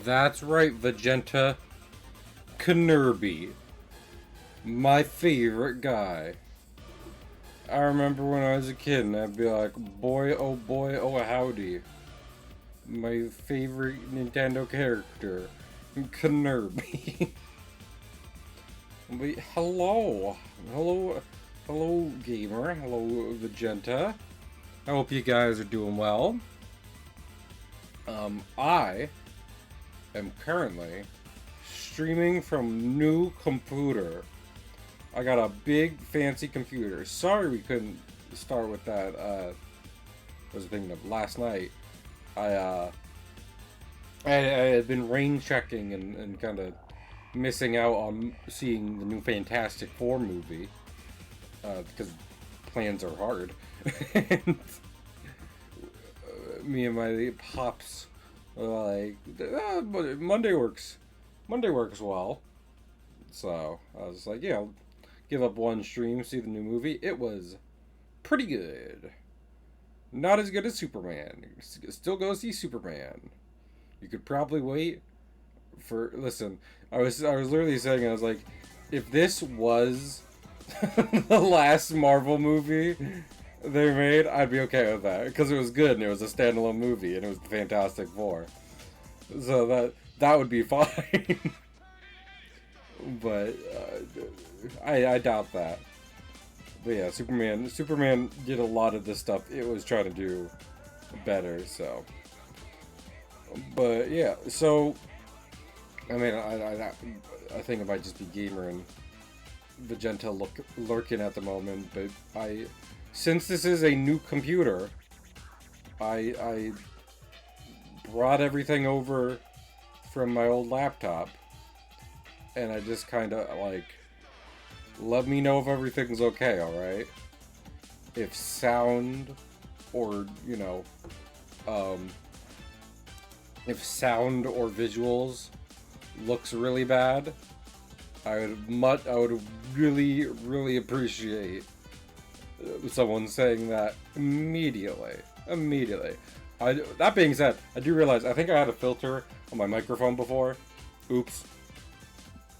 That's right, Vegeta. Kirby. My favorite guy. I remember when I was a kid and I'd be like, boy, oh howdy. My favorite Nintendo character, Kirby. But hello gamer, hello Vegeta. I hope you guys are doing well. I am currently streaming from new computer. I got a big fancy computer. Sorry we couldn't start with that. I was thinking of last night. I had been rain checking and kind of missing out on seeing the new Fantastic Four movie because plans are hard. And me and my pops were like, but Monday works well. So I was like, yeah, I'll give up one stream, see the new movie. It was pretty good. Not as good as Superman. Still go see Superman. You could probably wait for. Listen, I was literally saying, I was like, if this was the last Marvel movie they made, I'd be okay with that because it was good and it was a standalone movie and it was the Fantastic Four. So that would be fine. But I doubt that. But yeah, Superman did a lot of the stuff it was trying to do better. So, but yeah, so I mean, I think it might just be Gamer and Vegeta lurking at the moment. But since this is a new computer, I brought everything over from my old laptop, and I just kind of like, let me know if everything's okay, alright? If sound or, if sound or visuals looks really bad, I would really, really appreciate someone saying that immediately. That being said, I do realize, I think I had a filter on my microphone before. Oops.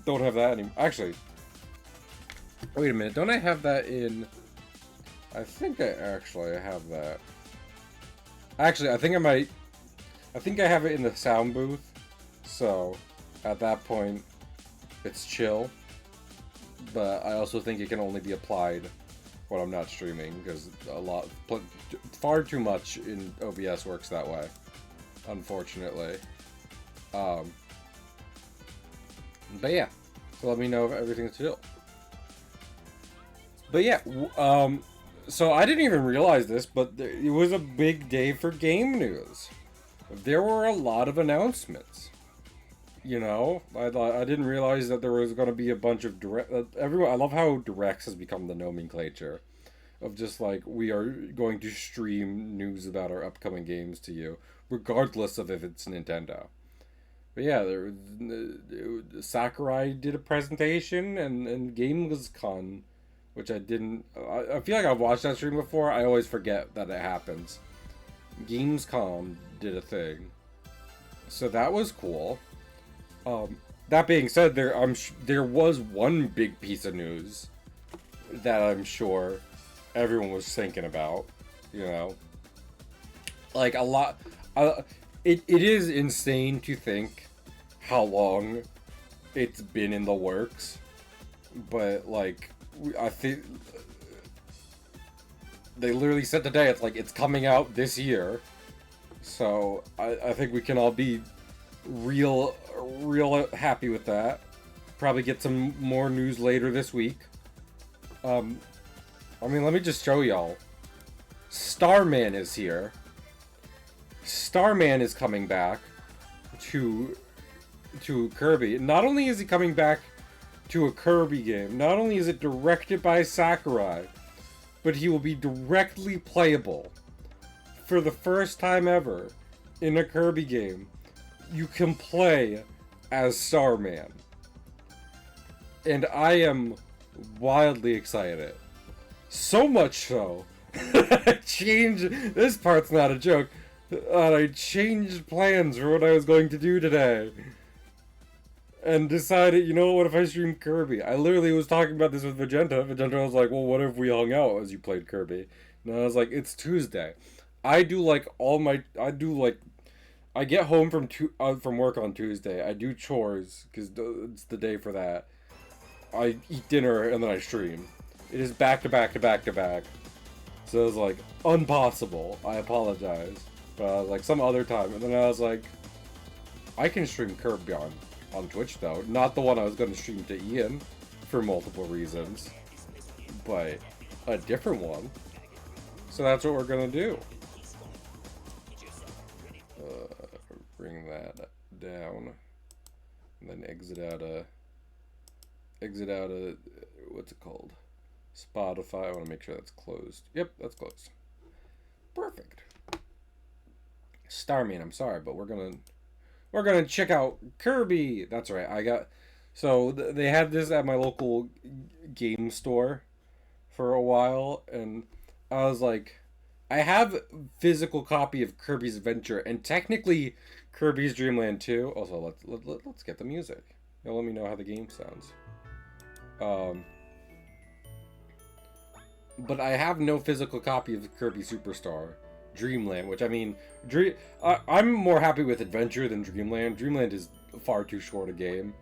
Don't have that anymore. Actually, wait a minute. Don't I have that in... I think I actually have that. Actually, I think I have it in the sound booth. So, at that point, it's chill. But I also think it can only be applied when I'm not streaming, because far too much in OBS works that way, unfortunately. But yeah, so let me know if everything's chill. But yeah, so I didn't even realize this, but it was a big day for game news. There were a lot of announcements. I didn't realize that there was going to be a bunch of everyone. I love how directs has become the nomenclature of just like, we are going to stream news about our upcoming games to you, regardless of if it's Nintendo. But yeah, Sakurai did a presentation and Gamescom, which I didn't. I feel like I've watched that stream before. I always forget that it happens. Gamescom did a thing, so that was cool. That being said, there was one big piece of news that I'm sure everyone was thinking about. Like a lot. It is insane to think how long it's been in the works, but like, I think they literally said today it's coming out this year. So I think we can all be real happy with that. Probably get some more news later this week. I mean, let me just show y'all. Starman is here. Starman is coming back to Kirby. Not only is he coming back to a Kirby game, not only is it directed by Sakurai, but he will be directly playable. For the first time ever in a Kirby game, you can play as Starman. And I am wildly excited. So much so, this part's not a joke, And I changed plans for what I was going to do today. And decided, you know what, if I stream Kirby? I literally was talking about this with Vegeta. Vegeta was like, well, what if we hung out as you played Kirby? And I was like, it's Tuesday. I do like I get home from work on Tuesday. I do chores, because it's the day for that. I eat dinner, and then I stream. It is back to back to back to back. So it was like, impossible. I apologize. But I was like, some other time. And then I was like, I can stream Kirby on Twitch, though. Not the one I was going to stream to Ian, for multiple reasons. But a different one. So that's what we're going to do. Bring that down. And then exit out of, what's it called? Spotify. I want to make sure that's closed. Yep, that's closed. Perfect. Starman, I'm sorry, but we're gonna check out Kirby. That's right. So they had this at my local game store for a while, and I was like, I have a physical copy of Kirby's Adventure and technically Kirby's Dreamland 2. Also, let's get the music. You'll let me know how the game sounds. But I have no physical copy of Kirby Superstar Dreamland, which, I mean, I'm more happy with Adventure than Dreamland. Dreamland is far too short a game.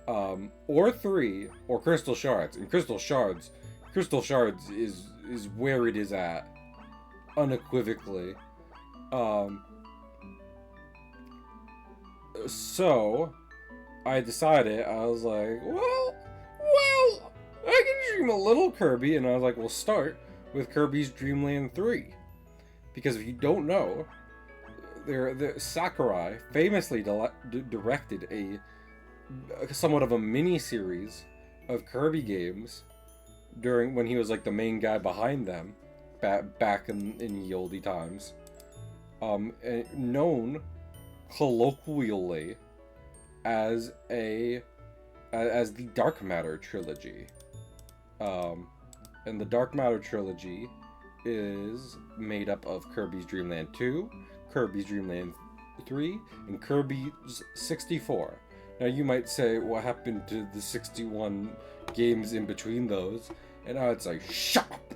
Or 3, or Crystal Shards. And Crystal Shards is where it is at, unequivocally. So I decided, I was like, well, I can stream a little Kirby, and I was like, we'll start with Kirby's Dreamland 3. Because if you don't know, Sakurai famously directed a somewhat of a mini-series of Kirby games when he was like the main guy behind them, back in ye olde times. Known colloquially as the Dark Matter trilogy. And the Dark Matter trilogy is made up of Kirby's Dreamland 2, Kirby's Dreamland 3, and Kirby's 64. Now you might say, what happened to the 61 games in between those? And I would say, shut up!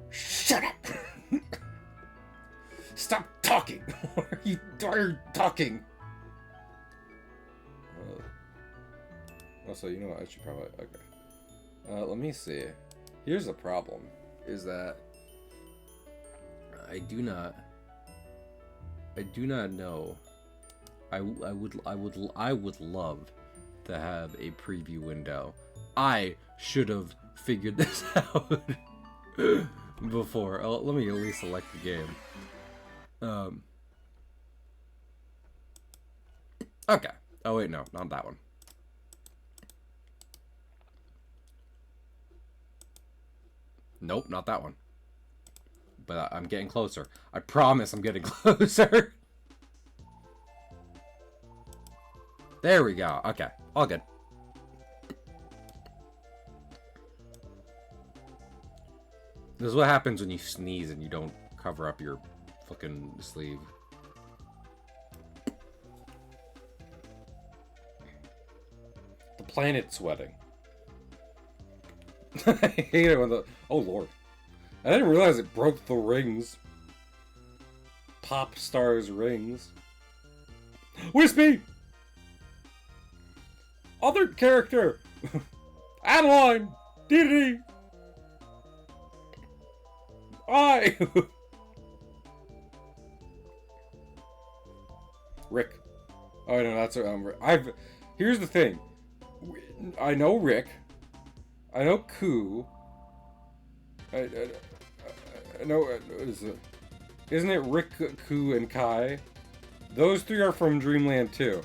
Shut up! Stop talking! Why are you talking? Also, you know what, I should probably, okay. Let me see. Here's the problem, is that I do not know. I would love to have a preview window. I should have figured this out before. Let me at least select the game. Okay. Oh wait, no, not that one. Nope, not that one. But I'm getting closer. I promise I'm getting closer. There we go. Okay, all good. This is what happens when you sneeze and you don't cover up your fucking sleeve. The planet's sweating. I hate it when oh lord. I didn't realize it broke the rings. Pop Star's rings. Wispy! Other character! Adeline! Diddy! I! Rick. Oh no, that's here's the thing. I know Rick. I know Ku. I know. What is it? Isn't it Rick, Ku, and Kai? Those three are from Dreamland 2.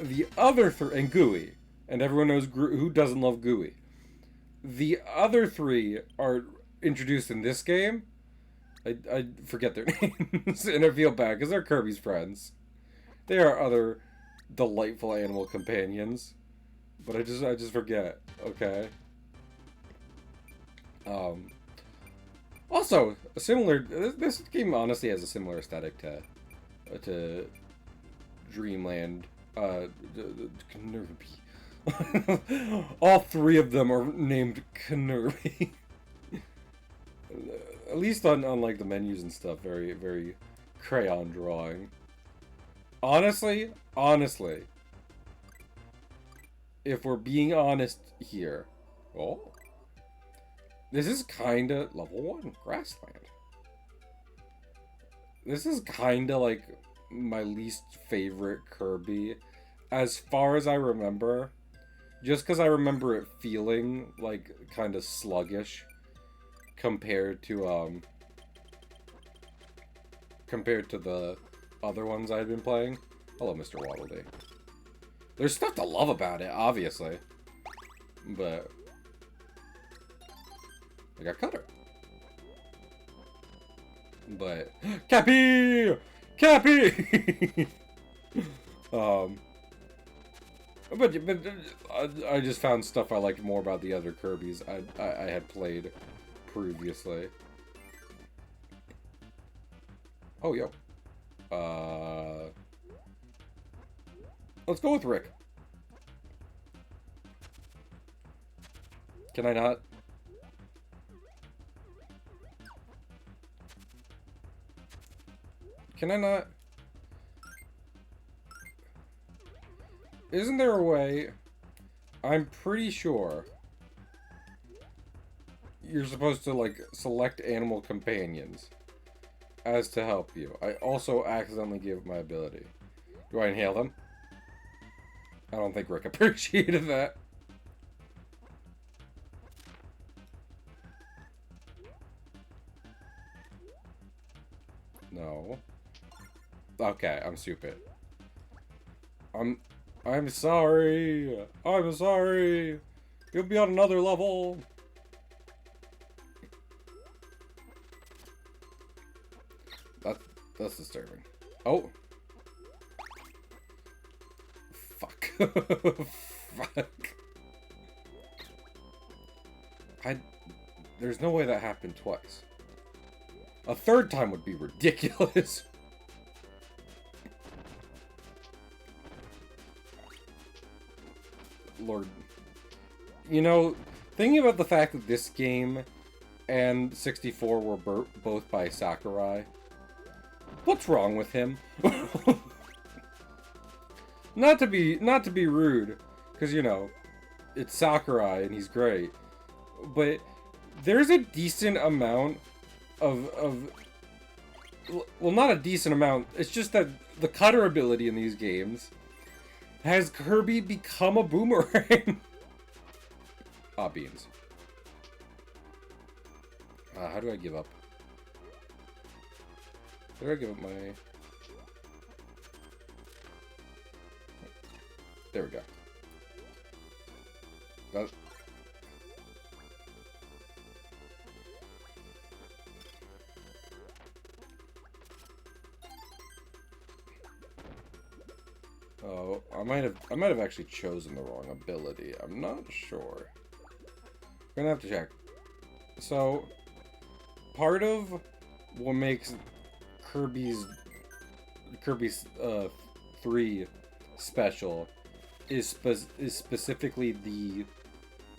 The other three, and Gooey, and everyone knows who doesn't love Gooey. The other three are introduced in this game. I forget their names, and I feel bad because they're Kirby's friends. They are other delightful animal companions, but I just forget. Okay. Also, this game honestly has a similar aesthetic to to Dreamland. Kirby. All three of them are named Kirby. At least on like the menus and stuff, very, very crayon drawing. Honestly, if we're being honest here, oh, this is kinda level 1 grassland. This is kinda like my least favorite Kirby, as far as I remember. Just because I remember it feeling like kind of sluggish compared to the other ones I've been playing. Hello, Mr. Waddle Dee. There's stuff to love about it, obviously, but I got Cutter. But Cappy, But I just found stuff I liked more about the other Kirbys I had played previously. Oh, yo. Let's go with Rick. Can I not? Can I not? Isn't there a way? I'm pretty sure you're supposed to, like, select animal companions as to help you. I also accidentally gave my ability. Do I inhale them? I don't think Rick appreciated that. No. Okay, I'm stupid. I'm sorry. I'm sorry. You'll be on another level. That's disturbing. Oh. Fuck. Fuck. There's no way that happened twice. A third time would be ridiculous. Lord. You know, thinking about the fact that this game and 64 were both by Sakurai, what's wrong with him? Not to be rude, because, you know, it's Sakurai and he's great, but there's a decent amount of well, not a decent amount, it's just that the cutter ability in these games has Kirby become a boomerang. Ah, beans. How do I give up? How do I give up my... There we go. That... Oh, I might have actually chosen the wrong ability. I'm not sure. I'm gonna have to check. So, part of what makes Kirby's 3 special is specifically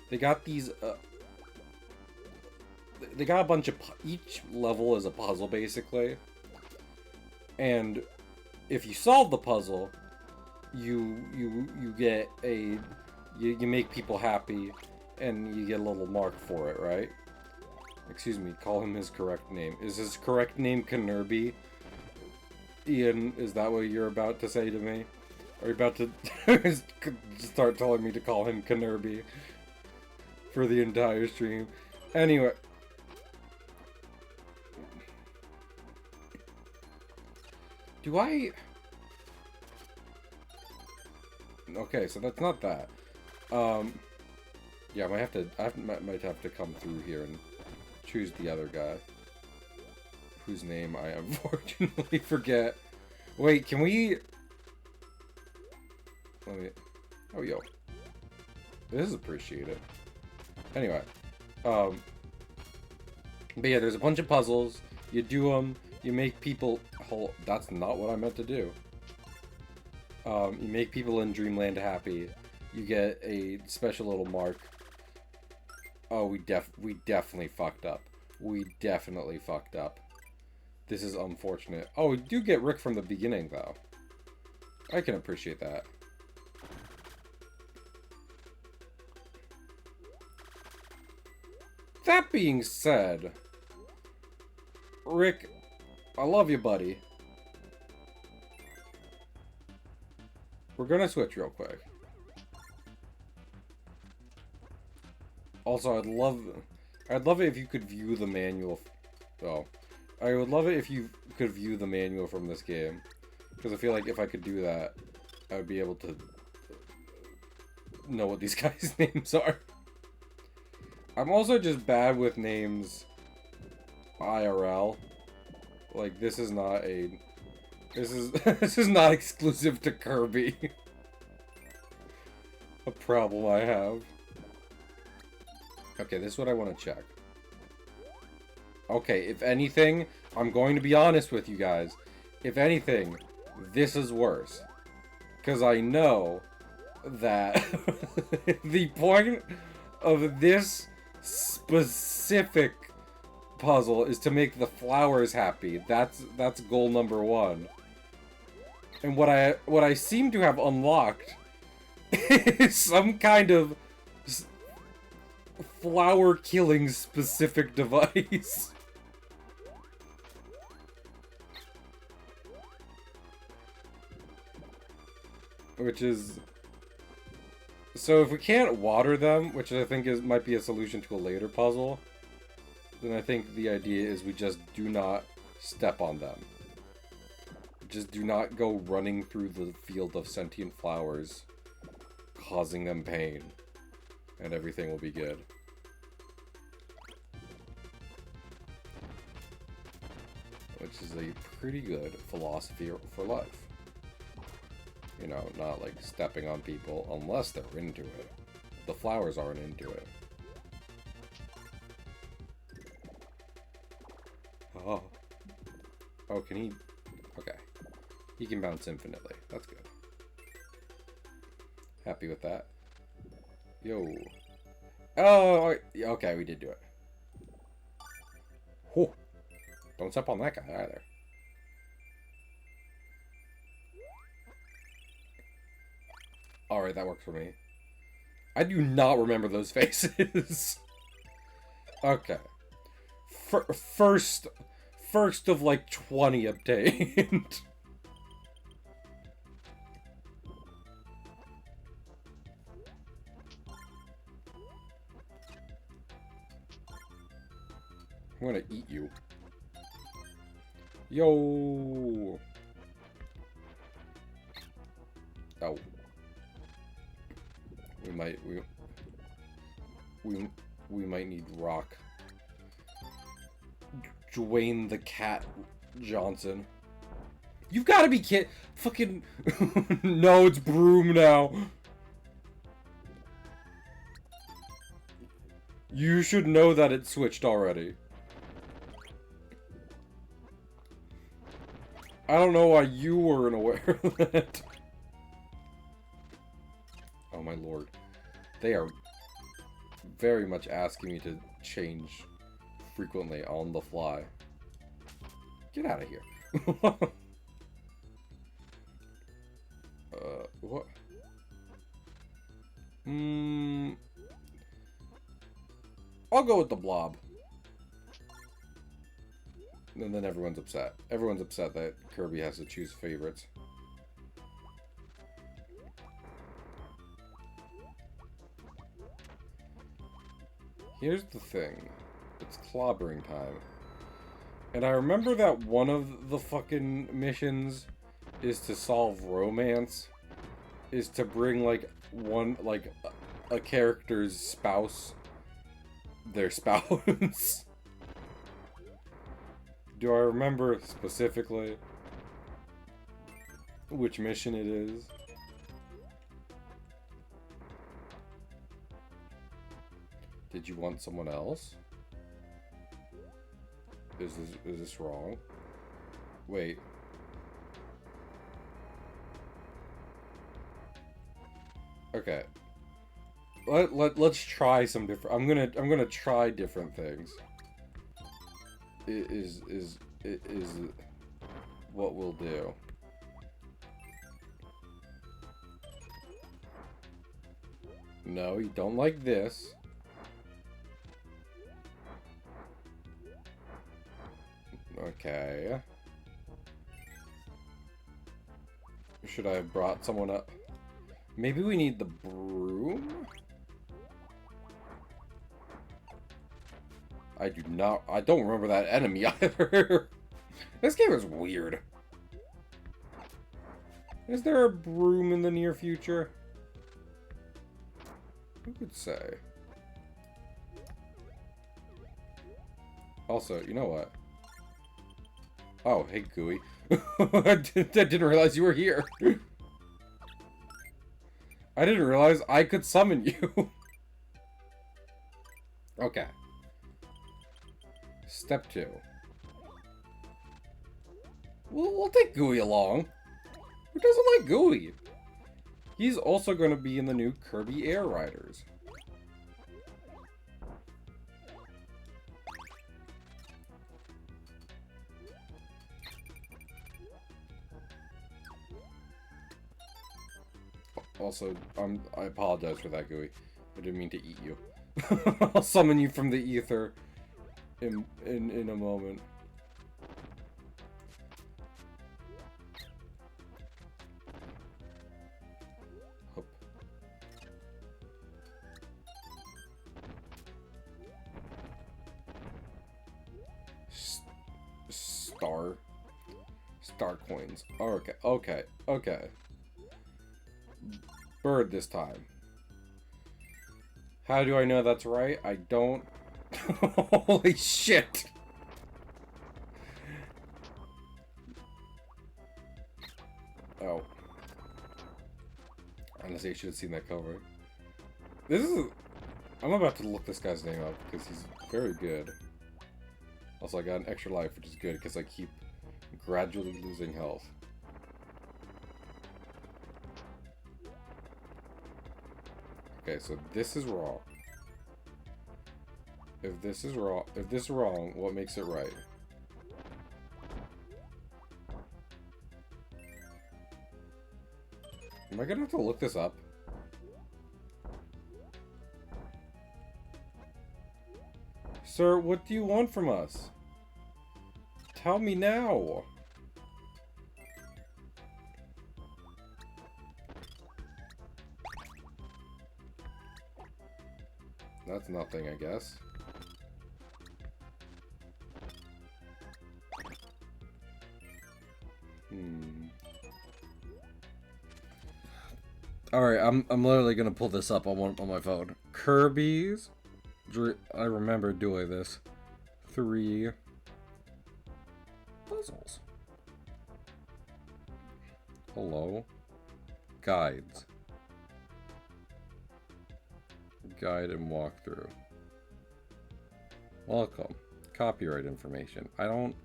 they got these they got a bunch of each level is a puzzle basically, and if you solve the puzzle, you get a you make people happy and you get a little mark for it, right? Excuse me, call him his correct name. Is his correct name Kirby? Ian, is that what you're about to say to me? Are you about to start telling me to call him Kirby for the entire stream? Anyway. Do I... Okay, so that's not that. Yeah, I might have to come through here and choose the other guy, whose name I unfortunately forget. Wait, can we... Let me... Oh, yo. This is appreciated. Anyway. But yeah, there's a bunch of puzzles. You do them. You make people That's not what I meant to do. You make people in Dreamland happy. You get a special little mark. Oh, we definitely fucked up. We definitely fucked up. This is unfortunate. Oh, we do get Rick from the beginning, though. I can appreciate that. That being said, Rick, I love you, buddy. We're gonna switch real quick. Also, I'd love it if you could view the manual. Oh, I would love it if you could view the manual from this game, because I feel like if I could do that, I would be able to know what these guys' names are. I'm also just bad with names IRL. Like, this is not a... This is not exclusive to Kirby. A problem I have. Okay, this is what I want to check. Okay, if anything, I'm going to be honest with you guys. If anything, this is worse. Because I know that the point of this specific puzzle is to make the flowers happy. That's goal number 1. And what I seem to have unlocked is some kind of flower killing specific device. Which is... So if we can't water them, which I think might be a solution to a later puzzle, then I think the idea is we just do not step on them. Just do not go running through the field of sentient flowers, causing them pain, and everything will be good. Which is a pretty good philosophy for life. You know, not like stepping on people unless they're into it. The flowers aren't into it. Oh. Oh, can he... Okay. He can bounce infinitely. That's good. Happy with that. Yo. Oh, okay, we did do it. Whew. Don't step on that guy either. Alright, that works for me. I do not remember those faces. Okay. First of like 20 obtained. I'm gonna eat you. Yo. Oh. We might need rock. Dwayne the Cat Johnson. You've got to be kidding. Fucking no, it's Broom now. You should know that it switched already. I don't know why you weren't aware of that. Oh my lord. They are very much asking me to change frequently on the fly. Get out of here. What? I'll go with the blob. And then everyone's upset. Everyone's upset that Kirby has to choose favorites. Here's the thing. It's clobbering time. And I remember that one of the fucking missions is to solve romance. Is to bring, like, a character's spouse. Their spouse. Do I remember specifically which mission it is? Did you want someone else? Is this wrong? Wait, Okay. Let's try some different. I'm gonna try different things. Is what we'll do. No, you don't like this. Okay. Should I have brought someone up? Maybe we need the broom? I don't remember that enemy either. This game is weird. Is there a broom in the near future? Who could say? Also, you know what? Oh, hey, Gooey. I didn't realize you were here. I didn't realize I could summon you. Okay. Step 2. We'll take Gooey along. Who doesn't like Gooey? He's also going to be in the new Kirby Air Riders. Also, I apologize for that, Gooey. I didn't mean to eat you. I'll summon you from the ether in a moment. Hope. Star coins. Oh, okay. Bird this time. How do I know that's right? I don't. Holy shit! Oh. Honestly, I should have seen that cover. I'm about to look this guy's name up because he's very good. Also, I got an extra life, which is good because I keep gradually losing health. Okay, so this is wrong. If this is wrong, what makes it right? Am I gonna have to look this up? Sir, what do you want from us? Tell me now. That's nothing, I guess. Alright, I'm literally gonna pull this up on my phone. Kirby's. I remember doing this. 3 puzzles. Hello. Guides. Guide and walkthrough. Welcome. Copyright information. I don't...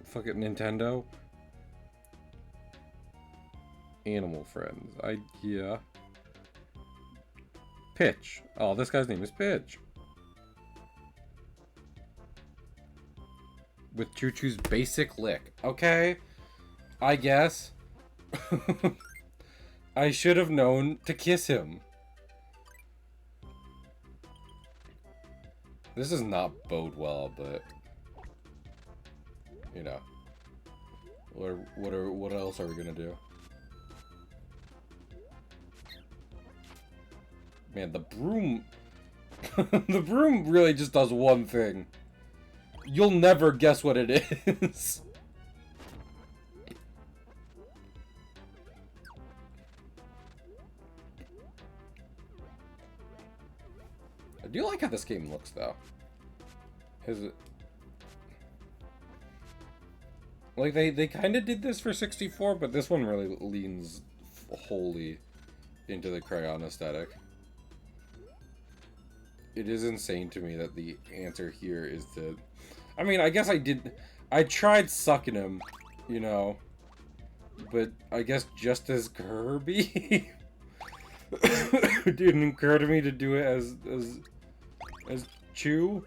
Fuck it, Nintendo. Animal friends. Yeah. Pitch. Oh, this guy's name is Pitch. With Choo Choo's basic lick. Okay. I guess. I should have known to kiss him. This does not bode well, but you know, what else are we gonna do? Man, the broom, the broom really just does one thing. You'll never guess what it is. I do like how this game looks, though. Like, they kind of did this for 64, but this one really leans wholly into the crayon aesthetic. It is insane to me that the answer here is to... I mean, I guess I tried sucking him, you know, but I guess just as Kirby? It didn't occur to me to do it as Chew.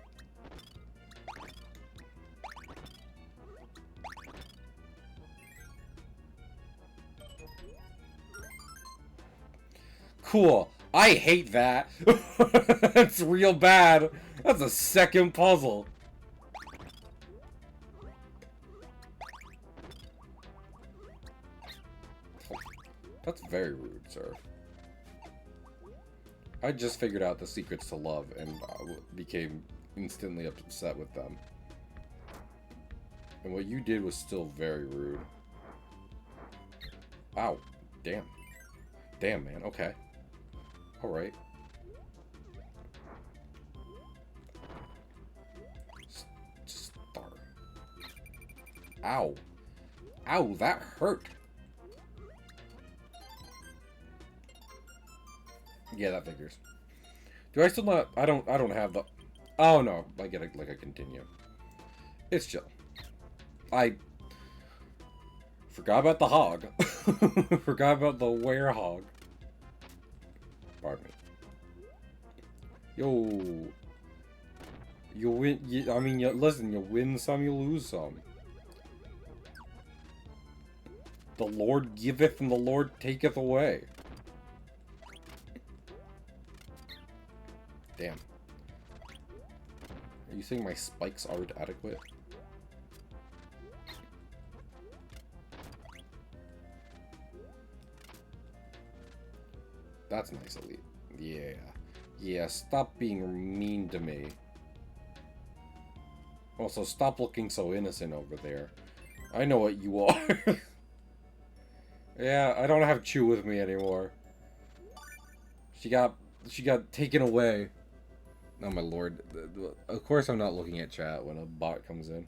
Cool. I hate that. That's real bad. That's a second puzzle. That's very rude, sir. I just figured out the secrets to love and became instantly upset with them. And what you did was still very rude. Ow. Damn. Damn, man. Okay. Alright. Start. Ow. Ow, that hurt. Yeah, that figures. Do I still not... I don't have the... Oh, no. I get it like I continue. It's chill. I... Forgot about the hog. Forgot about the werehog. Pardon me. Yo. You win... I mean, listen, you win some, you lose some. The Lord giveth and the Lord taketh away. Damn. Are you saying my spikes aren't adequate? That's nice, Elite. Yeah. Yeah, stop being mean to me. Also, stop looking so innocent over there. I know what you are. Yeah, I don't have Chew with me anymore. She got taken away. Oh my lord. Of course I'm not looking at chat when a bot comes in.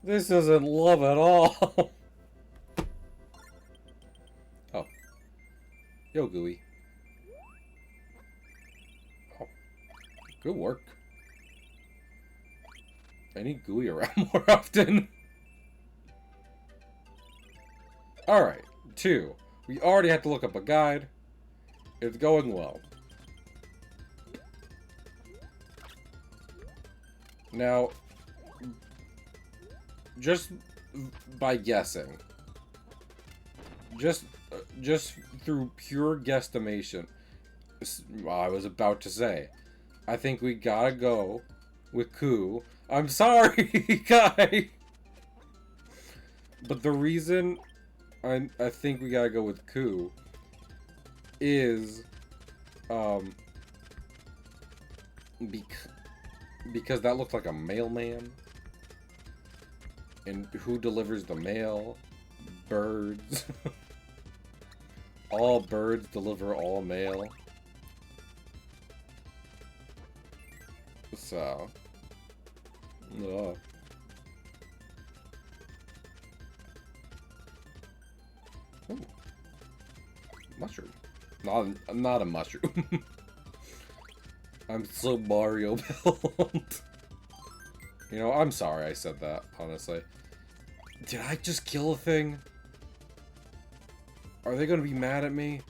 This isn't love at all. Oh. Yo, Gooey. Oh. Good work. I need Gooey around more often. Alright, 2. We already had to look up a guide. It's going well. Now, just by guessing, just through pure guesstimation, I was about to say, I think we gotta go with Koo. I'm sorry, guy! But the reason I think we gotta go with Koo is because that looked like a mailman, and who delivers the mail? Birds. All birds deliver all mail. So ooh. Mushroom. Not a mushroom. I'm so Mario built. You know, I'm sorry I said that, honestly. Did I just kill a thing? Are they gonna be mad at me?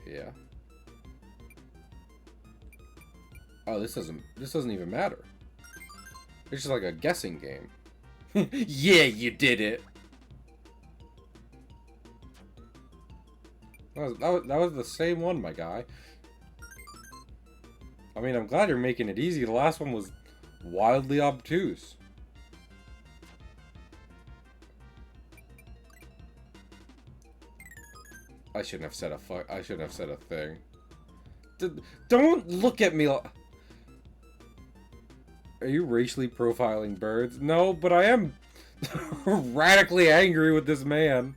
Yeah. Oh, this doesn't even matter. It's just like a guessing game. Yeah, you did it. That was the same one, my guy. I mean, I'm glad you're making it easy. The last one was wildly obtuse. I shouldn't have said I shouldn't have said a thing. Don't look at me. Are you racially profiling birds? No, but I am radically angry with this man.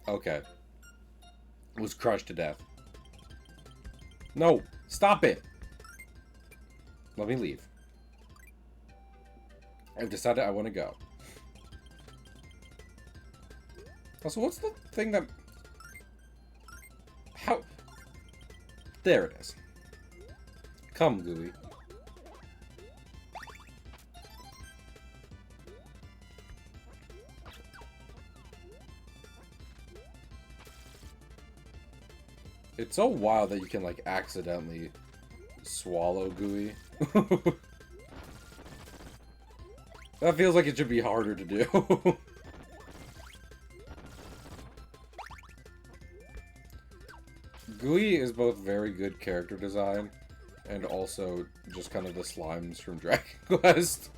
Okay. Was crushed to death. No! Stop it! Let me leave. I've decided I want to go. Also, what's the thing that... How... There it is. Come, Gooey. It's so wild that you can, like, accidentally swallow Gooey. That feels like it should be harder to do. Gooey is both very good character design and also just kind of the slimes from Dragon Quest.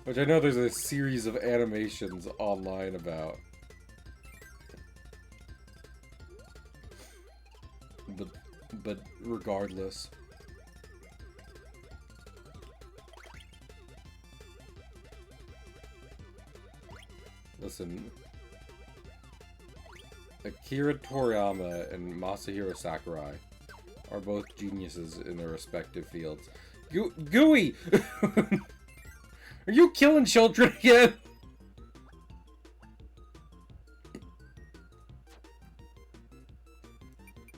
Which I know there's a series of animations online about. But regardless. Listen. Akira Toriyama and Masahiro Sakurai are both geniuses in their respective fields. Gooey! Are you killing children again?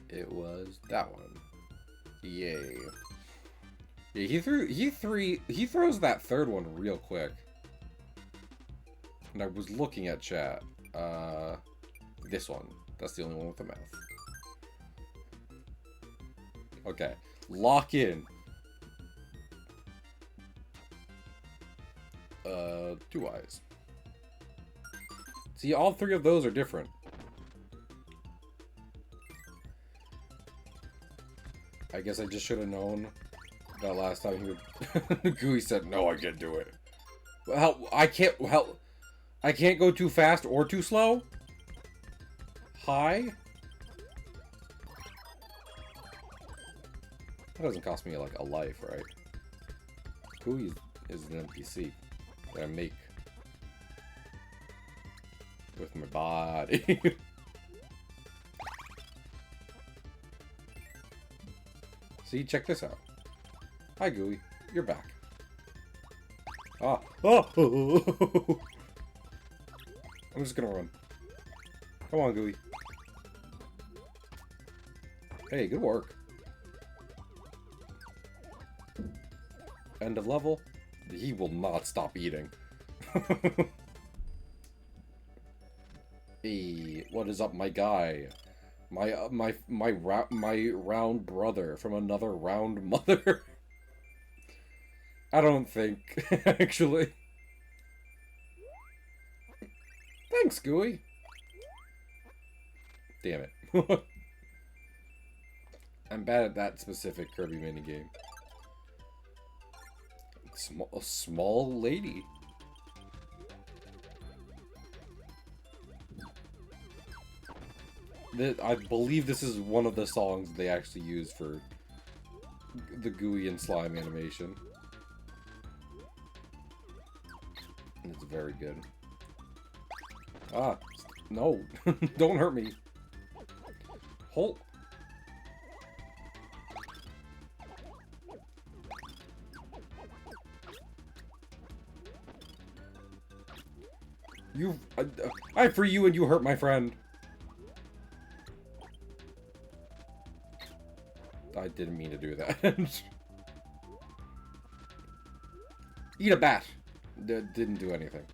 It was that one. Yay. Yeah, he throws that third one real quick. And I was looking at chat. This one. That's the only one with the mouth. Okay. Lock in. 2 eyes. See, all 3 of those are different. I guess I just should have known that last time he would... Gooey said, no, I can't do it. Well, I can't go too fast or too slow? Hi? That doesn't cost me, like, a life, right? Gooey is an NPC that I make with my body. See, check this out. Hi, Gooey. You're back. Ah. Oh! I'm just gonna run. Come on, Gooey. Hey, good work. End of level. He will not stop eating. Hey, what is up, my guy? My round brother from another round mother. I don't think, actually. Thanks, Gooey. Damn it. I'm bad at that specific Kirby minigame. A small lady. I believe this is one of the songs they actually use for the Gooey and slime animation. And it's very good. Ah, no. Don't hurt me. Hold. I free you and you hurt my friend. I didn't mean to do that. Eat a bat. Didn't do anything.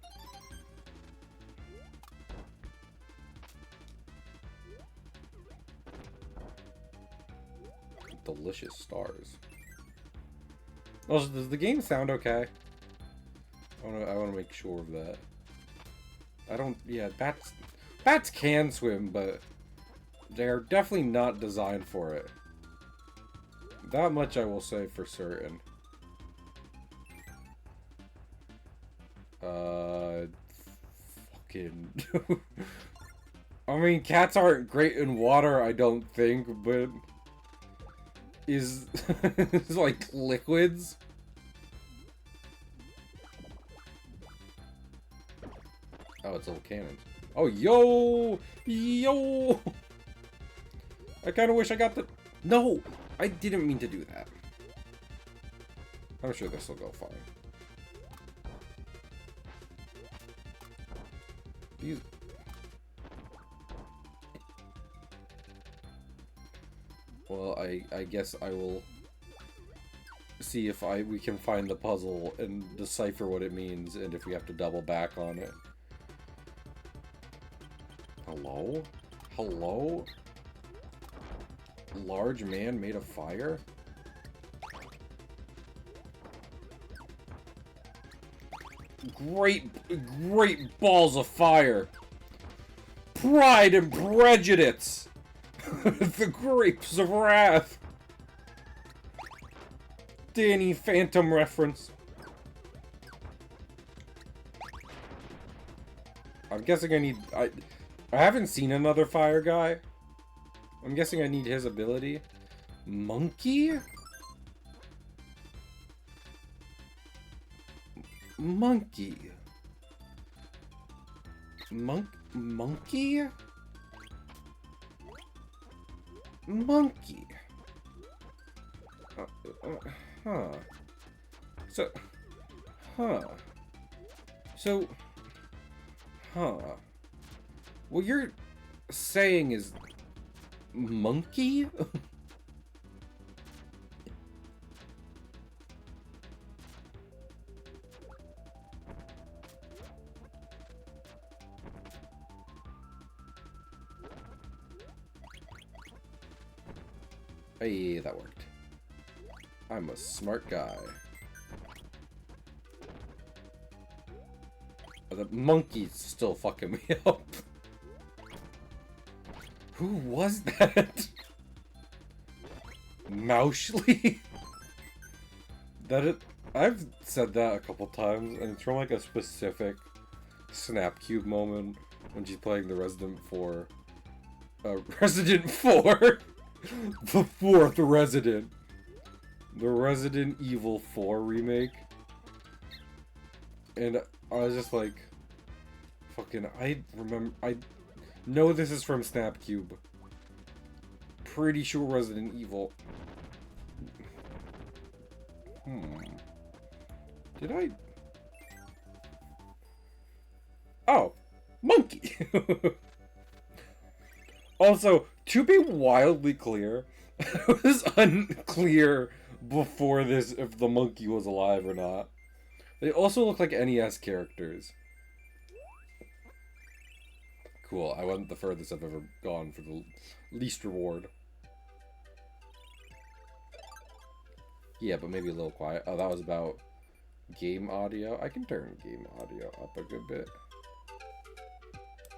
Delicious stars. Also, does the game sound okay? I want to make sure of that. I don't... Yeah, bats can swim, but they're definitely not designed for it. That much I will say for certain. Fucking... I mean, cats aren't great in water, I don't think, but... Is like liquids? Oh, it's little cannons. Oh, yo! Yo! I kind of wish I got the... No! I didn't mean to do that. I'm sure this will go fine. These... Well, I guess I will see if we can find the puzzle and decipher what it means, and if we have to double back on it. Hello? Hello? Large man made of fire? Great balls of fire! Pride and Prejudice! The grapes of wrath! Danny Phantom reference. I'm guessing I need... I haven't seen another fire guy. I'm guessing I need his ability. Monkey? Monkey? Monkey? Monkey? Huh. So... Huh. So... Huh. What you're saying is... Monkey? Hey, that worked. I'm a smart guy. Oh, the monkey's still fucking me up. Who was that? Moushly? I've said that a couple times, and it's from like a specific Snapcube moment when she's playing the Resident 4. Resident 4! The fourth Resident. The Resident Evil 4 remake. And I was just like, fucking, I know this is from Snapcube. Pretty sure Resident Evil. Did I? Oh, monkey. Also, to be wildly clear, it was unclear before this if the monkey was alive or not. They also look like NES characters. Cool, I wasn't the furthest I've ever gone for the least reward. Yeah, but maybe a little quiet. Oh, that was about game audio. I can turn game audio up a good bit.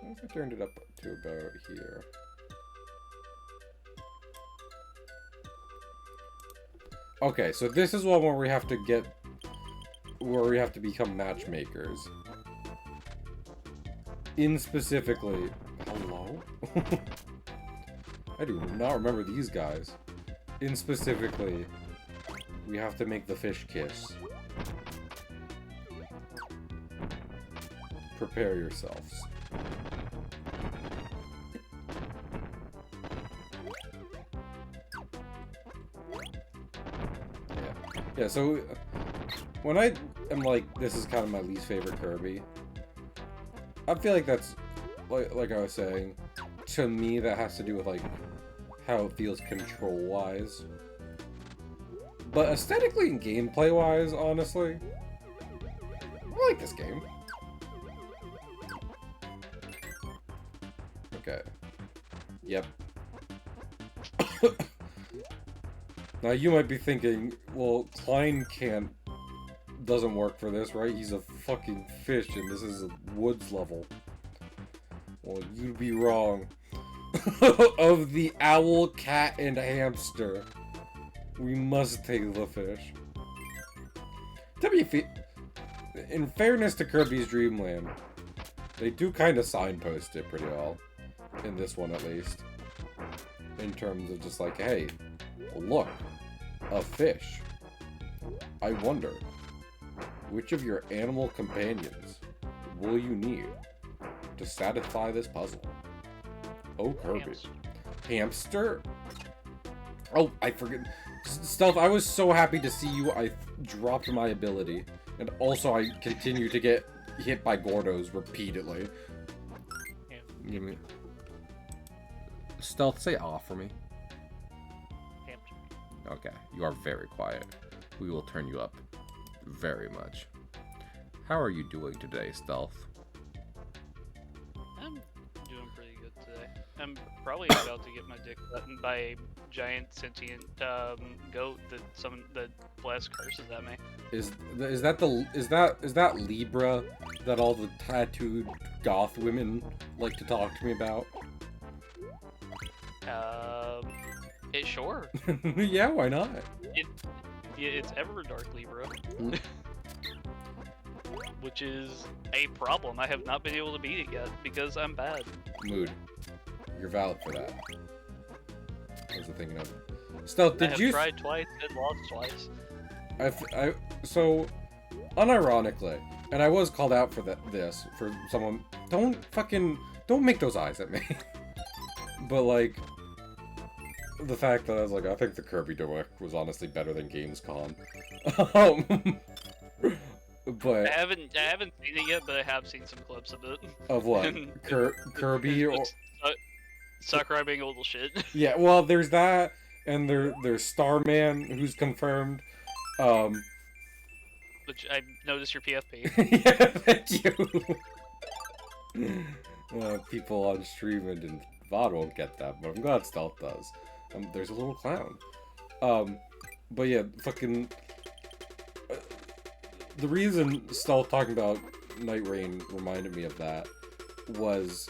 What if I turned it up to about here? Okay, so this is one where we have to get... where we have to become matchmakers. In specifically... Hello? I do not remember these guys. In specifically, we have to make the fish kiss. Prepare yourselves. Yeah, so when I am like, this is kind of my least favorite Kirby, I feel like that's, like I was saying, to me that has to do with like how it feels control-wise. But aesthetically and gameplay-wise, honestly, I like this game. Okay. Yep. Now you might be thinking, well, Klein doesn't work for this, right? He's a fucking fish and this is a woods level. Well, you'd be wrong. Of the owl, cat, and hamster, we must take the fish. In fairness to Kirby's Dreamland, they do kind of signpost it pretty well. In this one, at least. In terms of just like, hey, look, a fish. I wonder, which of your animal companions will you need to satisfy this puzzle? Oh, Kirby. Hamster? Oh, I forget. Stealth, I was so happy to see you. I dropped my ability. And also, I continue to get hit by Gordos repeatedly. Give me... Stealth, say aw for me. Okay, you are very quiet. We will turn you up very much. How are you doing today, Stealth? I'm doing pretty good today. I'm probably about to get my dick buttoned by a giant sentient goat that blasts curses at me. Is that Libra that all the tattooed goth women like to talk to me about? Sure. Yeah, why not? It's Everdark Libra. Which is a problem. I have not been able to beat it yet because I'm bad. Mood. You're valid for that. What was I thinking of? Stealth, did you... I have tried twice and lost twice. So, unironically, and I was called out for this, for someone... Don't make those eyes at me. But, like... The fact that I was like, I think the Kirby Direct was honestly better than Gamescom. But I haven't seen it yet, but I have seen some clips of it. Of what? Kirby or Sakurai being a little shit. Yeah, well, there's that, and there's Starman, who's confirmed. Which I noticed your PFP. Yeah, thank you. People on stream and in VOD won't get that, but I'm glad Stealth does. There's a little clown. But yeah, fucking. The reason Stealth talking about Night Rain reminded me of that was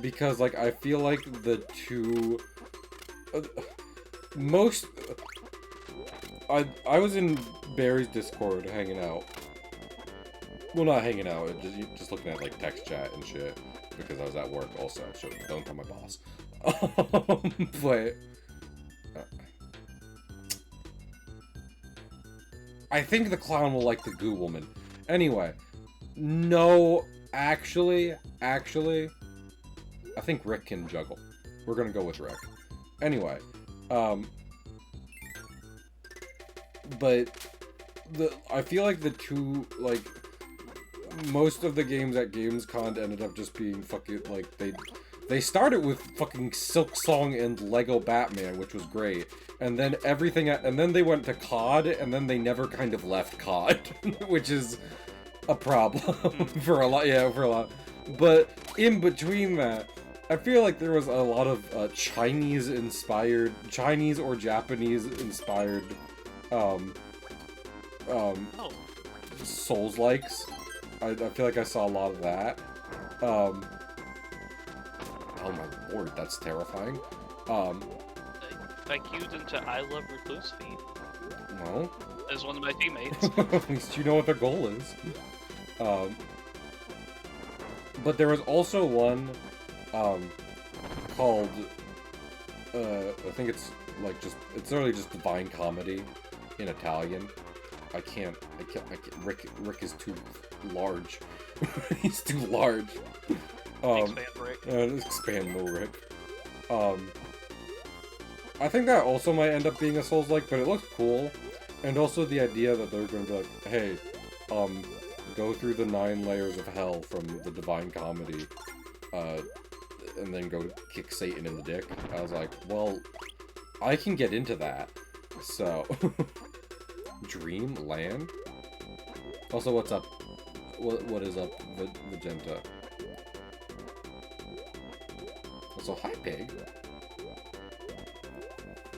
because, like, I feel like the two most I was in Barry's Discord hanging out. Well, not hanging out, just looking at like text chat and shit because I was at work also. So don't tell my boss. But I think the clown will like the goo woman. Anyway, no, actually, I think Rick can juggle. We're gonna go with Rick. Anyway, but I feel like the two, like, most of the games at Gamescom ended up just being fucking, like, they started with fucking Silk Song and Lego Batman, which was great. And then and then they went to COD, and then they never kind of left COD, which is a problem for a lot. But in between that, I feel like there was a lot of Chinese or Japanese-inspired, Souls-likes. I feel like I saw a lot of that. Oh my lord, that's terrifying. I queued into I Love Recluse Feed. No. As one of my teammates. At least you know what their goal is. But there was also one, called, I think it's, like, it's literally just Divine Comedy in Italian. I can't, Rick is too large. He's too large. Expand Rick. Expand no Rick. I think that also might end up being a Souls-like, but it looks cool. And also the idea that they're going to be like, hey, go through the 9 layers of hell from the Divine Comedy, and then go kick Satan in the dick. I was like, well, I can get into that. So, Dreamland? Also, what's up? What is up, Magenta? Also, hi, Pig.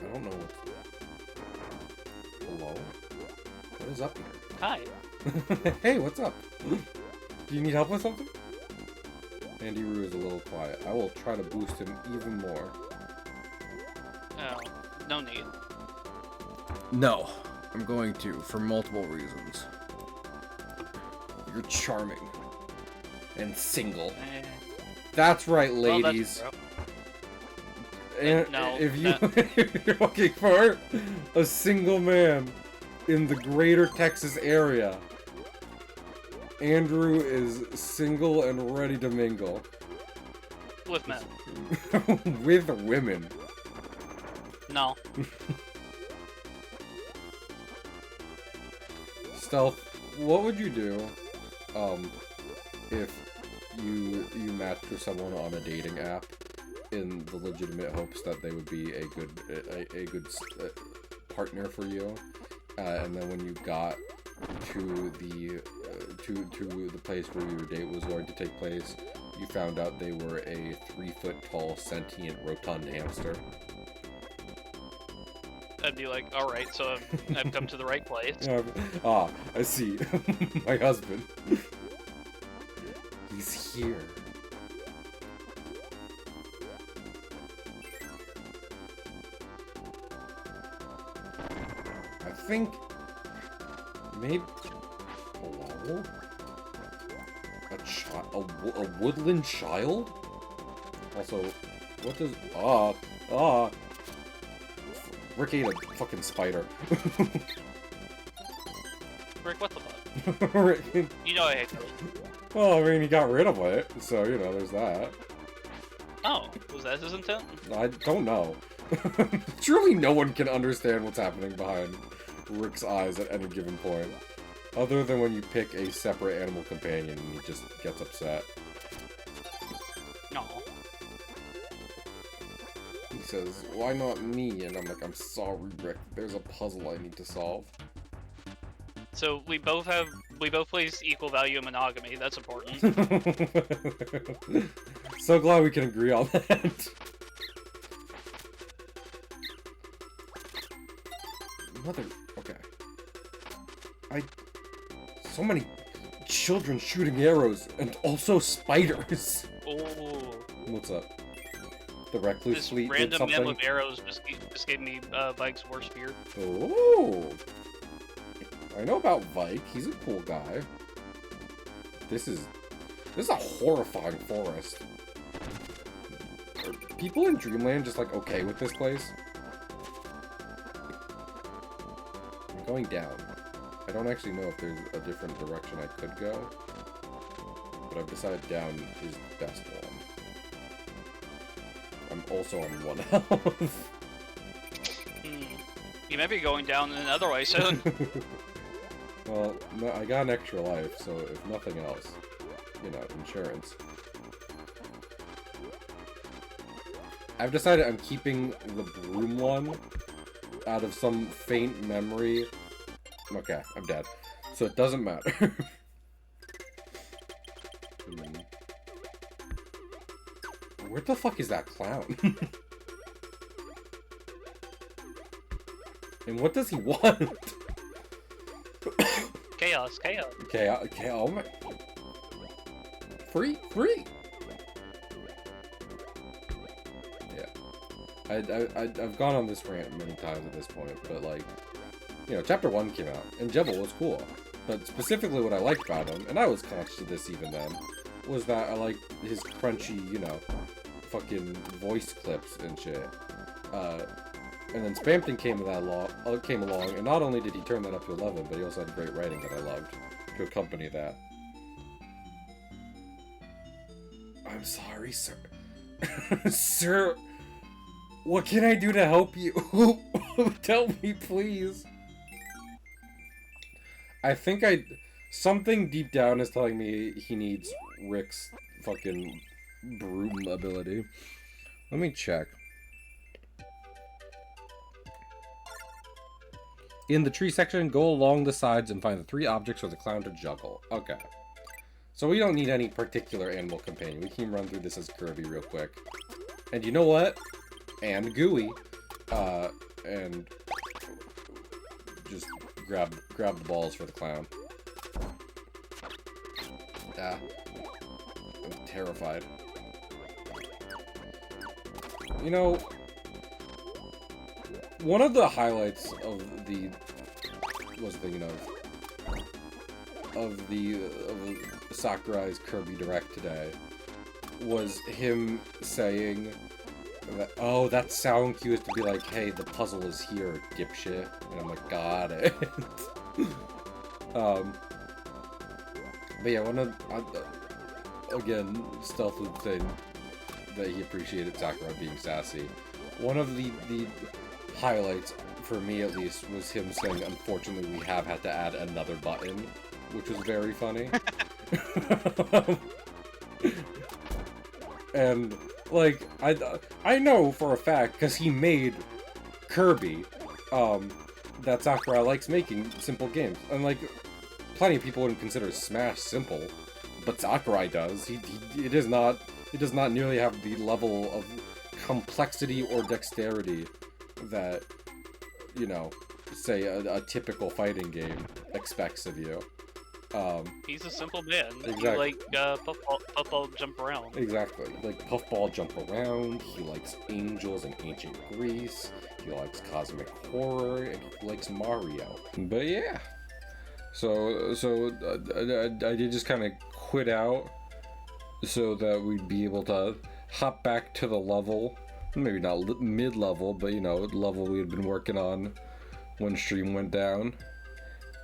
I don't know what... Hello? What is up here? Hi. Hey, what's up? Do you need help with something? Andy Roo is a little quiet. I will try to boost him even more. Oh, no need. No, I'm going to, for multiple reasons. You're charming. And single. That's right, ladies. Well, that's and no, if you're looking for a single man in the greater Texas area, Andrew is single and ready to mingle. With men. With women. No. Stealth, what would you do, if you matched with someone on a dating app in the legitimate hopes that they would be a good partner for you. And then when you got to the place where your date was going to take place, you found out they were a 3-foot-tall, sentient, rotund hamster. I'd be like, all right, so I've come to the right place. I see. My husband. He's here. I think maybe hello? A woodland child? Also, what does Rick ate a fucking spider. Rick, what the fuck? Rick, You know I hate those. well, I mean, he got rid of it, so, you know, there's that. Oh, was that his intent? I don't know. Truly no one can understand what's happening behind Rick's eyes at any given point. Other than when you pick a separate animal companion and he just gets upset. No. He says, why not me? And I'm like, I'm sorry, Rick. There's a puzzle I need to solve. So we both place equal value in monogamy. That's important. So glad we can agree on that. Mother... Okay. So many children shooting arrows, and also spiders. Oh. What's up? The recluse This fleet did random something? man with arrows just gave me Vike's worst fear. Oh. I know about Vike. He's a cool guy. This is a horrifying forest. Are people in Dreamland just like okay with this place? I'm going down. I don't actually know if there's a different direction I could go, but I've decided down is the best one. I'm also on 1 health. You may be going down in another way soon. Well, no, I got an extra life, so if nothing else, you know, insurance. I've decided I'm keeping the broom one out of some faint memory. Okay, I'm dead. So it doesn't matter. Where the fuck is that clown? And what does he want? Chaos, chaos. Chaos, oh my... Free! Yeah. I've gone on this rant many times at this point, but like... You know, Chapter 1 came out, and Jebel was cool. But specifically what I liked about him, and I was conscious of this even then, was that I liked his crunchy, you know, fucking voice clips and shit. And then Spampton came along, and not only did he turn that up to 11, but he also had great writing that I loved to accompany that. I'm sorry, sir. Sir, what can I do to help you? Tell me, please. I think something deep down is telling me he needs Rick's fucking broom ability. Let me check. In the tree section, go along the sides and find the 3 objects for the clown to juggle. Okay. So we don't need any particular animal companion. We can run through this as Kirby real quick. And you know what? And Gooey. And just grab the balls for the clown. Ah. I'm terrified. You know, one of the highlights of Sakurai's Kirby Direct today was him saying that, oh, that sound cue is to be like, hey, the puzzle is here, dipshit. And I'm like, got it. But yeah, again, Stealth was saying that he appreciated Sakurai being sassy. One of the highlights, for me at least, was him saying, unfortunately, we have had to add another button, which was very funny. And, like, I know for a fact, because he made Kirby, that Sakurai likes making simple games. And, like, plenty of people wouldn't consider Smash simple, but Sakurai does. It does not nearly have the level of complexity or dexterity that, you know, say a typical fighting game expects of you. He's a simple man. Exactly. He like puffball jump around. Exactly. Like puffball jump around. He likes angels in ancient Greece. He likes cosmic horror, and he likes Mario. But yeah. So I did just kind of quit out so that we'd be able to hop back to the level, maybe not mid-level, but you know, level we had been working on when stream went down,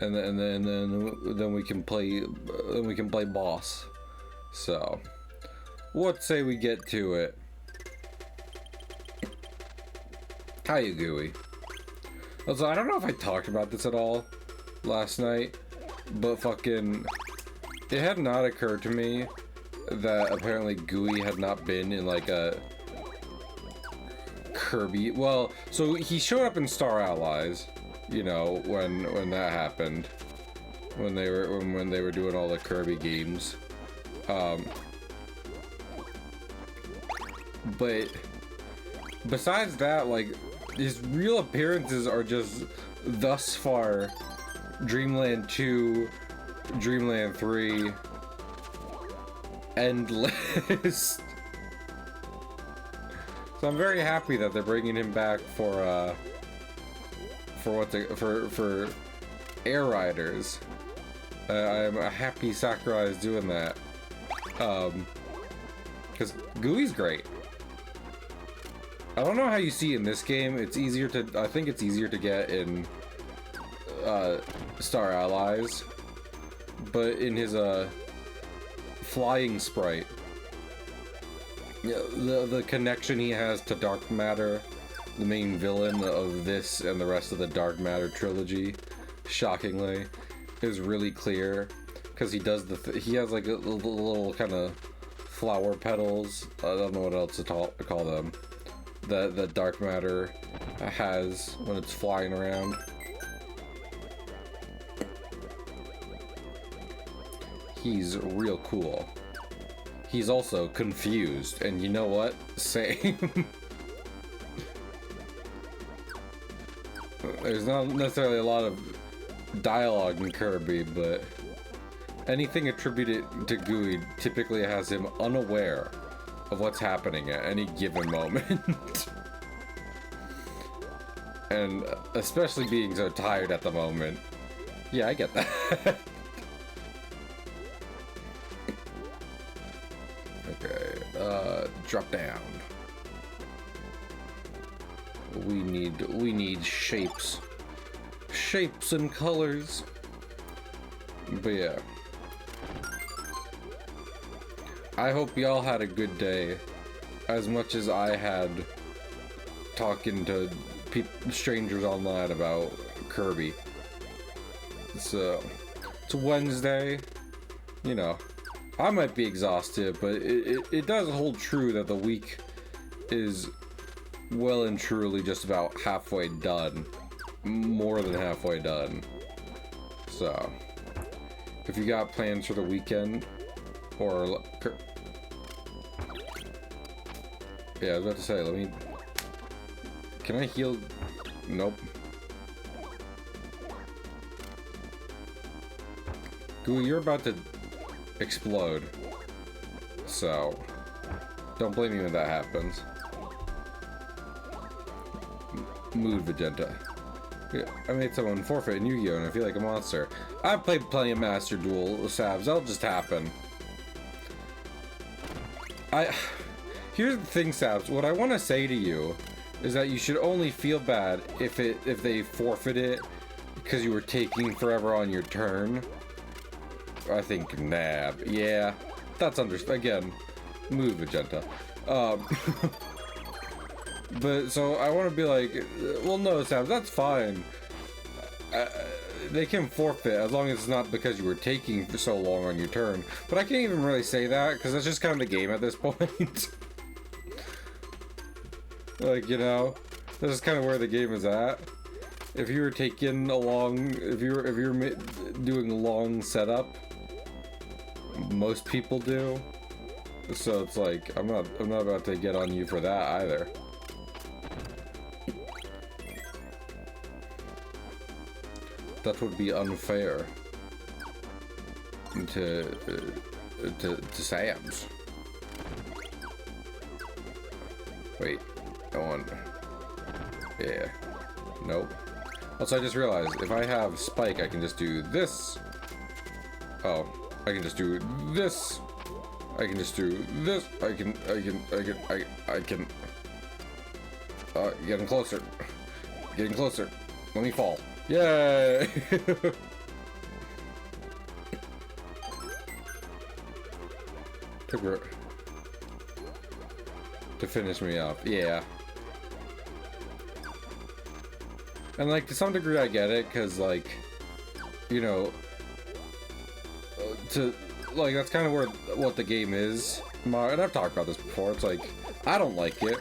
and then we can play boss. So, what say we get to it? Hiya, Gooey. Also, I don't know if I talked about this at all last night, but fucking, it had not occurred to me that apparently Gooey had not been in like a Kirby. Well, so he showed up in Star Allies, you know, when that happened, when they were doing all the Kirby games. But besides that, like, his real appearances are just thus far Dreamland 2, Dreamland 3, endless. So I'm very happy that they're bringing him back for Air Riders. I'm happy Sakurai is doing that. Because Gooey's great. I don't know how you see it in this game. It's easier to, I think it's easier to get in Star Allies, but in his flying sprite, yeah, the connection he has to Dark Matter, the main villain of this and the rest of the Dark Matter trilogy, shockingly, is really clear, because he does he has like a little kind of flower petals. I don't know what else to call them. That Dark Matter has when it's flying around. He's real cool. He's also confused, and you know what? Same. There's not necessarily a lot of dialogue in Kirby, but anything attributed to Gooey typically has him unaware of what's happening at any given moment. And especially being so tired at the moment. Yeah, I get that. Okay, drop down. We need shapes. Shapes and colors. But yeah. I hope y'all had a good day, as much as I had talking to strangers online about Kirby. So, it's Wednesday, you know, I might be exhausted, but it does hold true that the week is well and truly just about halfway done. More than halfway done. So, if you got plans for the weekend, or yeah, I was about to say, let me, can I heal? Nope. Gooey, you're about to explode, so don't blame me when that happens. Mood Vegeta. I made someone forfeit in Yu-Gi-Oh! And I feel like a monster. I've played plenty of Master Duel Sabs. That'll just happen. Here's the thing, Sabs. What I want to say to you is that you should only feel bad if they forfeit it because you were taking forever on your turn. I think nab. Yeah, that's again, move Magenta. But so I want to be like, well, no, Sabs, that's fine. They can forfeit as long as it's not because you were taking for so long on your turn. But I can't even really say that because that's just kind of the game at this point. Like, you know, this is kind of where the game is at. if you were taking a long, if you're doing a long setup, most people do. So it's like I'm not about to get on you for that either. That would be unfair to Sam's. Wait, I want. Yeah. Nope. Also, I just realized if I have Spike, I can just do this. Oh, I can just do this. I can just do this. I can. Getting closer. Getting closer. Let me fall. Yay! To finish me off. Yeah. And like to some degree I get it, cause like, you know, that's kind of what the game is. And I've talked about this before. It's like I don't like it,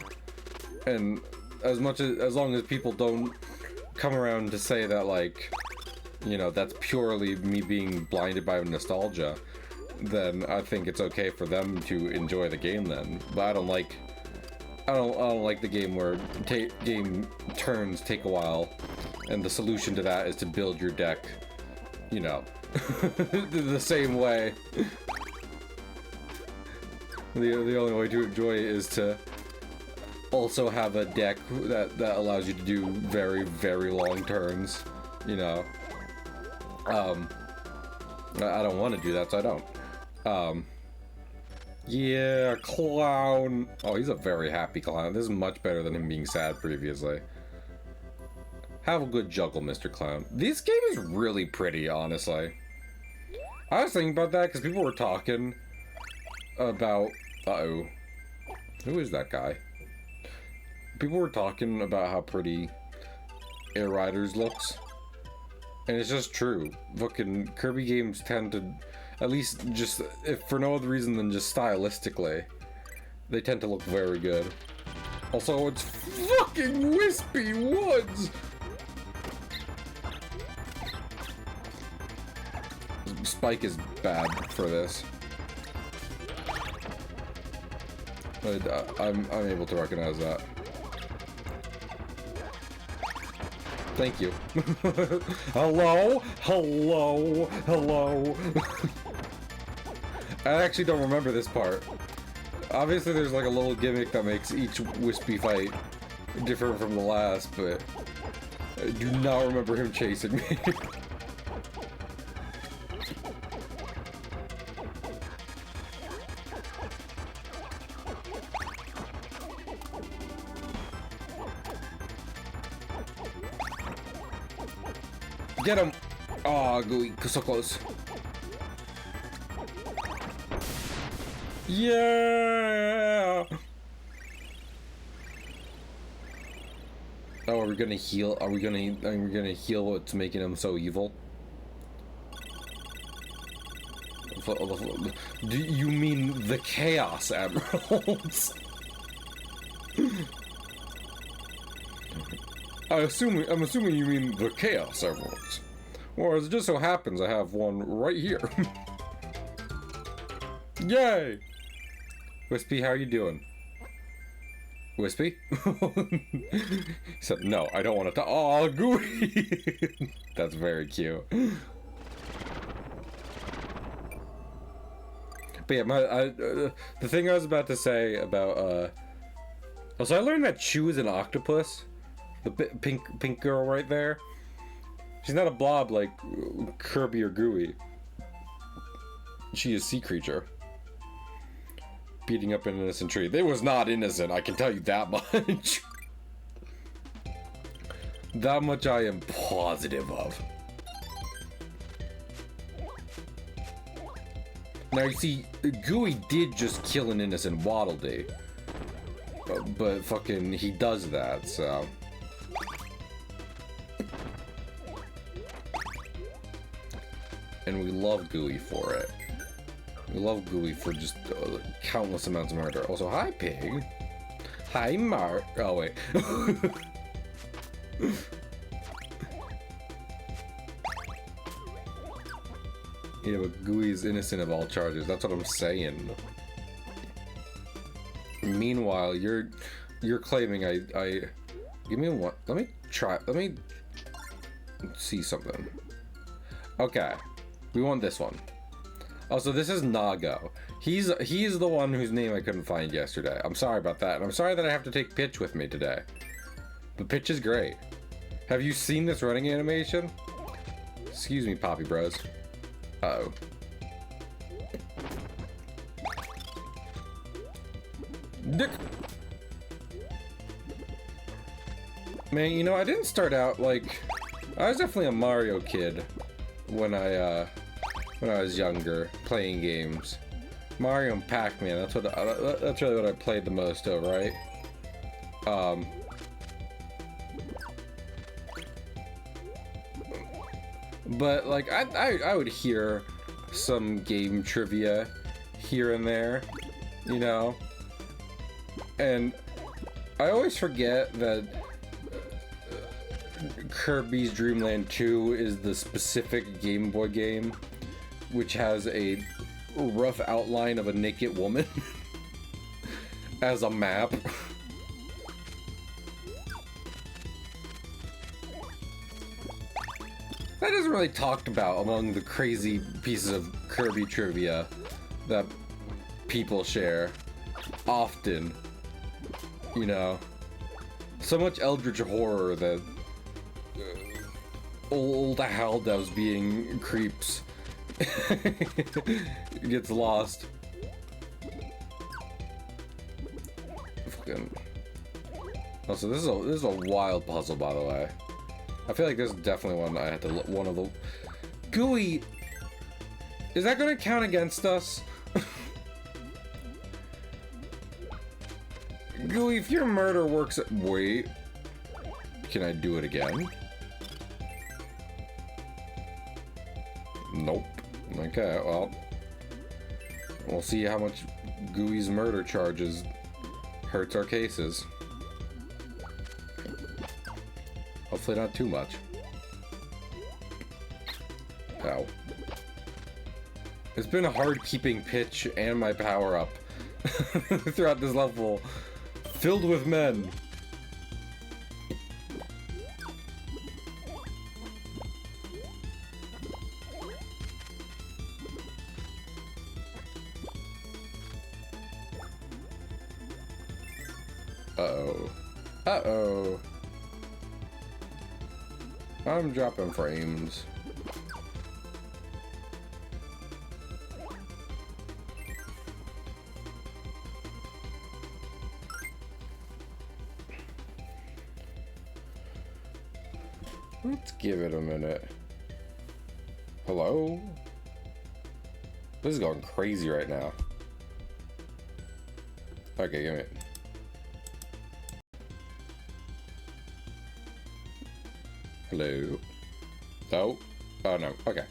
and as long as people don't come around to say that, like, you know, that's purely me being blinded by nostalgia, then I think it's okay for them to enjoy the game then. But I don't like the game where game turns take a while, and the solution to that is to build your deck, you know, the same way. The only way to enjoy it is to also have a deck that allows you to do very, very long turns, you know. I don't want to do that, so I don't. Yeah, clown. Oh, he's a very happy clown. This is much better than him being sad previously. Have a good juggle, Mr. Clown. This game is really pretty, honestly. I was thinking about that because people were talking about... Uh-oh. Who is that guy? People were talking about how pretty Air Riders looks. And it's just true. Fucking Kirby games tend to... At least just, if for no other reason than just stylistically, they tend to look very good. Also, it's fucking Wispy Woods! Spike is bad for this. But I'm able to recognize that. Thank you. Hello? Hello? Hello? I actually don't remember this part. Obviously there's like a little gimmick that makes each Wispy fight different from the last, but I do not remember him chasing me. Get him! Oh, gooey, so close. Yeah! Oh, are we gonna heal? Are we gonna heal what's making him so evil? Do you mean the Chaos Emeralds? I'm assuming you mean the Chaos Emeralds. Well, as it just so happens, I have one right here. Yay! Wispy, how are you doing? Wispy? He said, no, I don't want to talk. Oh, gooey! That's very cute. But yeah, the thing I was about to say about, so I learned that Chew is an octopus. The pink girl right there. She's not a blob like Kirby or Gooey. She is a sea creature. Beating up an innocent tree. They was not innocent, I can tell you that much. That much I am positive of. Now you see, Gooey did just kill an innocent Waddle Dee. But fucking, he does that, so... And we love Gooey for it. We love Gooey for just countless amounts of murder. Also, hi, Pig. Hi, Mark. Oh, wait. Yeah, but Gooey's innocent of all charges. That's what I'm saying. Meanwhile, you're claiming I give me one. Let me try. Let me see something. Okay, we want this one. Also, this is Nago. He's the one whose name I couldn't find yesterday. I'm sorry about that, and I'm sorry that I have to take Pitch with me today. But Pitch is great. Have you seen this running animation? Excuse me, Poppy Bros. Uh-oh. Dick. Man, you know, I didn't start out like... I was definitely a Mario kid when I was younger, playing games. Mario and Pac-Man, that's really what I played the most of, right? But like I would hear some game trivia here and there, you know, and I always forget that Kirby's Dreamland 2 is the specific Game Boy game, which has a rough outline of a naked woman as a map. That isn't really talked about among the crazy pieces of Kirby trivia that people share often, you know. So much eldritch horror that old Haldos being creeps gets lost. Fucking. Also, this is a wild puzzle, by the way. I feel like this is definitely one I had to look. One of the Gooey. Is that going to count against us? Gooey, if your murder works at... Wait. Can I do it again? Nope. Okay, well. We'll see how much Gooey's murder charges hurts our cases. Hopefully not too much. Ow. It's been hard keeping Pitch and my power up throughout this level. Filled with men. Uh-oh. Uh-oh. I'm dropping frames. Let's give it a minute. Hello? This is going crazy right now. Okay, give me it. Hello? Oh? Oh no, okay.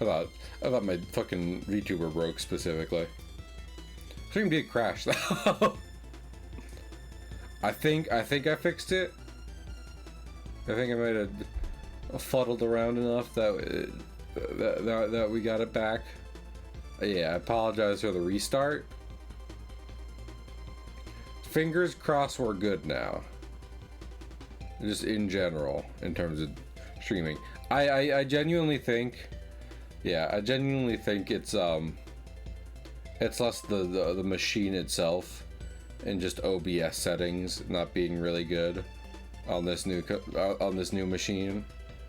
I thought my fucking VTuber broke specifically. Stream did crash though. I think I fixed it. I think I might have fuddled around enough that that we got it back. Yeah, I apologize for the restart. Fingers crossed we're good now. Just in general, in terms of streaming. I genuinely think, yeah, I genuinely think it's less the machine itself and just OBS settings not being really good on this new machine,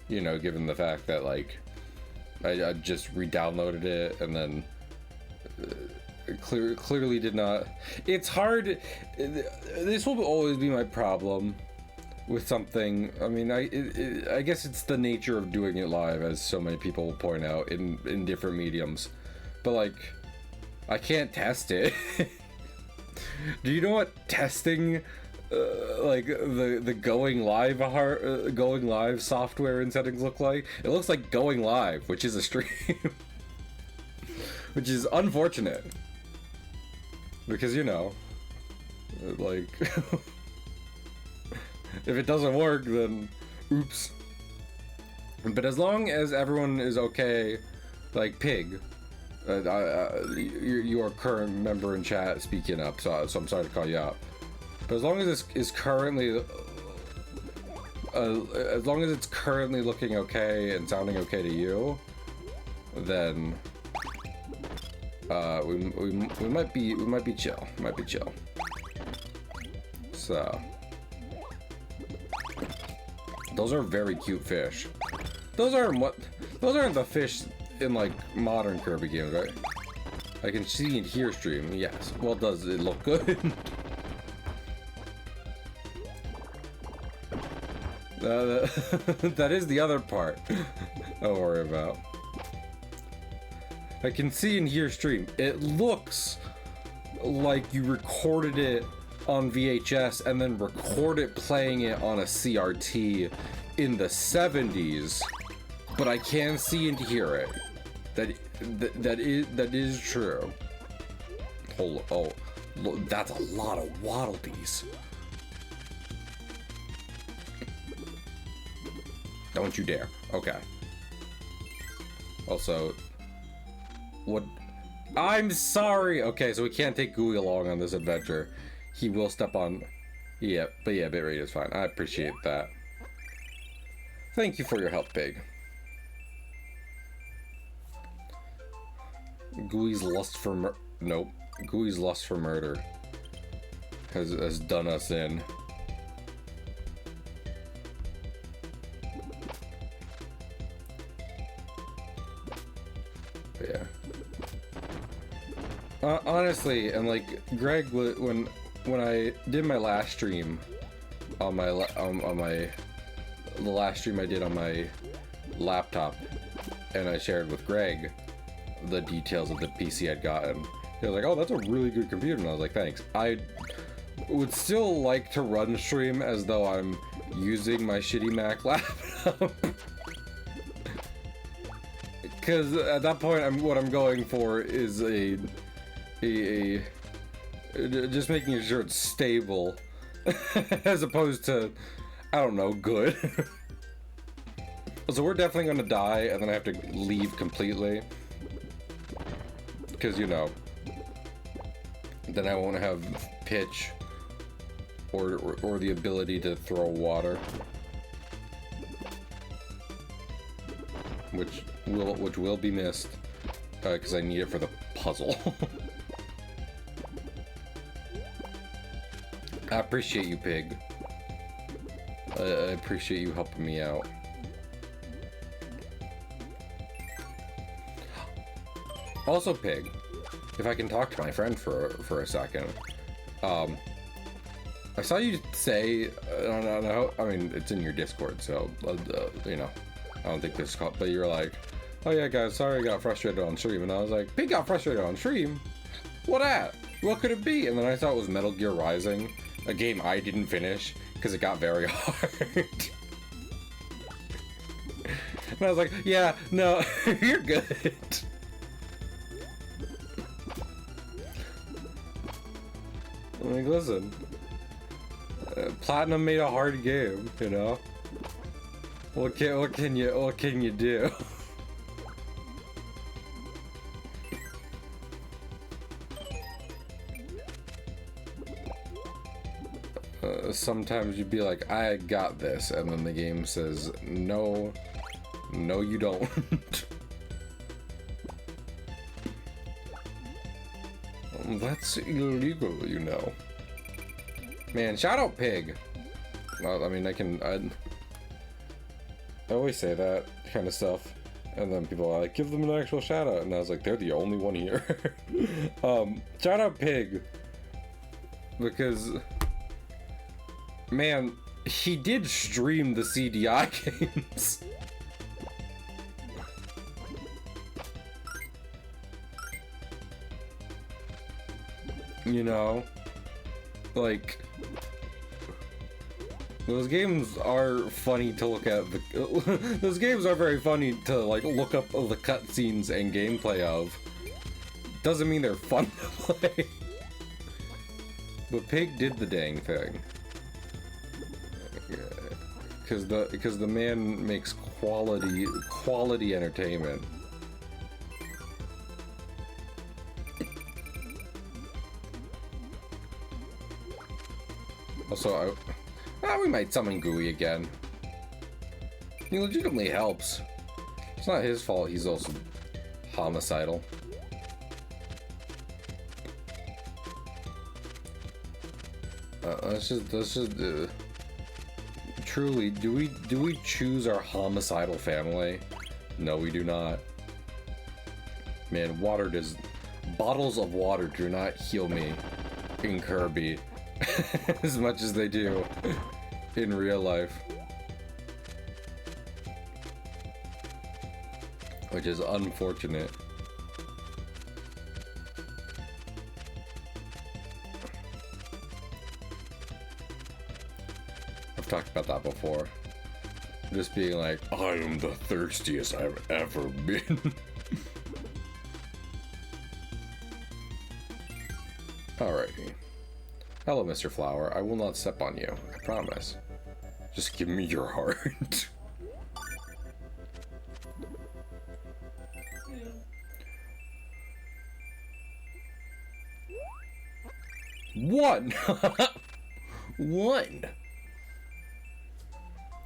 you know, given the fact that like I just re-downloaded it and then clearly did not. It's hard. This will always be my problem with something. I mean, I guess it's the nature of doing it live, as so many people point out in different mediums, but like I can't test it. Do you know what testing like the going live software and settings look like? It looks like going live, which is a stream. Which is unfortunate because, you know, like if it doesn't work, then oops. But as long as everyone is okay Like Pig. You are a current member in chat speaking up, so I'm sorry to call you out. But as long as this is currently, as long as it's currently looking okay and sounding okay to you, then we might be chill. Might be chill. So those are very cute fish. Those aren't the fish in like modern Kirby games, right? I can see and hear stream. Yes. Well, does it look good? That is the other part. Don't worry about. I can see and hear stream. It looks like you recorded it on VHS and then recorded playing it on a CRT in the 70s, but I can see and hear it. That is true. Oh, look, that's a lot of waddledees. Don't you dare. Okay. Also, what? I'm sorry. Okay, so we can't take Gooey along on this adventure. He will step on. Yeah, but yeah, bitrate is fine. I appreciate that. Thank you for your help, Pig. Gooey's lust for nope. Gooey's lust for murder has done us in. But yeah. Honestly, and like Greg, when I did my last stream on my the last stream I did on my laptop, and I shared with Greg the details of the PC I'd gotten. He was like, "Oh, that's a really good computer," and I was like, "Thanks." I would still like to run stream as though I'm using my shitty Mac laptop, because at that point, what I'm going for is a just making sure it's stable, as opposed to, I don't know, good. So we're definitely gonna die, and then I have to leave completely. Because, you know, then I won't have pitch or the ability to throw water, which will be missed because I need it for the puzzle. I appreciate you, Pig. I appreciate you helping me out. Also, Pig, if I can talk to my friend for a second, I saw you say, I mean, it's in your Discord, so, you know, I don't think this is called, but you were like, "Oh yeah, guys, sorry I got frustrated on stream," and I was like, "Pig got frustrated on stream? What at? What could it be?" And then I thought it was Metal Gear Rising, a game I didn't finish, because it got very hard. And I was like, "Yeah, no, you're good." Like, listen, Platinum made a hard game, you know. What can you do? Sometimes you'd be like, "I got this," and then the game says, "No, no, you don't." That's illegal, you know. Man, shout out Pig. Well, I mean, I always say that kind of stuff, and then people are like, "Give them an actual shout out," and I was like, "They're the only one here." Shout out Pig, because, man, he did stream the CDI games. You know, like, those games are funny to look at. Those games are very funny to, like, look up the cutscenes and gameplay of. Doesn't mean they're fun to play. But Pig did the dang thing. Because the man makes quality entertainment. Also, we might summon Gooey again. He legitimately helps. It's not his fault he's also homicidal. Let's just truly, do we choose our homicidal family? No, we do not. Man, bottles of water do not heal me in Kirby as much as they do in real life. Which is unfortunate. I've talked about that before. Just being like, I am the thirstiest I've ever been. Alrighty. Hello, Mr. Flower. I will not step on you. I promise. Just give me your heart. One! One!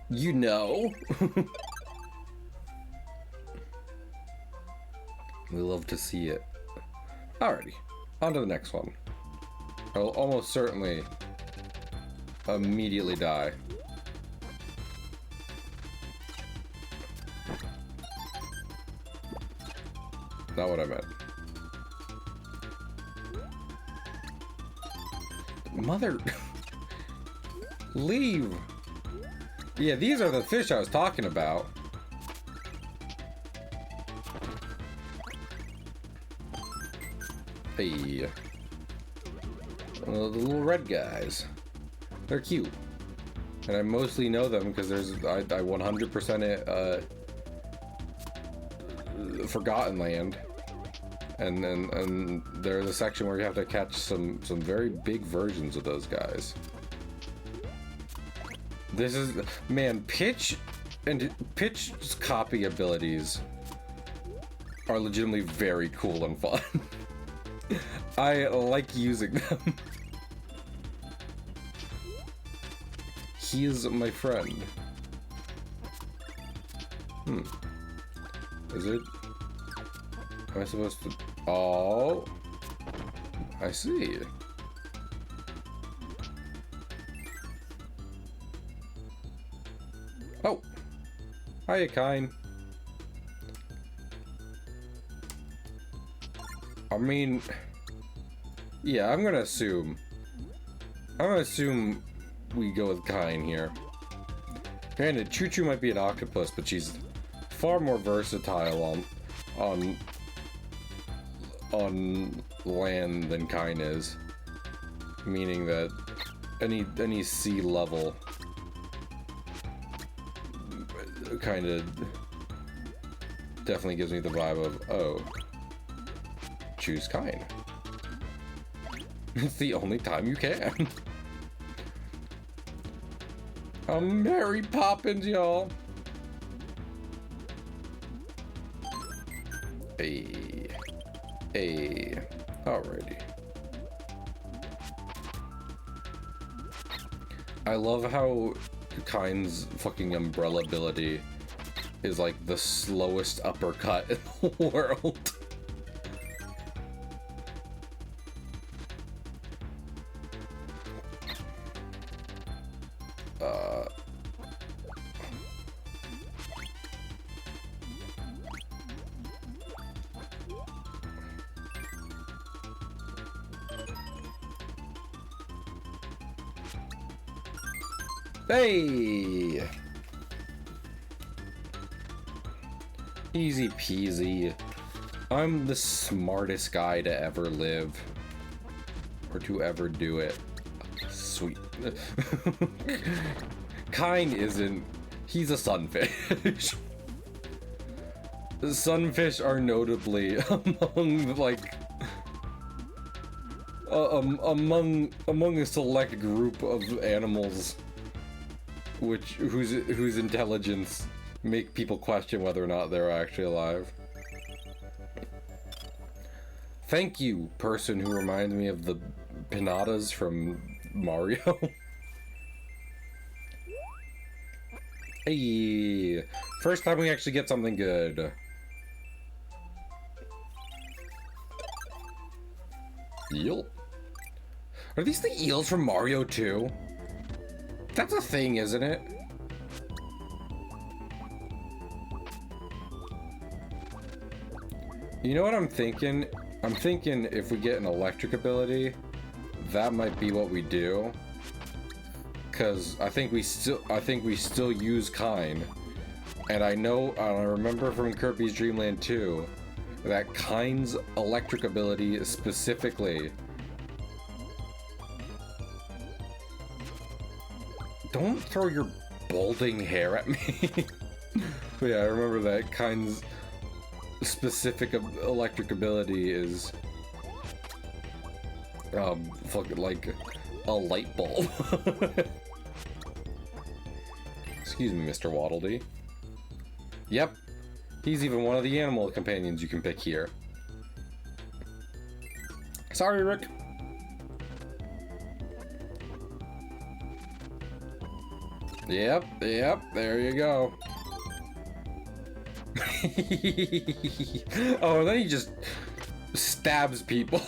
You know? We love to see it. Alrighty. On to the next one. I will almost certainly immediately die. Not what I meant. Mother... Leave! Yeah, these are the fish I was talking about. Hey. The little red guys. They're cute. And I mostly know them because I 100% it, Forgotten Land. And there's a section where you have to catch some very big versions of those guys. This is, man, Pitch's copy abilities are legitimately very cool and fun. I like using them. He is my friend. Is it? Am I supposed to? Oh, I see. Oh, hiya, Kine. I mean, yeah, I'm gonna assume we go with Kine here. Granted, Choo Choo might be an octopus, but she's far more versatile on land than Kine is. Meaning that any sea level kind of definitely gives me the vibe of, oh, choose Kine. It's the only time you can. I'm Mary Poppins, y'all. Hey. Hey. Alrighty. I love how Kine's fucking umbrella ability is like the slowest uppercut in the world. Hey! Easy peasy. I'm the smartest guy to ever live. Or to ever do it. Sweet. Kine isn't. He's a sunfish. Sunfish are notably among, like... among a select group of animals whose intelligence make people question whether or not they're actually alive. Thank you, person who reminds me of the pinatas from Mario. Hey, first time we actually get something good. Eel? Are these the eels from Mario 2? That's a thing, isn't it? You know what I'm thinking? I'm thinking if we get an electric ability, that might be what we do. Cause I think we still use Kine. And I remember from Kirby's Dreamland 2 that Kine's electric ability specifically. Don't throw your balding hair at me. But yeah, I remember that Kine's specific electric ability is fucking like a light bulb. Excuse me, Mr. Waddle Dee. Yep, he's even one of the animal companions you can pick here. Sorry, Rick. Yep, there you go. Oh, and then he just stabs people.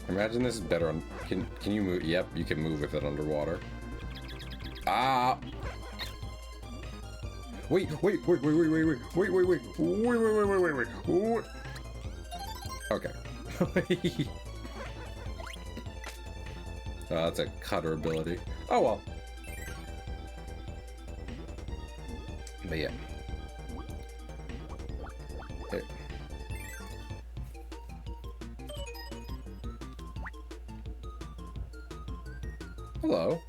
Imagine this is better on... Can you move? Yep, you can move with it underwater. Ah! Wait. Okay. Oh, that's a cutter ability. Oh well. But yeah. Hey. Hello.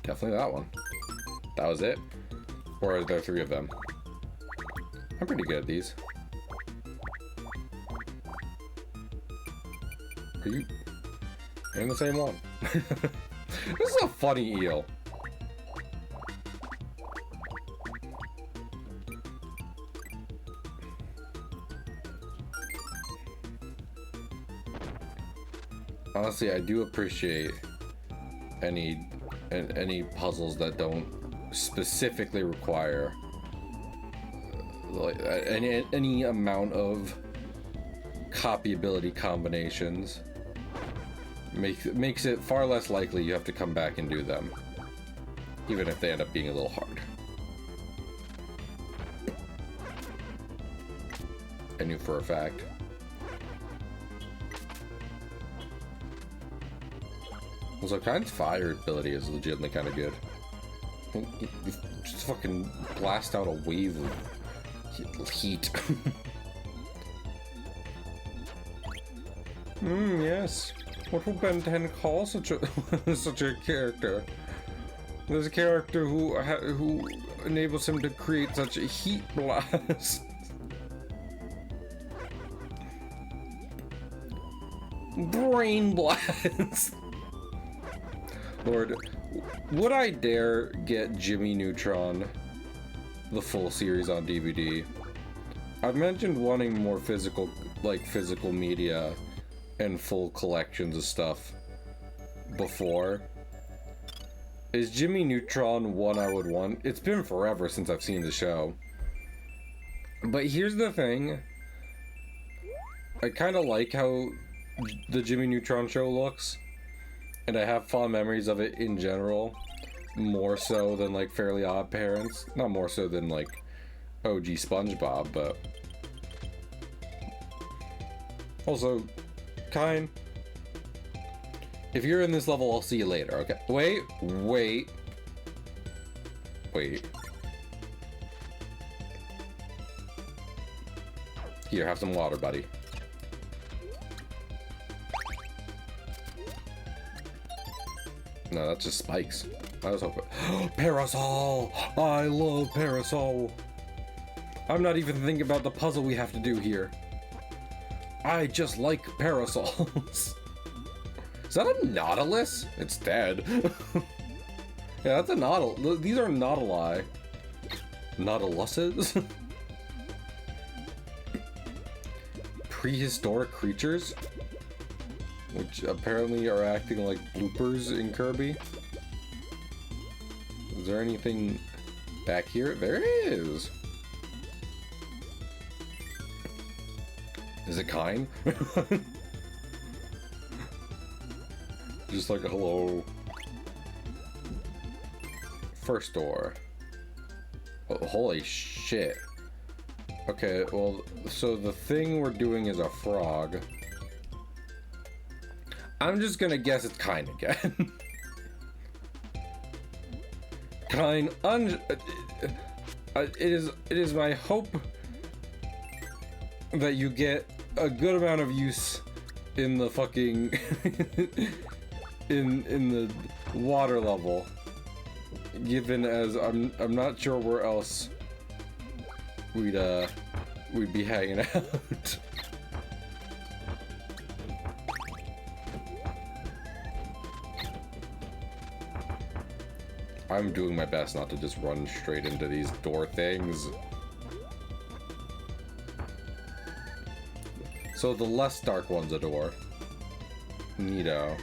Definitely that one. That was it? Or are there 3 of them? I'm pretty good at these. Are you in the same one? This is a funny eel. Honestly, I do appreciate any puzzles that don't specifically require like any amount of copyability combinations. Makes it far less likely you have to come back and do them, even if they end up being a little hard. I knew for a fact. Also, Kine's fire ability is legitimately kind of good. Just fucking blast out a wave of heat. Yes. What will Ben 10 call such a such a character? There's a character who enables him to create such a heat blast. Brain blast. Lord, would I dare get Jimmy Neutron, the full series on DVD? I've mentioned wanting more physical media and full collections of stuff before. Is Jimmy Neutron one I would want? It's been forever since I've seen the show. But here's the thing. I kind of like how the Jimmy Neutron show looks. And I have fond memories of it in general, more so than like Fairly Odd Parents. Not more so than like OG SpongeBob, but also Kine. If you're in this level, I'll see you later. Okay. Wait. Here, have some water, buddy. No, that's just spikes. I was hoping. Parasol! I love Parasol! I'm not even thinking about the puzzle we have to do here. I just like parasols. Is that a Nautilus? It's dead. Yeah, that's a nautil. These are nautili. Nautiluses? Prehistoric creatures? Which apparently are acting like bloopers in Kirby. Is there anything back here? There is! Is it kind? Just like, hello. First door. Oh, holy shit. Okay, well, so the thing we're doing is a frog. I'm just gonna guess it's kind again. Kind, it is my hope that you get a good amount of use in the fucking in the water level, given as I'm not sure where else we'd be hanging out. I'm doing my best not to just run straight into these door things. So the less dark one's a door. Neato.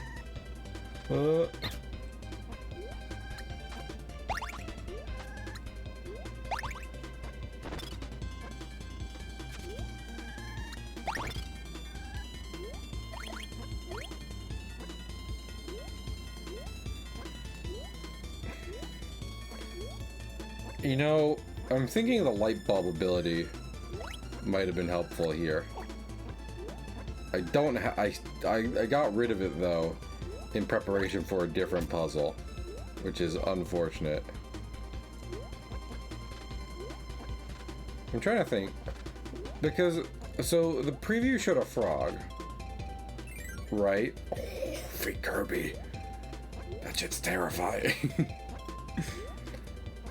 You know, I'm thinking the light bulb ability might have been helpful here. I got rid of it though in preparation for a different puzzle, which is unfortunate. I'm trying to think, because so the preview showed a frog, right? Oh, freak Kirby. That shit's terrifying.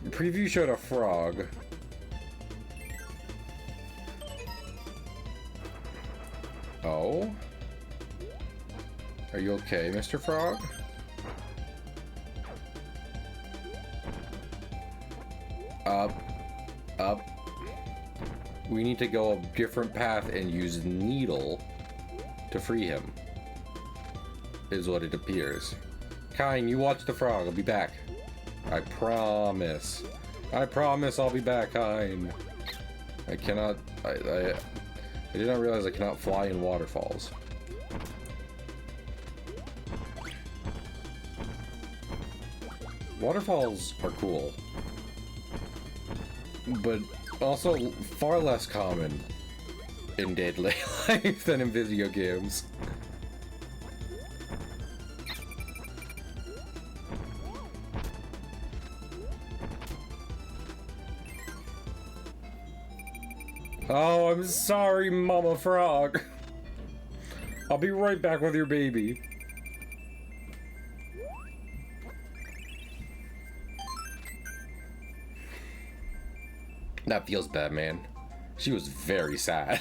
The preview showed a frog. Oh? Are you okay, Mr. Frog? Up. We need to go a different path and use Needle to free him. Is what it appears. Kine, you watch the frog. I'll be back. I promise. I promise I'll be back, Kine. I cannot... I did not realize I cannot fly in waterfalls. Waterfalls are cool, but also far less common in daily life than in video games. Oh, I'm sorry, Mama Frog. I'll be right back with your baby. That feels bad, man. She was very sad.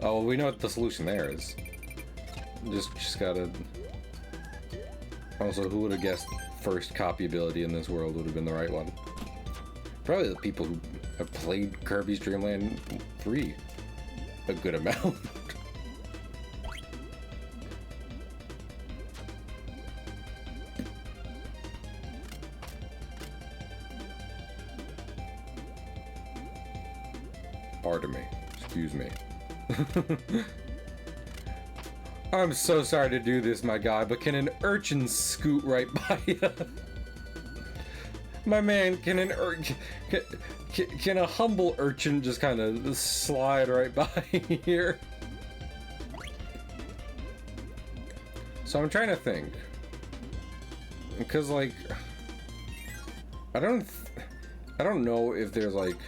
Oh, well, we know what the solution there is. Just gotta... Also, who would have guessed first copy ability in this world would have been the right one? Probably the people who have played Kirby's Dreamland 3 a good amount. Pardon me. Excuse me. I'm so sorry to do this, my guy, but can an urchin scoot right by you? My man, can a humble urchin just kind of slide right by here? So I'm trying to think, because like I don't know if there's like,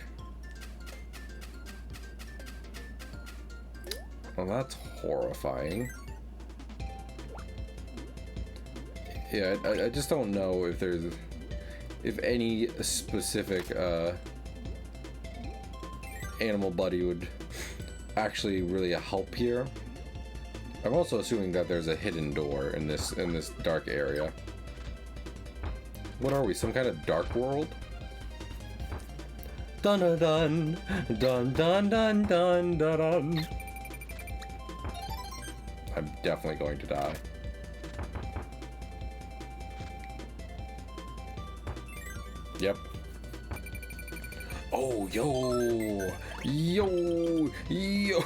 well, that's horrifying. Yeah, I just don't know if there's, if any specific animal buddy would actually really help here. I'm also assuming that there's a hidden door in this dark area. What are we, some kind of dark world? Dun dun dun dun dun dun dun dun dun. I'm definitely going to die. Yep. Oh, yo! Yo! Yo!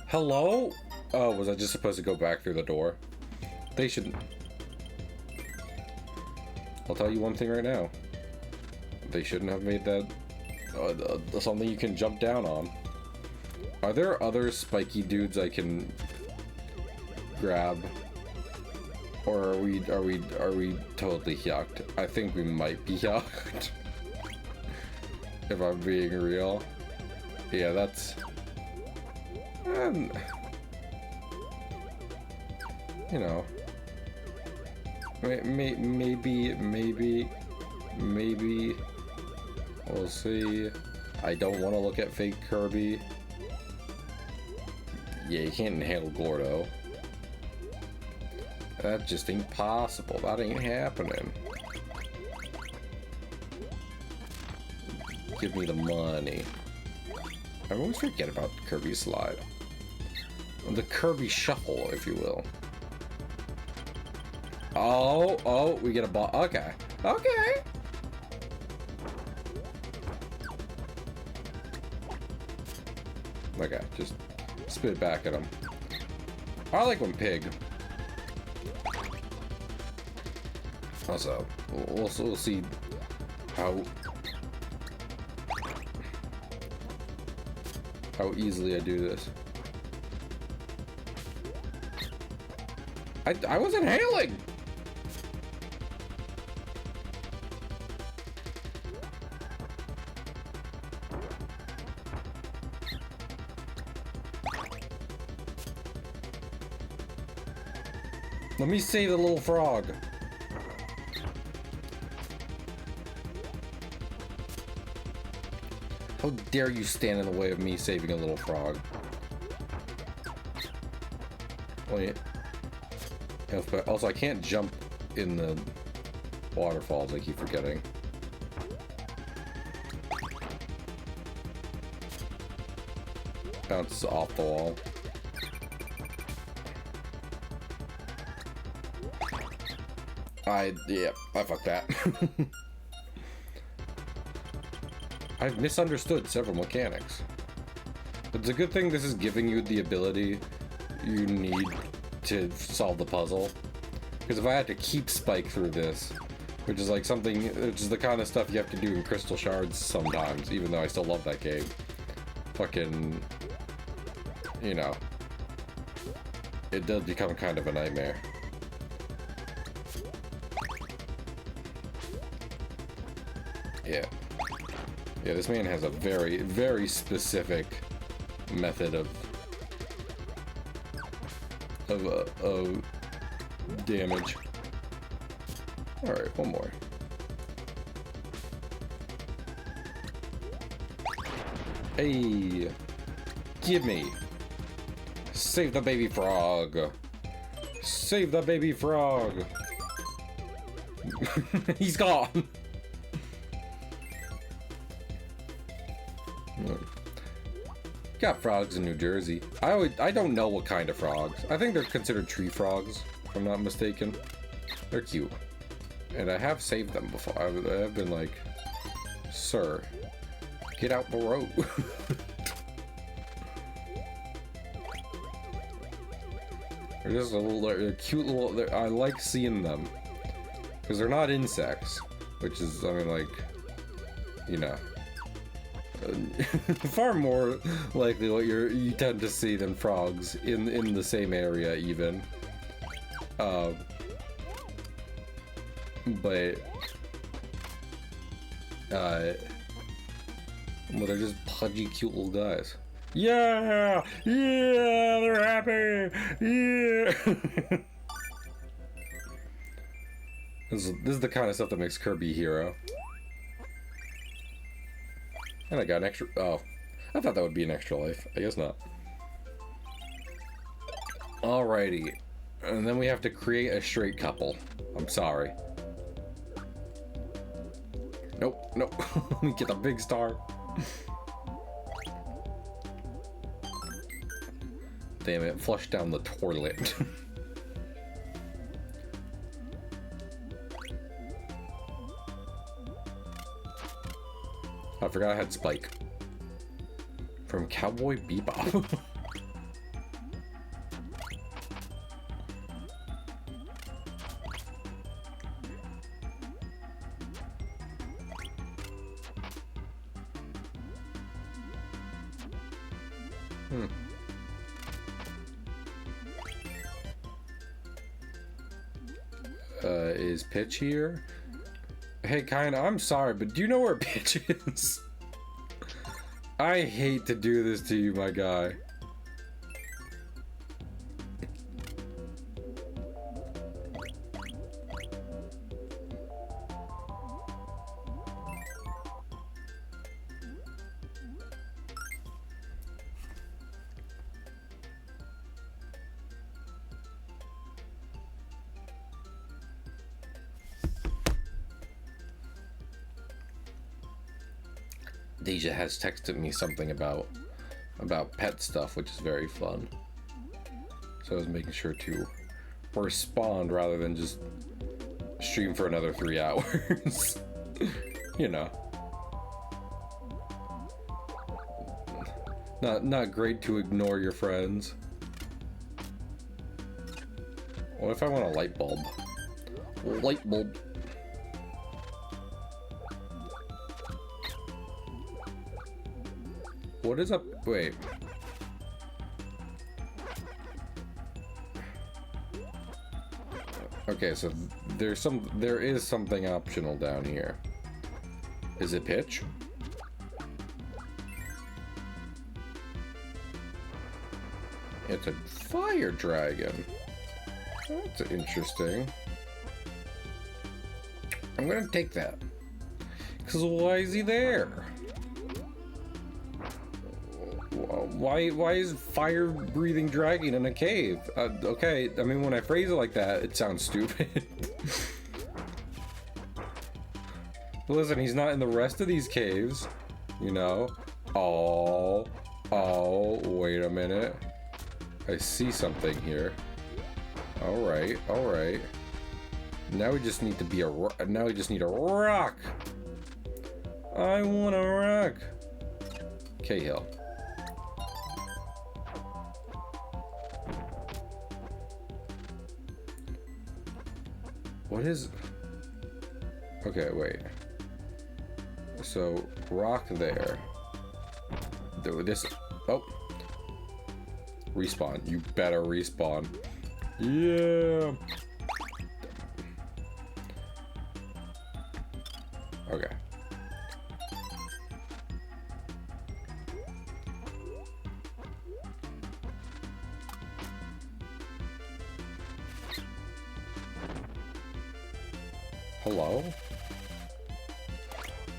Hello? Oh, was I just supposed to go back through the door? They shouldn't. I'll tell you one thing right now. They shouldn't have made that something you can jump down on. Are there other spiky dudes I can grab? Or are we totally yucked? I think we might be yucked. If I'm being real. Yeah, that's you know, maybe we'll see. I don't want to look at fake Kirby. Yeah, you can't inhale Gordo. That just ain't possible. That ain't happening. Give me the money. I always forget about the Kirby slide. The Kirby shuffle, if you will. Oh, we get a ball. Okay. Okay. Okay, just spit it back at him. I like when pig. Also, we'll see how easily I do this. I was inhaling! Let me save the little frog. How dare you stand in the way of me saving a little frog? Wait. Also, I can't jump in the waterfalls, I keep forgetting. Bounces off the wall. Yeah, I fucked that. I've misunderstood several mechanics. It's a good thing this is giving you the ability you need to solve the puzzle. Because if I had to keep Spike through this, which is like something, which is the kind of stuff you have to do in Crystal Shards sometimes, even though I still love that game. Fucking, you know, it does become kind of a nightmare. Yeah. Yeah, this man has a very, very specific method of damage. Alright, one more. Hey! Give me! Save the baby frog! Save the baby frog! He's gone! Got frogs in New Jersey. I don't know what kind of frogs. I think they're considered tree frogs, if I'm not mistaken. They're cute. And I have saved them before. I have been like, sir, get out the road. They're just a little, they're cute little, I like seeing them. Because they're not insects. Which is, I mean, like, you know. Far more likely what you tend to see than frogs in the same area even. But well, they're just pudgy, cute little guys. Yeah, yeah, they're happy. Yeah. This is the kind of stuff that makes Kirby a hero. And I got an extra... Oh. I thought that would be an extra life. I guess not. Alrighty. And then we have to create a straight couple. I'm sorry. Nope, nope. Let me get a big star. Damn it, flush down the toilet. I forgot I had Spike. From Cowboy Bebop. Is Pitch here? Hey, kinda, I'm sorry, but do you know where Pitch is? I hate to do this to you, my guy. Deja has texted me something about pet stuff, which is very fun. So I was making sure to respond rather than just stream for another 3 hours. You know. Not great to ignore your friends. What if I want a light bulb? Light bulb. What is up? Wait. Okay, so there is something optional down here. Is it Pitch? It's a fire dragon. That's interesting. I'm gonna take that. Because why is he there? Why is fire-breathing dragon in a cave? Okay, I mean, when I phrase it like that, it sounds stupid. Listen, he's not in the rest of these caves, you know? Oh, wait a minute. I see something here. Alright. Now we just need to be now we just need a rock! I want a rock! Cahill. What is... Okay, wait. So, rock there. This... Oh! Respawn. You better respawn. Yeah! Okay. Hello?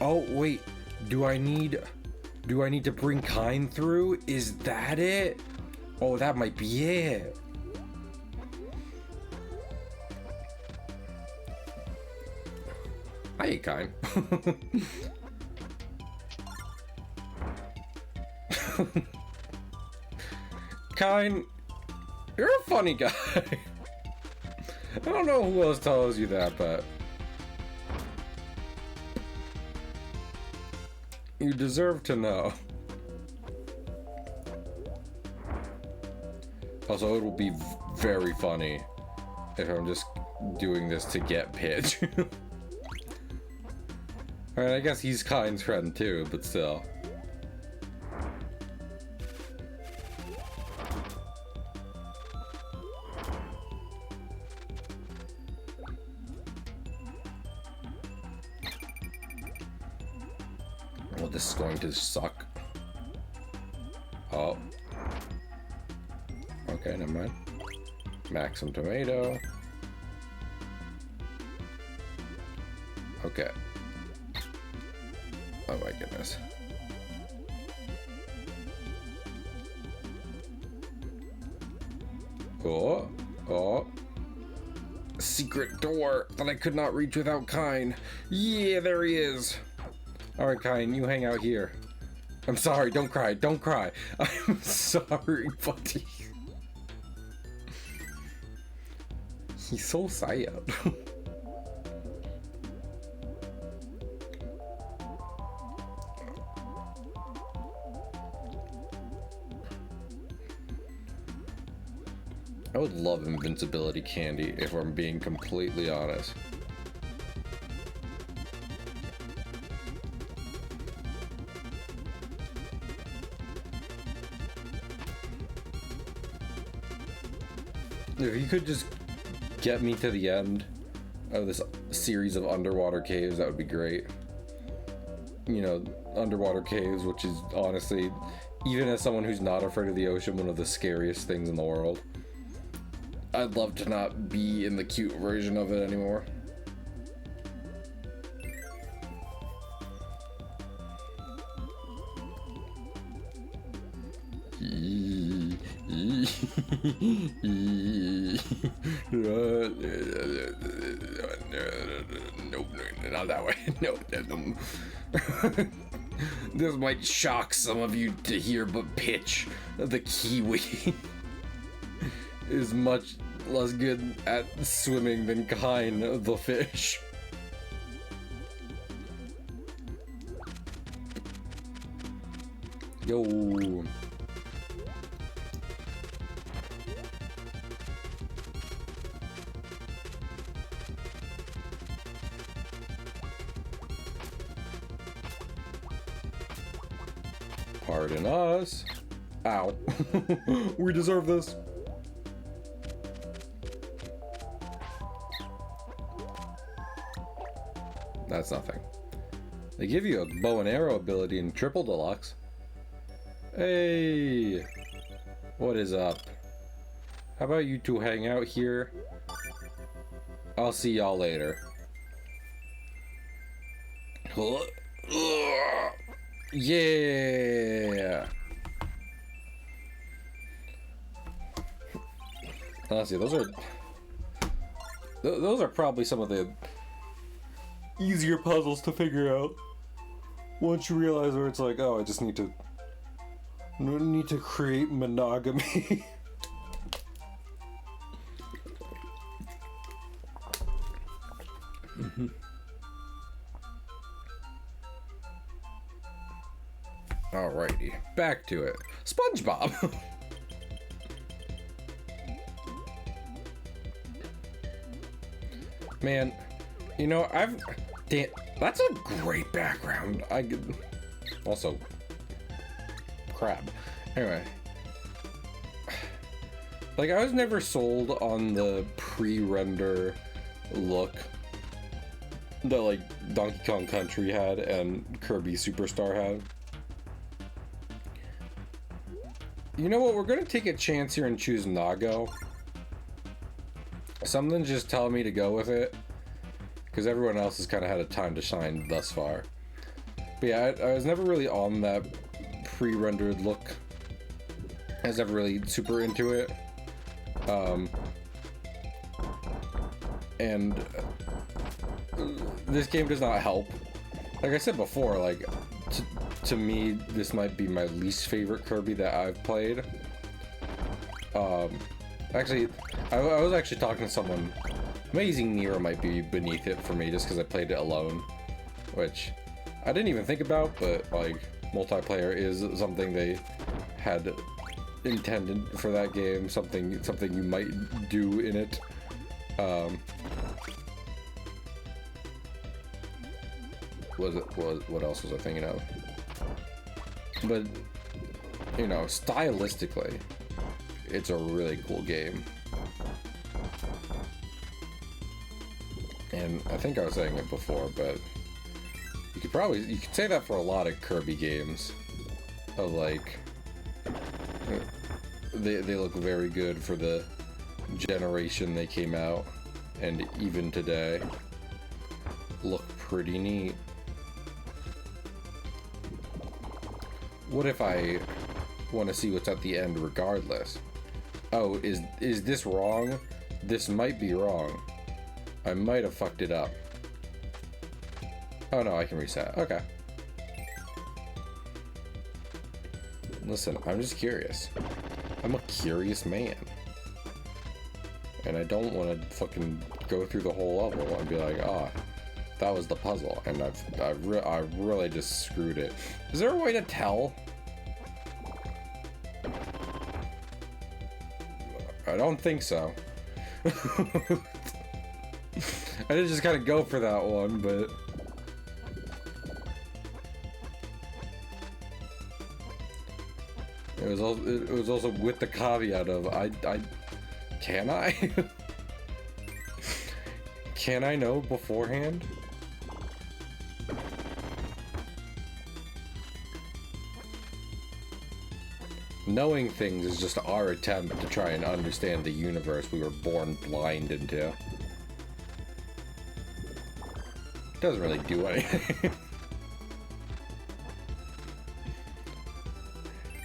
Oh, wait. Do I need to bring Kind through? Is that it? Oh, that might be it. Hi, Kind. Kind, you're a funny guy. I don't know who else tells you that, but you deserve to know. Also, it will be very funny if I'm just doing this to get Pitch. Alright, I guess he's Kind's friend too, but still. Well, this is going to suck. Oh. Okay, never mind. Maximum tomato. Okay. Oh my goodness. Oh, oh. secret door that I could not reach without Kine. Yeah, there he is. Alright, Kine, you hang out here. I'm sorry, don't cry, don't cry. I'm sorry, buddy. He's so sad. I would love invincibility candy if I'm being completely honest. If you could just get me to the end of this series of underwater caves, that would be great. You know, underwater caves, which is honestly, even as someone who's not afraid of the ocean, one of the scariest things in the world. I'd love to not be in the cute version of it anymore. Nope, not that way. No. This might shock some of you to hear, but Pitch, the Kiwi, is much less good at swimming than Kine, the fish. Yo. Pardon us. Ow. We deserve this. That's nothing. They give you a bow and arrow ability in Triple Deluxe. Hey! What is up? How about you two hang out here? I'll see y'all later. Yeah! Honestly, those are probably some of the easier puzzles to figure out once you realize where it's like, oh, I just need to create monogamy. Alrighty, back to it. SpongeBob. Man, you know, damn, that's a great background. Also, crab. Anyway, like, I was never sold on the pre-render look that, like, Donkey Kong Country had and Kirby Superstar had. You know what? We're gonna take a chance here and choose Nago. Something's just telling me to go with it, because everyone else has kind of had a time to shine thus far. But yeah, I was never really on that pre-rendered look. I was never really super into it. And this game does not help. Like I said before, like, to me, this might be my least favorite Kirby that I've played. Actually, I was actually talking to someone. Amazing Nero might be beneath it for me just because I played it alone, which I didn't even think about, but, like, multiplayer is something they had intended for that game, something you might do in it. What else was I thinking of? But, you know, stylistically, it's a really cool game. And I think I was saying it before, but you could say that for a lot of Kirby games. Of, like, they look very good for the generation they came out, and even today look pretty neat. What if I want to see what's at the end regardless? Oh, is this wrong? This might be wrong. I might have fucked it up. Oh no, I can reset. Okay. Listen, I'm just curious. I'm a curious man. And I don't want to fucking go through the whole level and be like, ah, that was the puzzle, and I really just screwed it. Is there a way to tell? I don't think so. I did just kind of go for that one, but... It was also with the caveat of, can I? Can I know beforehand? Knowing things is just our attempt to try and understand the universe we were born blind into. It doesn't really do anything.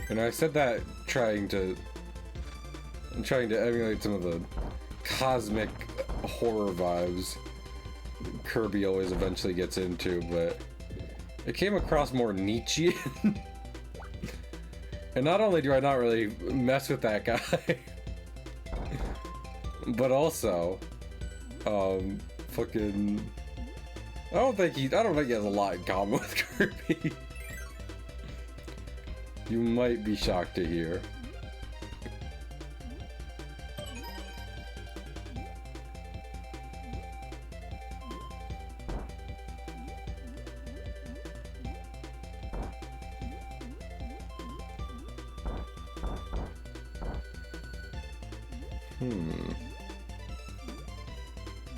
And I said that trying to emulate some of the cosmic horror vibes Kirby always eventually gets into, but it came across more Nietzschean. And not only do I not really mess with that guy, but also, fucking, I don't think he has a lot in common with Kirby. You might be shocked to hear.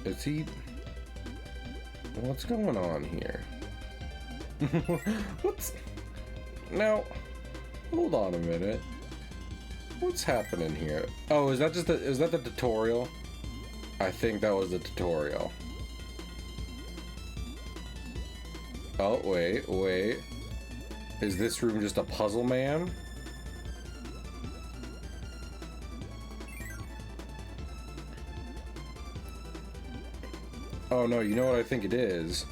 Is he... What's going on here? What's... Now, hold on a minute. What's happening here? Oh, is that the tutorial? I think that was the tutorial. Oh, wait. Is this room just a puzzle man? Oh no, you know what I think it is?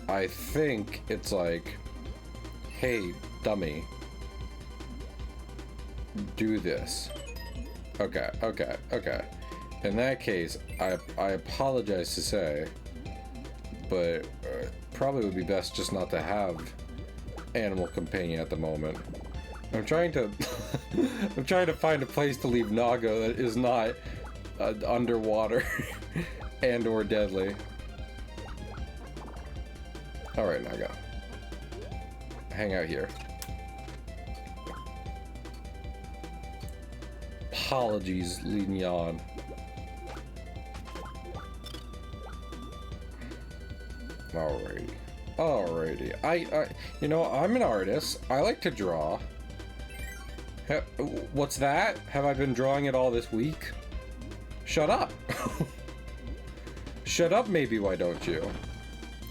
I think it's like, hey, dummy, do this. Okay. In that case, I apologize to say, but probably would be best just not to have animal companion at the moment. I'm trying to find a place to leave Nago that is not underwater and or deadly. Alright, Nago. Hang out here. Apologies leading you on. Alrighty. I you know, I'm an artist. I like to draw. What's that? Have I been drawing it all this week? Shut up. Shut up, maybe, why don't you?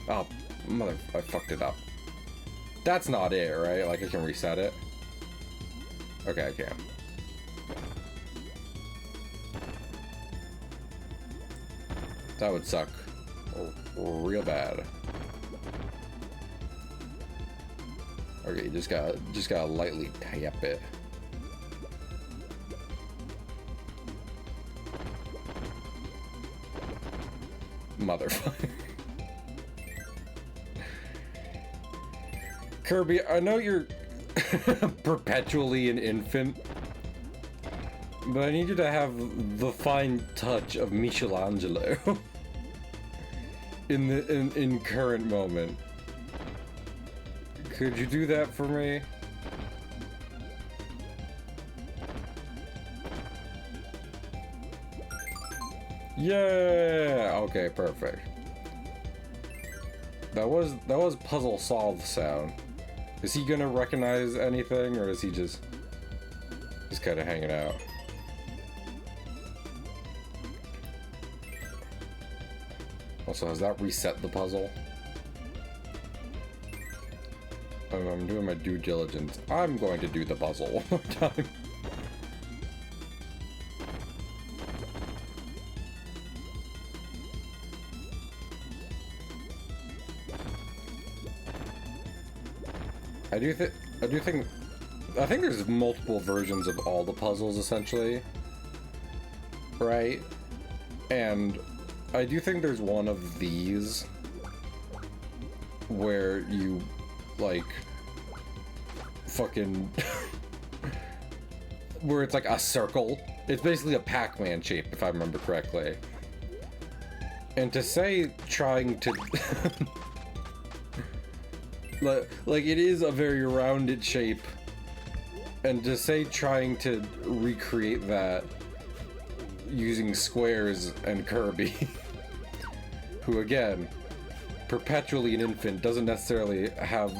Oh, mother, I fucked it up. That's not it, right? Like, I can reset it? Okay, I can. That would suck. Real bad. Okay, just gotta lightly tap it. Motherfucker. Kirby, I know you're perpetually an infant, but I need you to have the fine touch of Michelangelo in current moment. Could you do that for me? Yeah. Okay, perfect. That was puzzle solve sound. Is he gonna recognize anything, or is he just kind of hanging out? Also, has that reset the puzzle? I'm doing my due diligence. I'm going to do the puzzle one more time. I do think I think there's multiple versions of all the puzzles essentially, right? And I do think there's one of these where you like fucking where it's like a circle. It's basically a Pac-Man shape, if I remember correctly. And to say trying to like it is a very rounded shape, and to say trying to recreate that using squares and Kirby, who again, perpetually an infant, doesn't necessarily have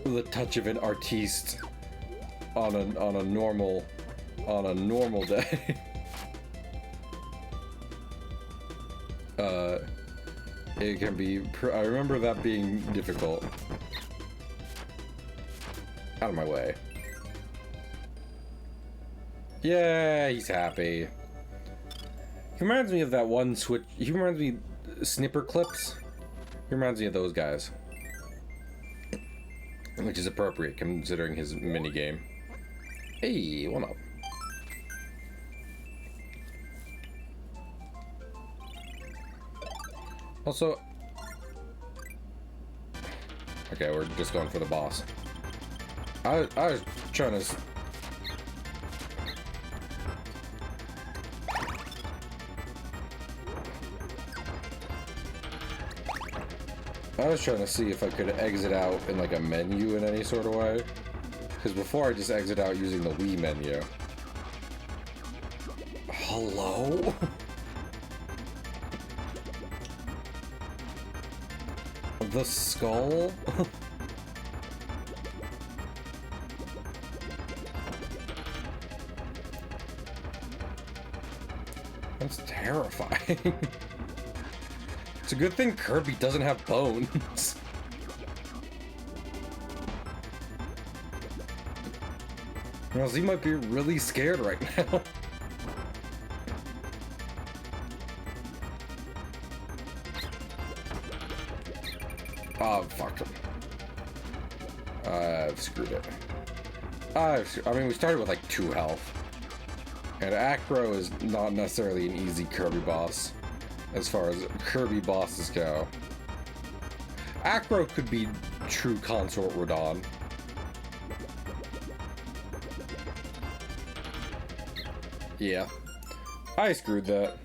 the touch of an artiste on a normal day. It can be. I remember that being difficult. Out of my way. Yeah, he's happy. He reminds me of that one Switch. He reminds me Snipper Clips. He reminds me of those guys. Which is appropriate considering his mini game. Hey, one up. Also, okay, we're just going for the boss. I was trying to. I was trying to see if I could exit out in like a menu in any sort of way. Because before I just exit out using the Wii menu. Hello? The skull? That's terrifying. It's a good thing Kirby doesn't have bones. Well, he might be really scared right now. Oh, fuck him. I've screwed it. I mean, we started with like 2 health. And Acro is not necessarily an easy Kirby boss, as far as Kirby bosses go. Acro could be true Consort Radon. Yeah. I screwed that.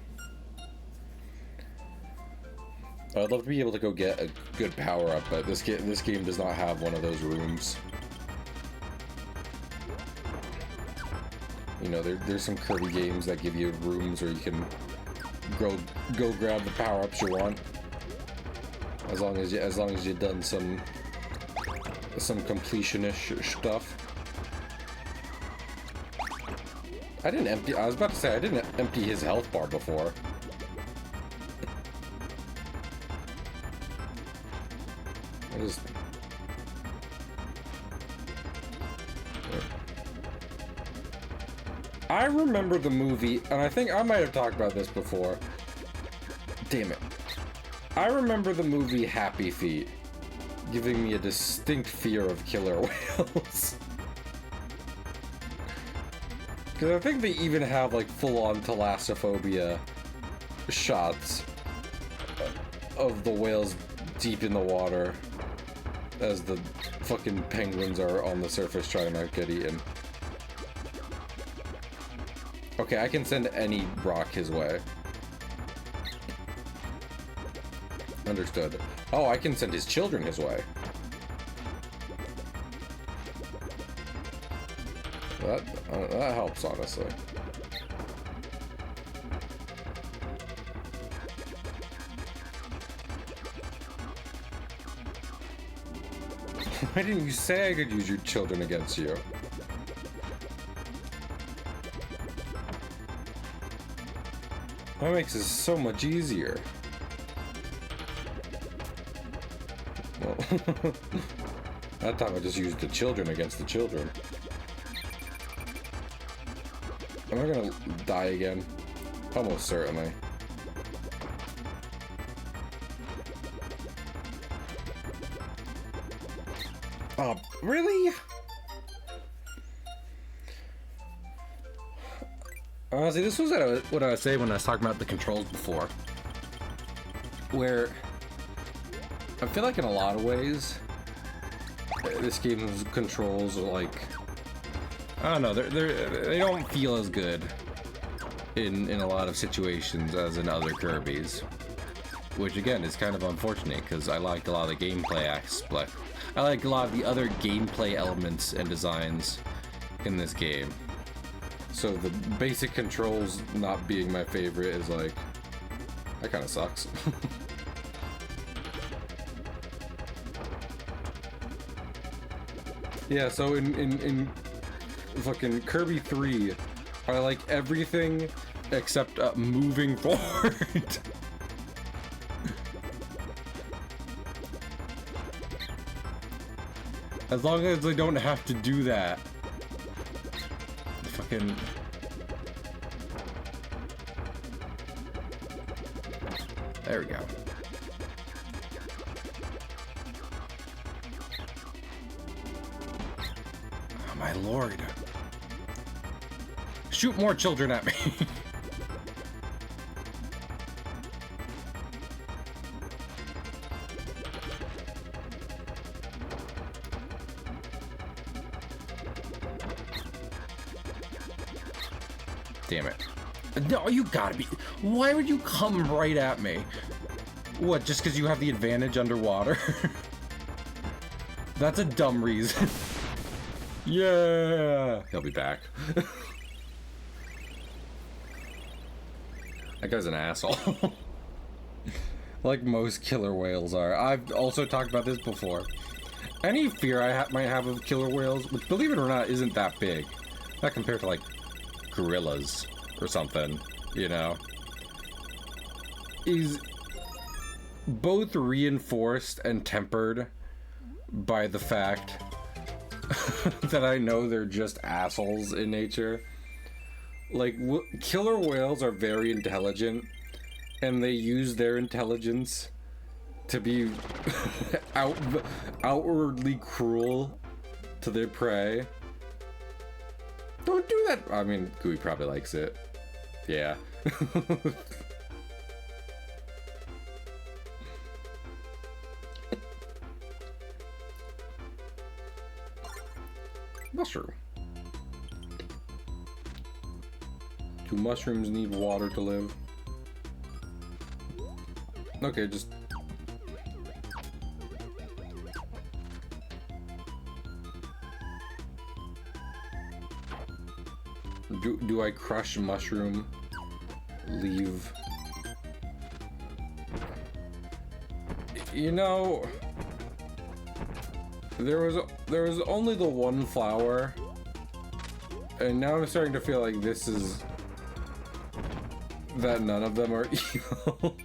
I'd love to be able to go get a good power-up, but this game does not have one of those rooms. You know, there's some Kirby games that give you rooms where you can go grab the power-ups you want. As long as you've done some completion-ish stuff. I was about to say I didn't empty his health bar before. I remember the movie, and I think I might have talked about this before. Damn it. I remember the movie Happy Feet giving me a distinct fear of killer whales. Because I think they even have like full-on thalassophobia shots of the whales deep in the water as the fucking penguins are on the surface trying to get eaten. Okay, I can send any rock his way. Understood. Oh, I can send his children his way. That helps, honestly. Why didn't you say I could use your children against you? That makes it so much easier. Well, that time I just used the children against the children. Am I gonna die again? Almost certainly. Oh, really? Honestly, this was what I was saying when I was talking about the controls before. Where I feel like in a lot of ways, this game's controls are like, I don't know, they don't feel as good in a lot of situations as in other Kirby's. Which again is kind of unfortunate because I like a lot of the gameplay aspect. I like a lot of the other gameplay elements and designs in this game. So the basic controls not being my favorite is like, that kind of sucks. Yeah, so in fucking Kirby 3, I like everything except moving forward. As long as I don't have to do that. Fucking... There we go. Oh my lord. Shoot more children at me. Damn it. No, you gotta be... Why would you come right at me? What, just because you have the advantage underwater? That's a dumb reason. Yeah! He'll be back. That guy's an asshole. Like most killer whales are. I've also talked about this before. Any fear I might have of killer whales, which believe it or not isn't that big. Not compared to like gorillas or something, you know, is both reinforced and tempered by the fact that I know they're just assholes in nature. Like, killer whales are very intelligent, and they use their intelligence to be outwardly cruel to their prey. Don't do that! I mean, Gooey probably likes it. Yeah. Mushroom. Do mushrooms need water to live? Okay, just... Do I crush mushroom? Leave? You know, there was only the one flower, and now I'm starting to feel like this is that none of them are evil.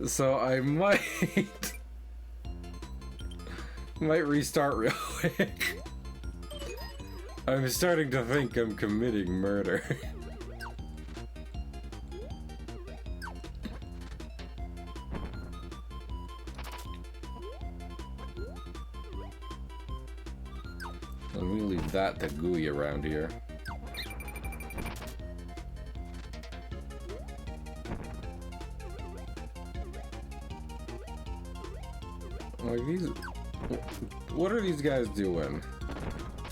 So I might restart real quick. I'm starting to think I'm committing murder. Let me leave that to Gooey around here. Like these... What are these guys doing?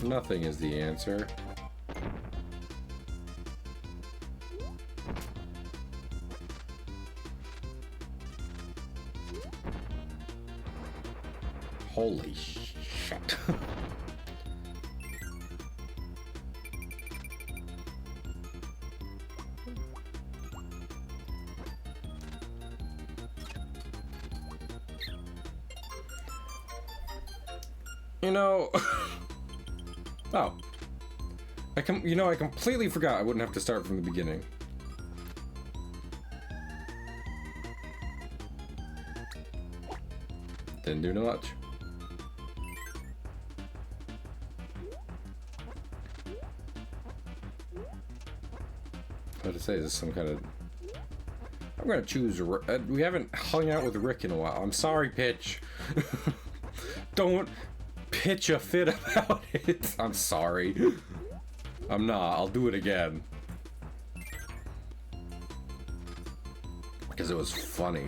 Nothing is the answer. Holy shit. You know... Oh. I completely forgot I wouldn't have to start from the beginning. Didn't do much. What to say, is this some kind of... I'm gonna choose... we haven't hung out with Rick in a while. I'm sorry, Pitch. Don't pitch a fit about it. I'm sorry. I'm not. I'll do it again. Because it was funny.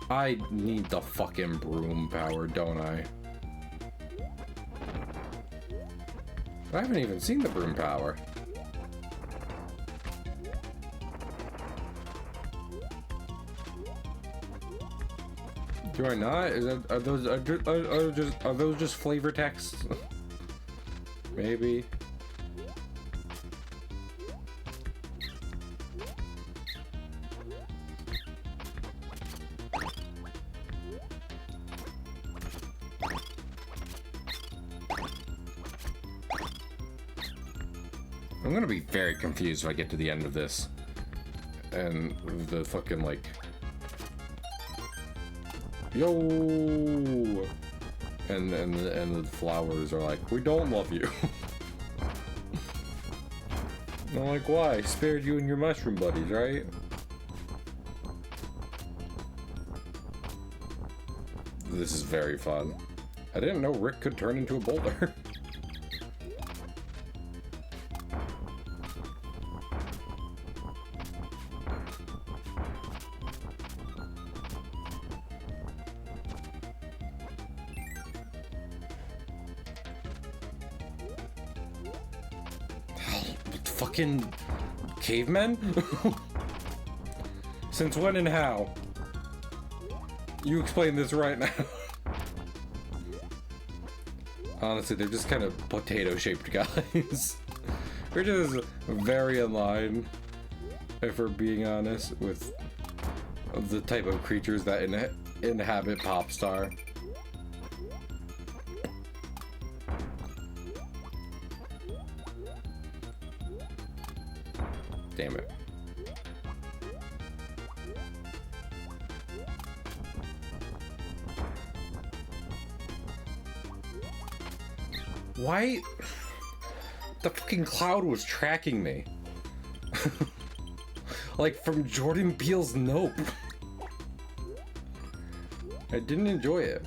I need the fucking broom power, don't I? I haven't even seen the broom power. Do I not? Is that, are those just flavor texts? Maybe. I'm gonna be very confused if I get to the end of this and the fucking like, yo, and the flowers are like, we don't love you. And I'm like, why? Spared you and your mushroom buddies, right? This is very fun. I didn't know Rick could turn into a boulder. Fucking cavemen? Since when and how? You explain this right now. Honestly, they're just kind of potato-shaped guys. They're just very in line, if we're being honest, with the type of creatures that inhabit Popstar. Damn it. Why? The fucking cloud was tracking me. Like from Jordan Peele's Nope. I didn't enjoy it.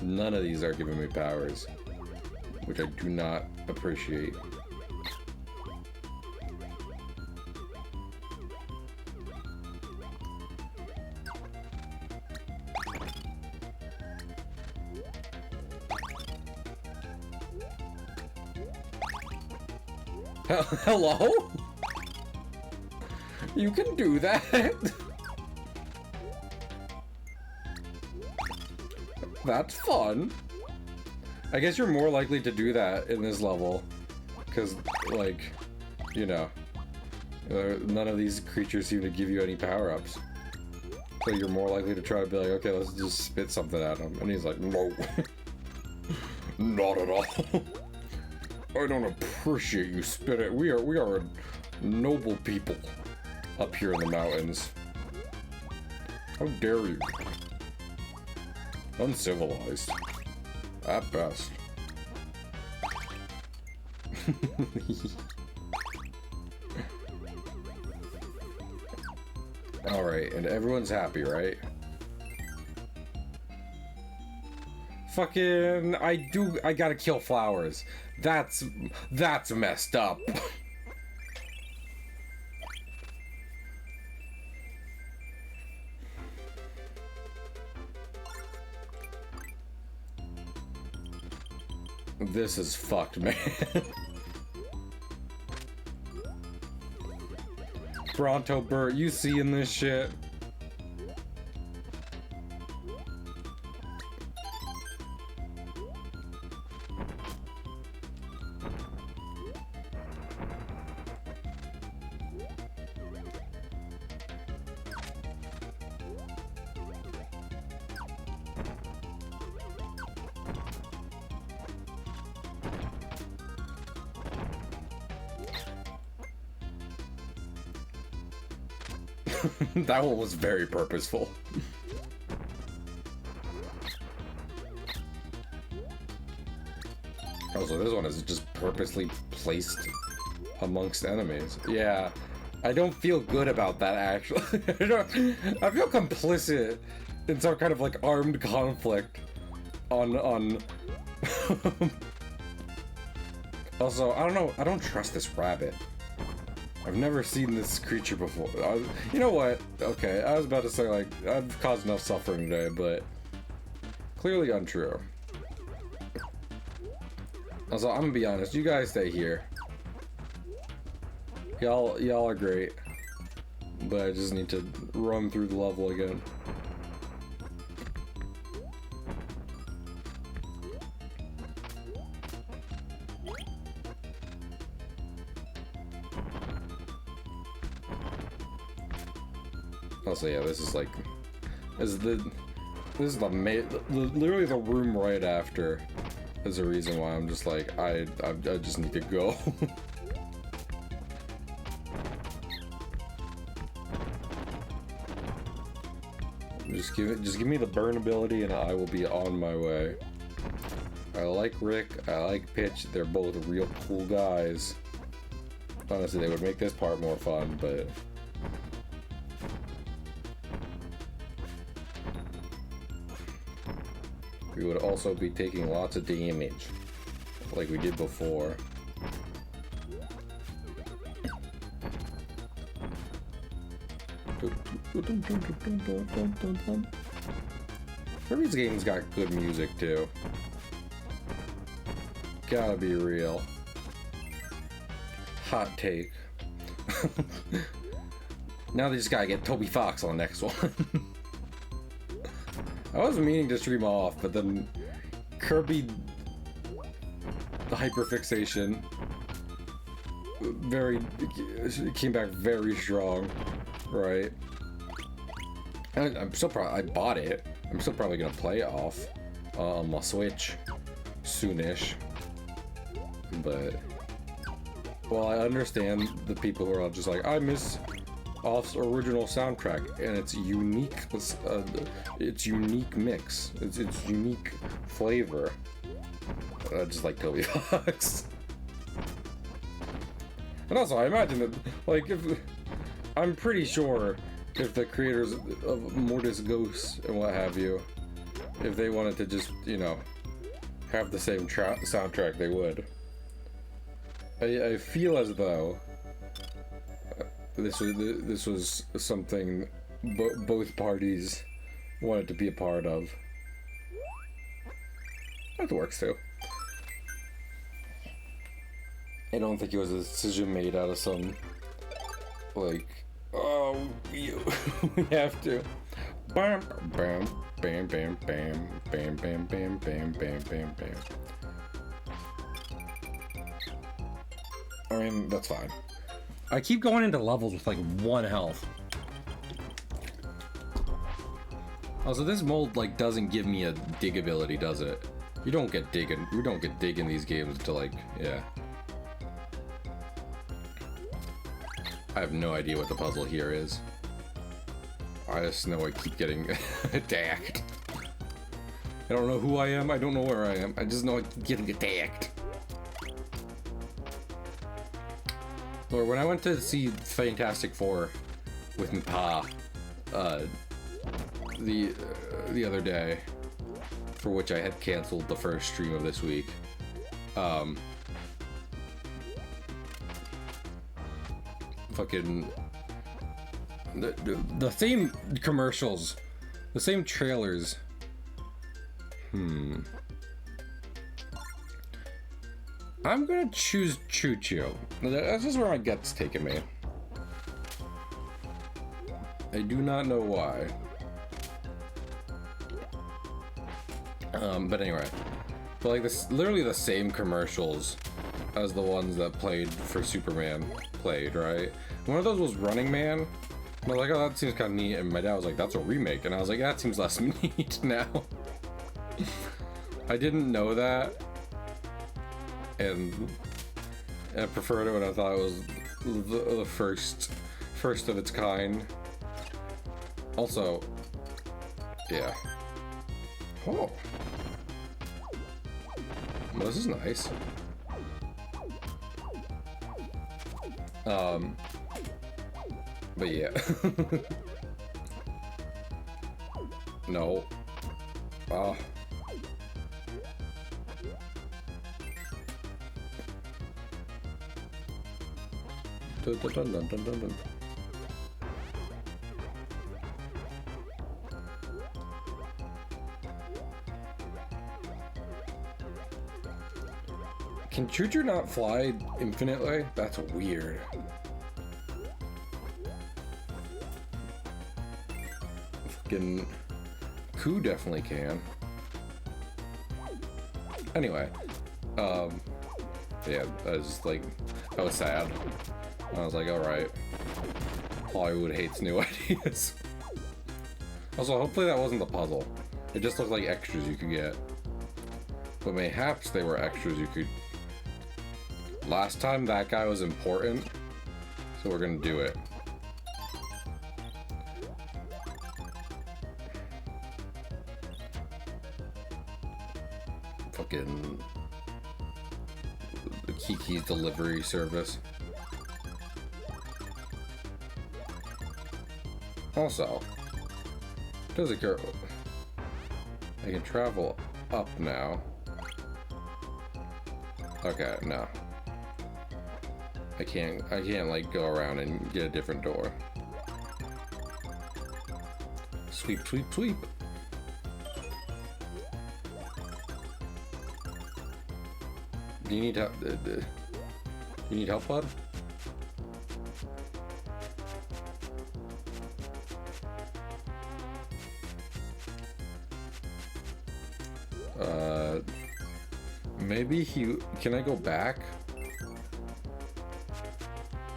None of these are giving me powers, which I do not appreciate. Hello? You can do that? That's fun. I guess you're more likely to do that in this level. Because, like, you know, none of these creatures seem to give you any power-ups. So you're more likely to try to be like, okay, let's just spit something at him. And he's like, no. Not at all. I don't appreciate you spit it. We are a noble people up here in the mountains. How dare you? Uncivilized. At best. Alright, and everyone's happy, right? Fucking, I gotta kill flowers. That's messed up. This is fucked, man. Bronto Burt, you seeing this shit? That one was very purposeful. Also, this one is just purposely placed amongst enemies. Yeah, I don't feel good about that, actually. I feel complicit in some kind of, like, armed conflict on... Also, I don't know, I don't trust this rabbit. I've never seen this creature before. You know what? Okay, I was about to say, like, I've caused enough suffering today, but clearly untrue. Also, I'm gonna be honest, you guys stay here. Y'all are great. But I just need to run through the level again. Also, yeah, this is like, literally the room right after is the reason why I'm just like, I just need to go. Just give me the burn ability and I will be on my way. I like Rick, I like Pitch, they're both real cool guys. Honestly, they would make this part more fun, but... we would also be taking lots of damage, like we did before. Kirby's game's got good music too. Gotta be real. Hot take. Now they just gotta get Toby Fox on the next one. I was meaning to stream off, but then Kirby, the hyperfixation, came back very strong, right? And I'm still I bought it. I'm still probably gonna play it off on my Switch soonish, but well, I understand the people who are just like, I miss Off's original soundtrack, and it's unique. It's unique mix. It's unique flavor. I just like Toby Fox. And also, I imagine that, like, I'm pretty sure if the creators of Mortis Ghosts and what have you, if they wanted to just, you know, have the same soundtrack, they would. I feel as though this was something both parties wanted to be a part of. That works too. I don't think it was a decision made out of some, like, oh, we have to. Bam, bam, bam, bam, bam, bam, bam, bam, bam, bam, bam, bam. I mean, that's fine. I keep going into levels with like 1 health. Also, this mold like doesn't give me a dig ability, does it? You don't get dig in these games until like, yeah. I have no idea what the puzzle here is. I just know I keep getting attacked. I don't know who I am, I don't know where I am. I just know I keep getting attacked. Or when I went to see Fantastic Four with my pa, the other day, for which I had canceled the first stream of this week, fucking the same commercials, the same trailers. I'm gonna choose Choo Choo. This is where my gut's taking me. I do not know why. But anyway. But like this, literally the same commercials as the ones that played for Superman played, right? One of those was Running Man. And I was like, oh, that seems kind of neat. And my dad was like, that's a remake. And I was like, yeah, that seems less neat now. I didn't know that. And I preferred it when I thought it was the first of its kind. Also, yeah. Oh. Well, this is nice. But yeah. No. Ah. Dun, dun, dun, dun, dun, dun. Can Choo Choo not fly infinitely? That's weird. Fucking Koo definitely can. Anyway, yeah, I was sad. I was like, alright. Hollywood hates new ideas. Also, hopefully that wasn't the puzzle. It just looked like extras you could get. But mayhaps they were extras you could... Last time that guy was important, so we're gonna do it. Fucking... the Kiki's delivery service. Also, does occur... I can travel up now. Okay, no. I can't like go around and get a different door. Sweep, sweep, sweep. Do you need help? You need help, bud? Maybe he... Can I go back?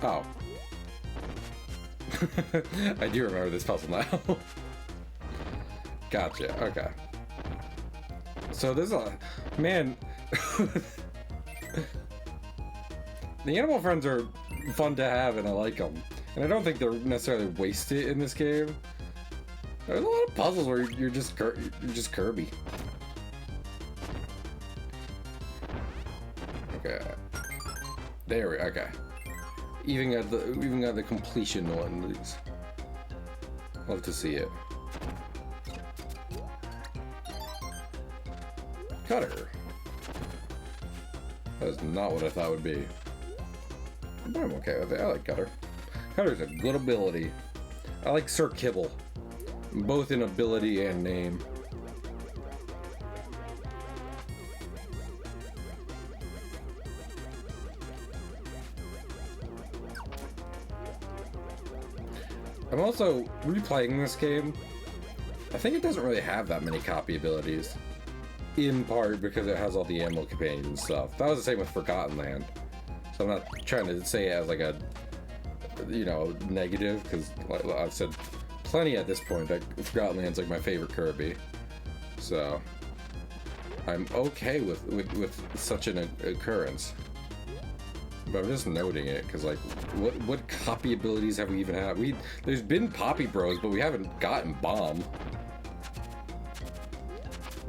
Oh. I do remember this puzzle now. Gotcha, okay. So there's a... Man... The animal friends are fun to have and I like them. And I don't think they're necessarily wasted in this game. There's a lot of puzzles where you're just Kirby. Okay. There we... Okay. Even got the completion one. Love to see it. Cutter. That is not what I thought it would be. But I'm okay with it. I like Cutter. Cutter's a good ability. I like Sir Kibble. Both in ability and name. I'm also replaying this game. I think it doesn't really have that many copy abilities. In part because it has all the animal companions and stuff. That was the same with Forgotten Land. So I'm not trying to say it as like a, you know, negative, because like I've said plenty at this point that Forgotten Land's like my favorite Kirby. So I'm okay with such an occurrence. But I'm just noting it because, like, what copy abilities have we even had? There's been Poppy Bros, but we haven't gotten Bomb.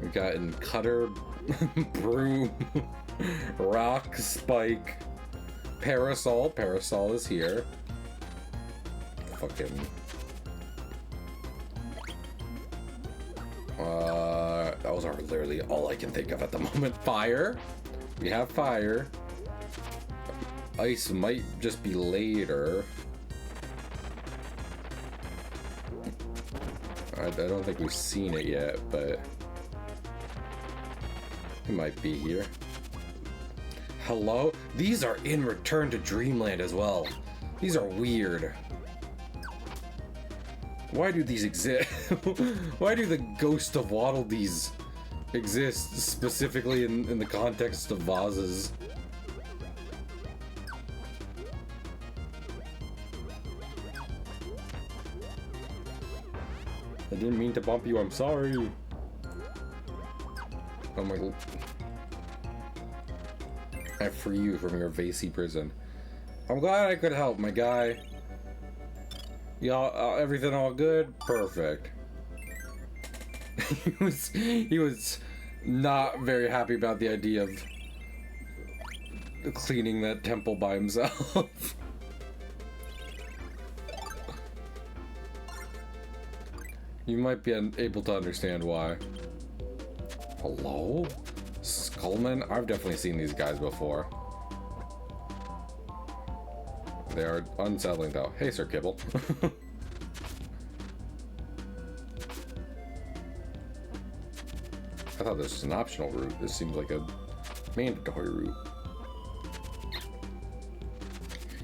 We've gotten Cutter, Broom, Rock, Spike, Parasol. Parasol is here. Fucking. Those are literally all I can think of at the moment. Fire. We have Fire. Ice might just be later. I don't think we've seen it yet, but it might be here. Hello? These are in Return to Dreamland as well. These are weird. Why do these exist? Why do the Ghost of Waddle Dees exist specifically in the context of vases? I didn't mean to bump you, I'm sorry. Oh my god. I free you from your Vasey prison. I'm glad I could help, my guy. Y'all, everything all good? Perfect. he was not very happy about the idea of cleaning that temple by himself. You might be able to understand why. Hello? Skullmen? I've definitely seen these guys before. They are unsettling though. Hey, Sir Kibble. I thought this was an optional route. This seems like a mandatory route.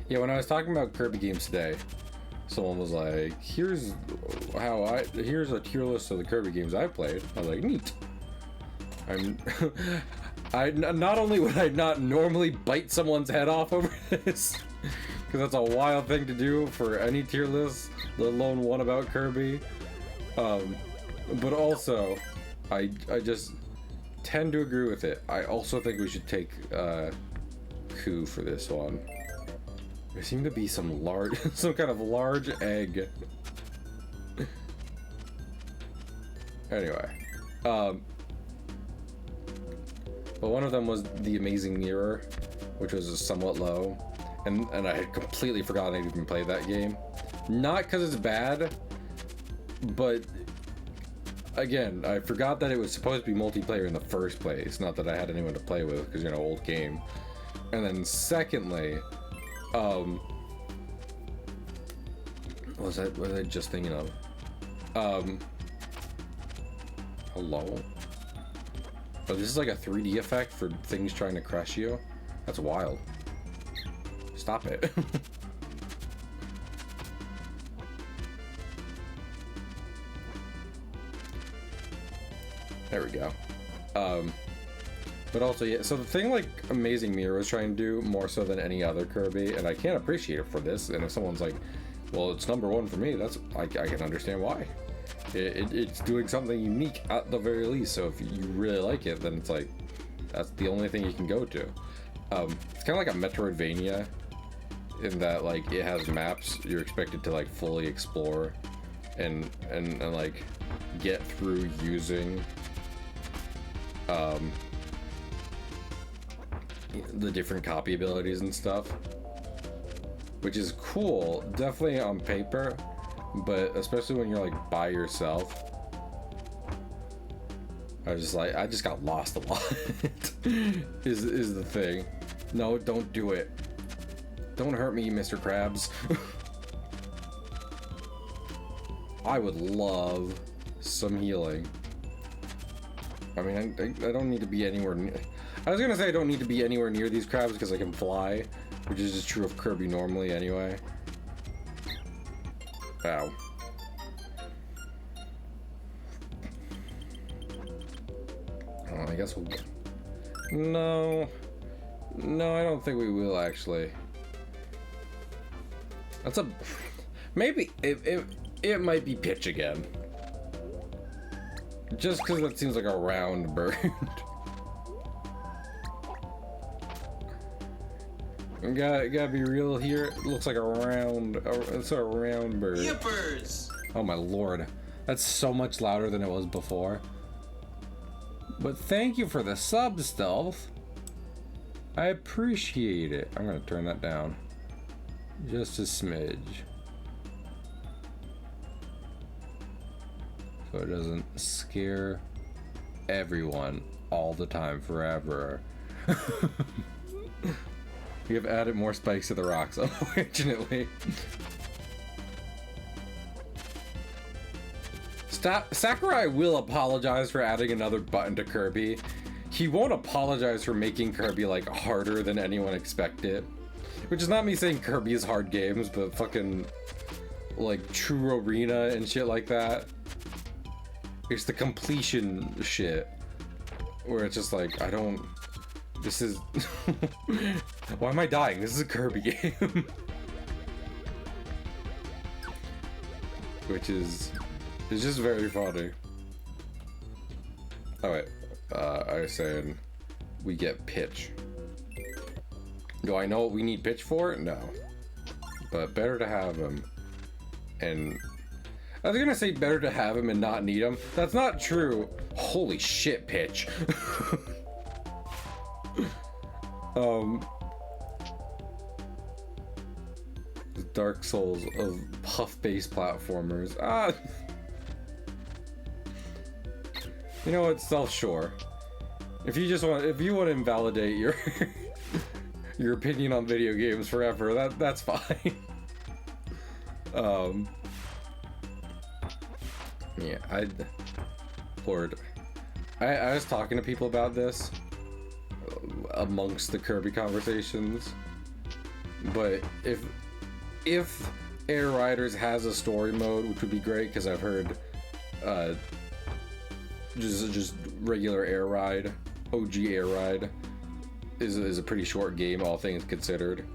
Yeah, when I was talking about Kirby games today, someone was like, here's a tier list of the Kirby games I've played. I was like, neat. Not only would I not normally bite someone's head off over this, because that's a wild thing to do for any tier list, let alone one about Kirby, but also, I just tend to agree with it. I also think we should take Coup for this one. There seemed to be some kind of large egg. Anyway, but one of them was the Amazing Mirror, which was somewhat low, and I had completely forgotten I'd even played that game. Not because it's bad, but again, I forgot that it was supposed to be multiplayer in the first place. Not that I had anyone to play with, because, you know, old game. And then secondly, what was I just thinking of? Hello? Oh, this is like a 3D effect for things trying to crush you? That's wild. Stop it. There we go. But also, yeah, so the thing like Amazing Mirror was trying to do more so than any other Kirby, and I can't appreciate it for this, and if someone's like, well, it's #1 for me, that's, I can understand why. It's doing something unique at the very least, so if you really like it, then it's like, that's the only thing you can go to. It's kind of like a Metroidvania, in that like it has maps you're expected to like fully explore and like get through using the different copy abilities and stuff, which is cool, definitely on paper, but especially when you're like by yourself, I just got lost a lot. is the thing. No, don't do it. Don't hurt me, Mr. Krabs. I would love some healing. I mean, I don't need to be anywhere near... I was gonna say I don't need to be anywhere near these crabs because I can fly, which is just true of Kirby normally anyway. Ow. Oh, I guess we'll... No, I don't think we will actually. That's a... Maybe it might be pitch again. Just because that seems like a round bird. Gotta be real here. It looks like a round... It's a round bird. Yippers! Oh my lord. That's so much louder than it was before. But thank you for the sub, Stealth. I appreciate it. I'm gonna turn that down. Just a smidge. So it doesn't scare everyone all the time forever. We have added more spikes to the rocks, unfortunately. Sakurai will apologize for adding another button to Kirby. He won't apologize for making Kirby like harder than anyone expected. Which is not me saying Kirby is hard games, but fucking like True Arena and shit like that. It's the completion shit where it's just like, I don't... This is... Why am I dying? This is a Kirby game. Which is... It's just very funny. Oh wait, I was saying we get pitch. Do I know what we need pitch for? No. But better to have him. And I was gonna say better to have him and not need him. That's not true. Holy shit, pitch. The Dark Souls of puff-based platformers. Ah! You know what, Self-Shore. If you want to invalidate your your opinion on video games forever, that's fine. Yeah, Lord, I was talking to people about this amongst the Kirby conversations, but if Air Riders has a story mode, which would be great, because I've heard just regular Air Ride, OG Air Ride is a pretty short game, all things considered,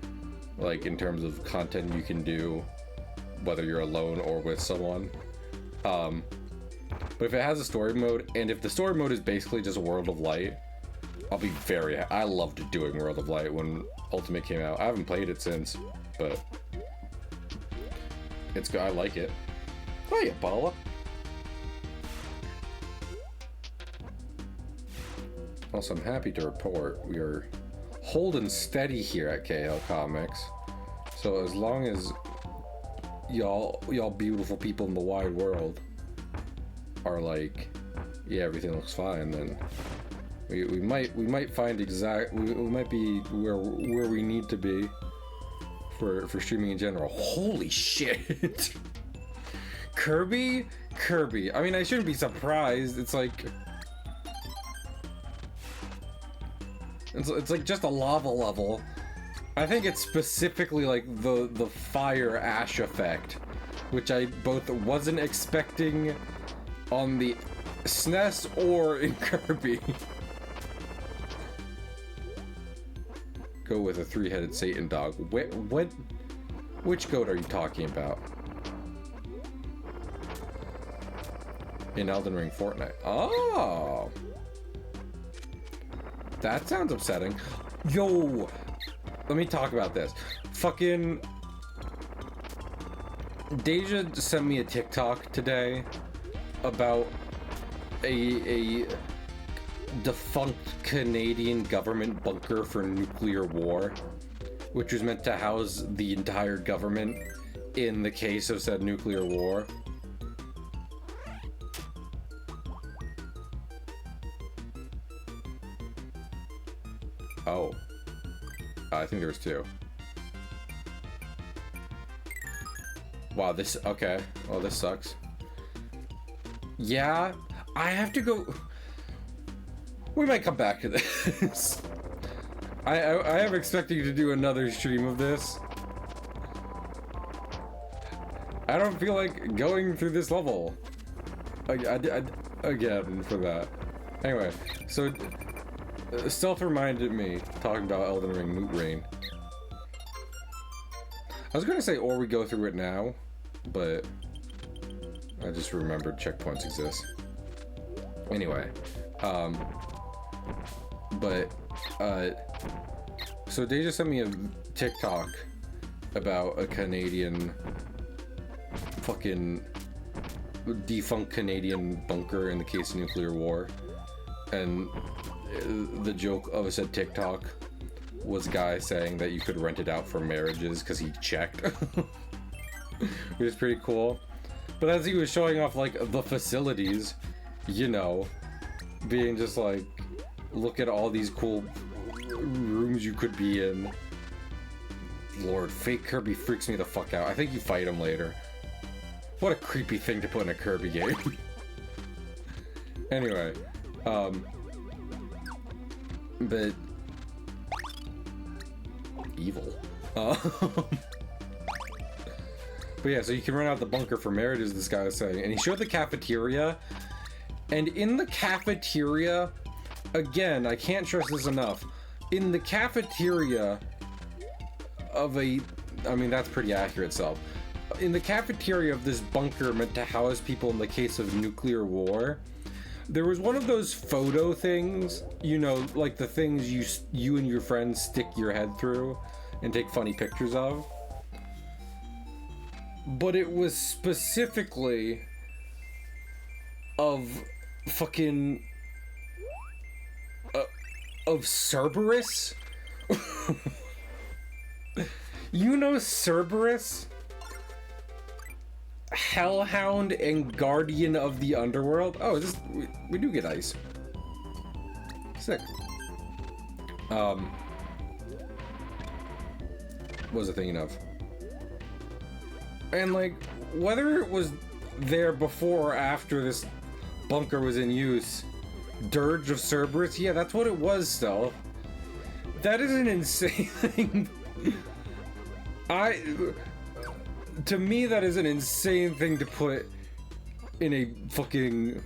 like in terms of content you can do whether you're alone or with someone. But if it has a story mode, and if the story mode is basically just World of Light, I'll be I loved doing World of Light when Ultimate came out. I haven't played it since, but it's good. I like it. Oh yeah, Paula. Also, I'm happy to report we are holding steady here at KL Comics. So as long as y'all beautiful people in the wide world are like, yeah, everything looks fine, then we might find we might be where we need to be for streaming in general. Holy shit. Kirby. I mean, I shouldn't be surprised. It's like it's like just a lava level. I think it's specifically like the fire ash effect, which I both wasn't expecting on the SNES or in Kirby. Go with a three-headed Satan dog. Which goat are you talking about? In Elden Ring Fortnite. Oh! That sounds upsetting. Yo! Let me talk about this. Fucking Deja sent me a TikTok today about a defunct Canadian government bunker for nuclear war, which was meant to house the entire government in the case of said nuclear war. Oh. I think there's two. Wow, okay. Well, this sucks. Yeah, I have to go. We might come back to this. I am expecting to do another stream of this. I don't feel like going through this level again for that. Anyway, so Stealth reminded me talking about Elden Ring Moot Rain. I was gonna say, or we go through it now, but I just remembered checkpoints exist. Anyway, so they just sent me a TikTok about a Canadian fucking defunct Canadian bunker in the case of nuclear war, and the joke of said TikTok was a guy saying that you could rent it out for marriages because he checked. Which is pretty cool. But as he was showing off like the facilities, you know, being just like, look at all these cool rooms you could be in. Lord, fake Kirby freaks me the fuck out. I think you fight him later. What a creepy thing to put in a Kirby game. Anyway, but evil. But yeah, so you can rent out the bunker for marriages, this guy was saying. And he showed the cafeteria. And in the cafeteria, again, I can't stress this enough. In the cafeteria of I mean, that's pretty accurate itself. In the cafeteria of this bunker meant to house people in the case of nuclear war, there was one of those photo things, you know, like the things you and your friends stick your head through and take funny pictures of. But it was specifically of fucking of Cerberus. You know Cerberus? Hellhound and Guardian of the Underworld? Oh, we do get ice. Sick. What was I thinking of? And like, whether it was there before or after this bunker was in use, Dirge of Cerberus, yeah, that's what it was still. That is an insane thing. To me, that is an insane thing to put in a fucking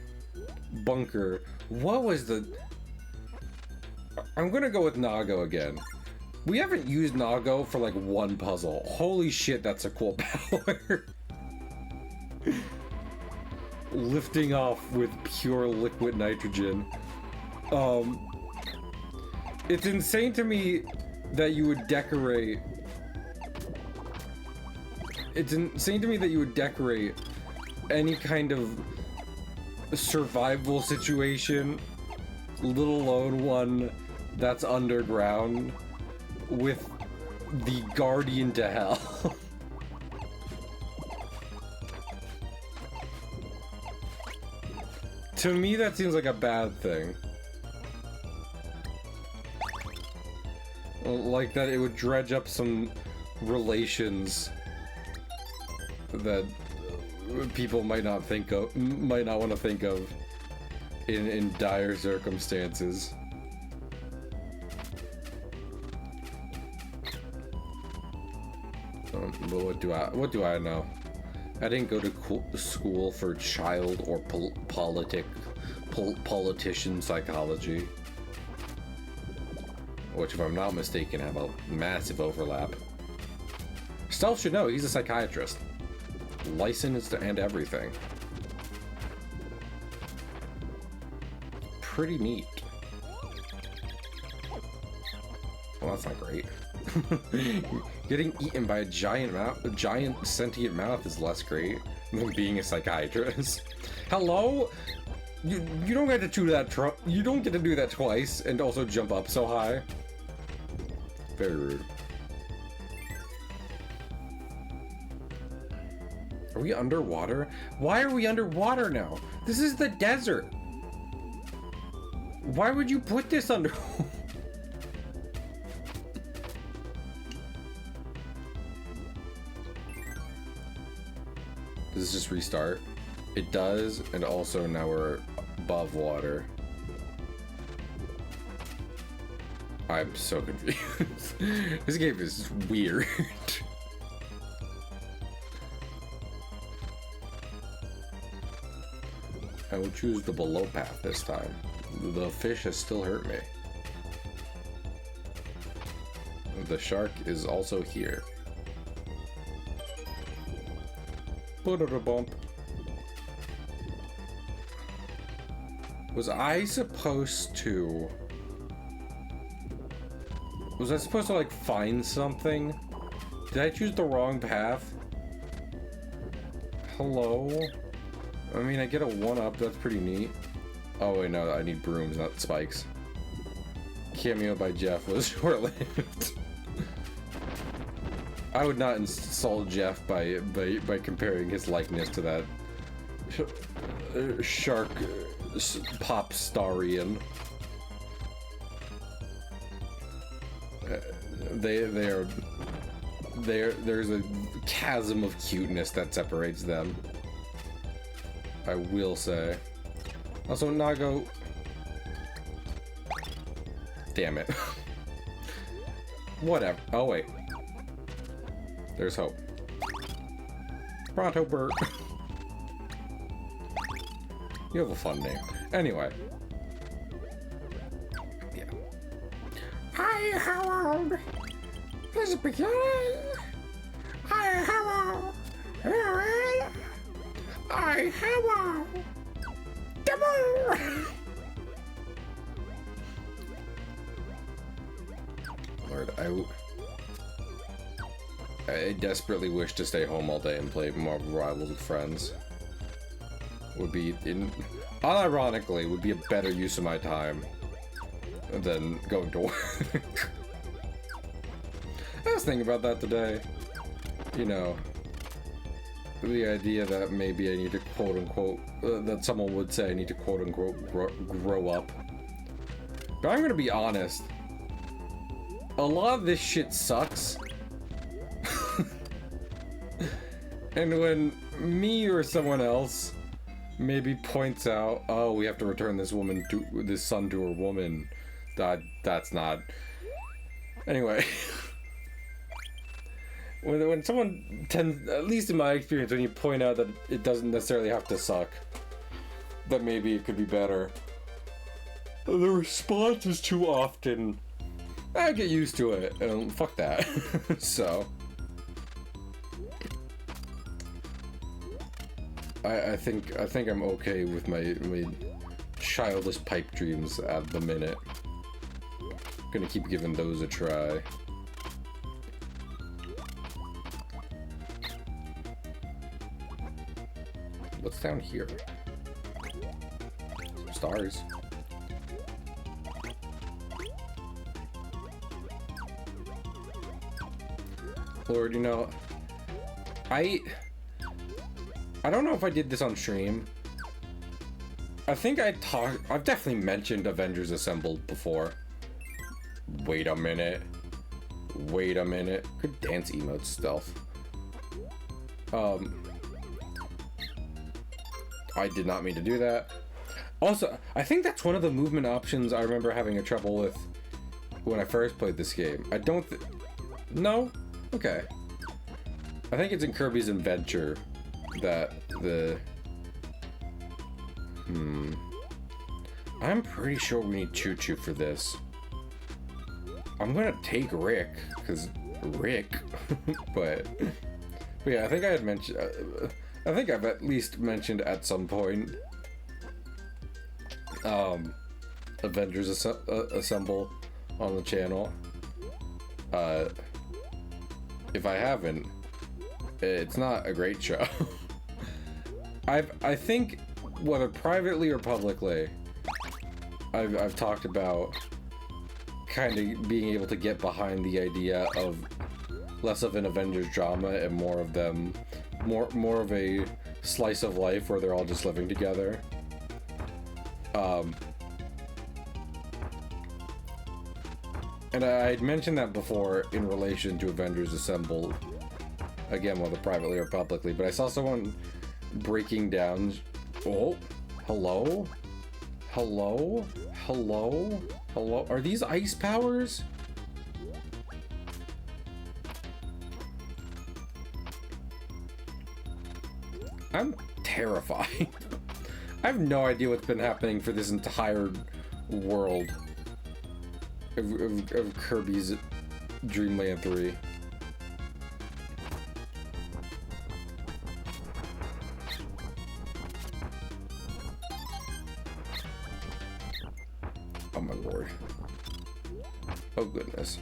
bunker. What was the... I'm gonna go with Nago again. We haven't used Nago for like one puzzle. Holy shit, that's a cool power. Lifting off with pure liquid nitrogen. It's insane to me that you would decorate... It's insane to me that you would decorate any kind of survival situation, let alone one that's underground, with the Guardian to Hell. To me, that seems like a bad thing. Like that it would dredge up some relations that people might not want to think of in dire circumstances. But what do I know? I didn't go to school for child or politician psychology, which, if I'm not mistaken, have a massive overlap. Stealth should know, he's a psychiatrist. Licensed and everything. Pretty neat. Well, that's not great. Getting eaten by a giant sentient mouth is less great than being a psychiatrist. Hello? You don't get to do that. You don't get to do that twice and also jump up so high. Very rude. Are we underwater? Why are we underwater now? This is the desert. Why would you put this under? Does this just restart? It does, and also now we're above water. I'm so confused. This game is weird. I will choose the below path this time. The fish has still hurt me. The shark is also here. Bump. Was I supposed to like find something? Did I choose the wrong path? Hello? I mean, I get a 1-up, that's pretty neat. Oh wait, no, I need brooms, not spikes. Cameo by Jeff was short-lived. I would not insult Jeff by comparing his likeness to that shark pop starian. There's a chasm of cuteness that separates them, I will say. Also, Nago. Damn it. Whatever. Oh wait. There's hope. Pronto Bert. You have a fun name. Anyway. Yeah. Hi, Harold. This is beginning. Hi, Harold. Hi, Harold. Come on. Lord, I desperately wish to stay home all day and play Marvel Rivals with friends. Unironically, would be a better use of my time than going to work. I was thinking about that today. You know, the idea that maybe I need to quote unquote, that someone would say I need to quote unquote grow up. But I'm gonna be honest. A lot of this shit sucks. And when me or someone else maybe points out, oh, we have to return this son to a woman, that's not. Anyway. When someone tends, at least in my experience, when you point out that it doesn't necessarily have to suck, that maybe it could be better, the response is too often, I get used to it, and fuck that. So, I think I'm okay with my childish pipe dreams at the minute. Gonna keep giving those a try. What's down here? Some stars. Lord, you know, I don't know if I did this on stream. I think I've definitely mentioned Avengers Assembled before. Wait a minute. Wait a minute. Good dance emote stealth. I did not mean to do that. Also, I think that's one of the movement options I remember having a trouble with when I first played this game. I don't no? Okay. I think it's in Kirby's Adventure that the... I'm pretty sure we need Choo Choo for this. I'm gonna take Rick, because Rick, but yeah, I think I had mentioned... I think I've at least mentioned at some point Avengers Assemble on the channel. If I haven't, it's not a great show. I think whether privately or publicly, I've talked about kind of being able to get behind the idea of less of an Avengers drama and more of them. More of a slice of life where they're all just living together. And I had mentioned that before in relation to Avengers Assemble, again, whether privately or publicly, but I saw someone breaking down... Oh, hello? Hello? Hello? Hello? Are these ice powers? I'm terrified. I have no idea what's been happening for this entire world of Kirby's Dreamland 3. Oh my lord. Oh goodness.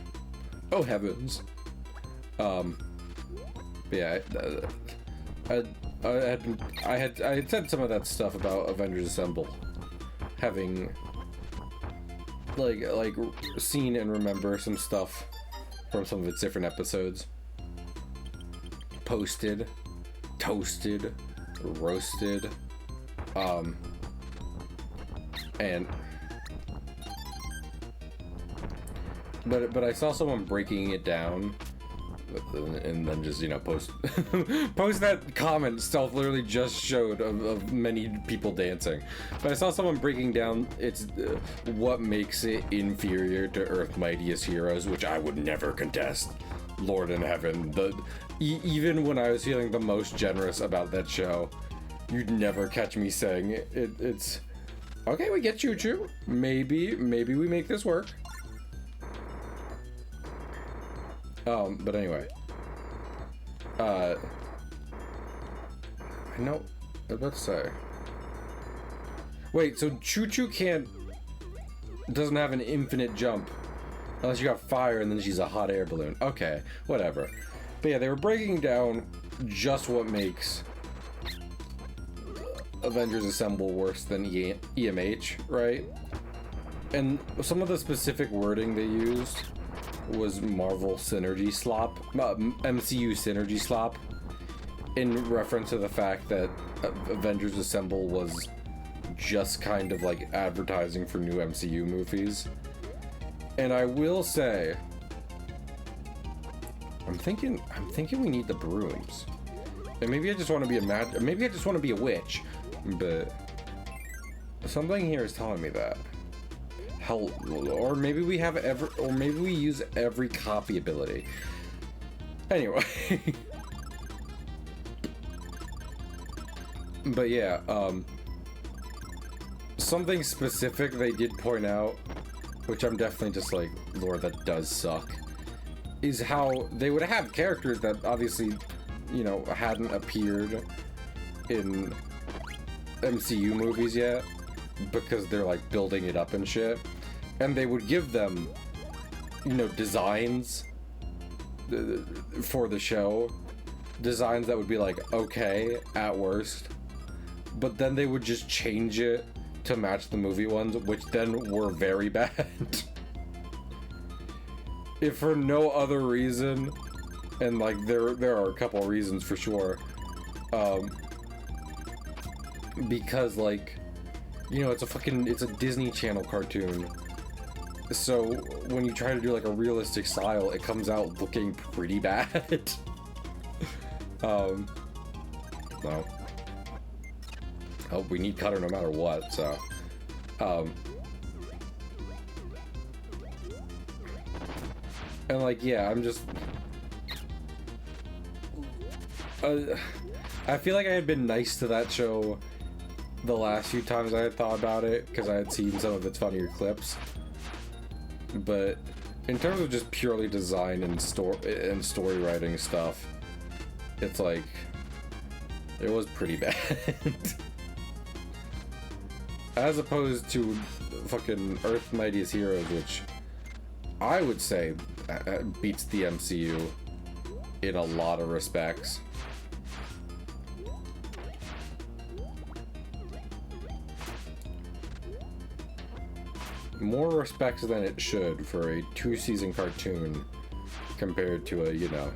Oh heavens. Yeah, I had said some of that stuff about Avengers Assemble having like seen and remember some stuff from some of its different episodes. Posted, toasted, roasted, and but I saw someone breaking it down. And then just, you know, post that comment Stealth literally just showed of many people dancing. But I saw someone breaking down it's what makes it inferior to Earth Mightiest Heroes, which I would never contest. Lord in heaven, even when I was feeling the most generous about that show, you'd never catch me saying it's okay. We get Choo Choo. Maybe we make this work. But anyway. I know. I was about to say. Wait, so Choo Choo doesn't have an infinite jump. Unless you got fire and then she's a hot air balloon. Okay, whatever. But yeah, they were breaking down just what makes Avengers Assemble worse than EMH, right? And some of the specific wording they used was Marvel Synergy Slop, MCU Synergy Slop, in reference to the fact that Avengers Assemble was just kind of like advertising for new MCU movies. And I will say, I'm thinking we need the brooms. And maybe I just want to be maybe I just want to be a witch, but something here is telling me that. Hell, or maybe we have or maybe we use every copy ability. Anyway. But yeah, something specific they did point out, which I'm definitely just like, Lord, that does suck, is how they would have characters that obviously, you know, hadn't appeared in MCU movies yet, because they're like building it up and shit, and they would give them, you know, designs for the show, designs that would be like okay at worst, but then they would just change it to match the movie ones, which then were very bad. If for no other reason, and like there are a couple of reasons for sure, because like, you know, it's a Disney Channel cartoon, so when you try to do like a realistic style, it comes out looking pretty bad. No. Oh, we need Cutter no matter what, so. And like, yeah, I'm just... I feel like I had been nice to that show the last few times I had thought about it, because I had seen some of its funnier clips. But in terms of just purely design and story writing stuff, it's like, it was pretty bad. As opposed to fucking Earth's Mightiest Heroes, which I would say beats the MCU in a lot of respects. More respects than it should for a 2-season cartoon compared to a, you know...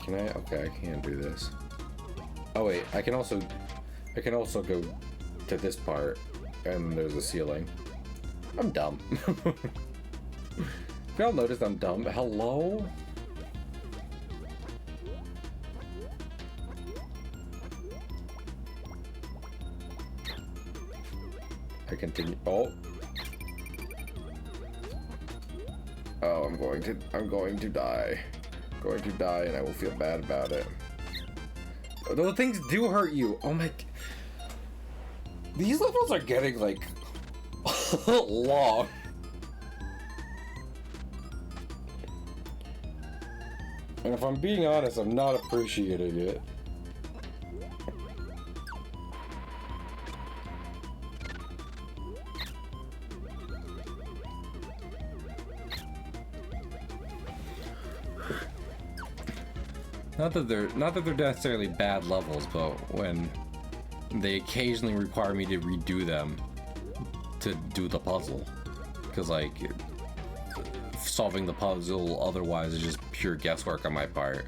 Can I? Okay, I can do this. Oh wait, I can also go to this part, and there's a ceiling. I'm dumb. Y'all noticed I'm dumb. Hello? I continue. Oh. Oh, I'm going to die. Going to die, and I will feel bad about it. Those things do hurt you. Oh my... These levels are getting, like, long. And if I'm being honest, I'm not appreciating it. Not that they're necessarily bad levels, but when they occasionally require me to redo them to do the puzzle, because like solving the puzzle otherwise is just pure guesswork on my part,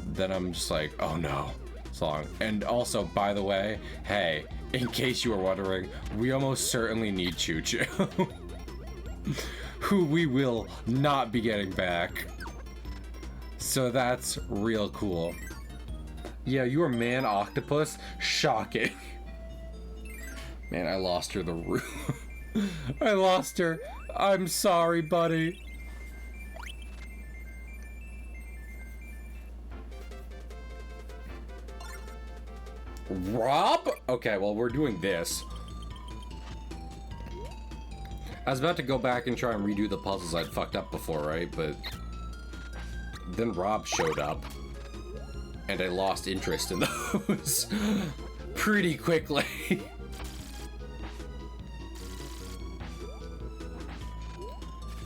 then I'm just like, oh no, it's long. And also, by the way, hey, in case you were wondering, we almost certainly need Choo Choo, who we will not be getting back. So that's real cool. Yeah, you are Man Octopus? Shocking. Man, I lost her the roof. I lost her. I'm sorry, buddy. Rob? Okay, well, we're doing this. I was about to go back and try and redo the puzzles I'd fucked up before, right? But then Rob showed up, and I lost interest in those pretty quickly.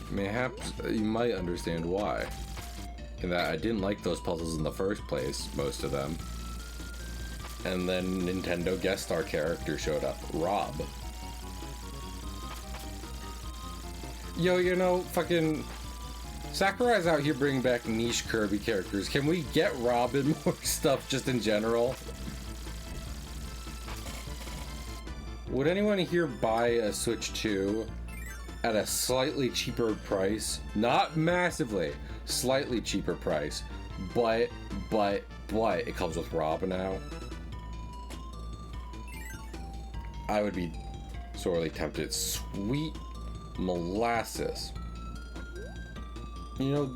Mayhaps you might understand why. in that I didn't like those puzzles in the first place, most of them. And then Nintendo guest star character showed up, Rob. Yo, you know, fucking Sakurai's out here bringing back niche Kirby characters. Can we get Rob in more stuff just in general? Would anyone here buy a Switch 2 at a slightly cheaper price? Not massively, slightly cheaper price, but it comes with Rob now. I would be sorely tempted. Sweet molasses. You know,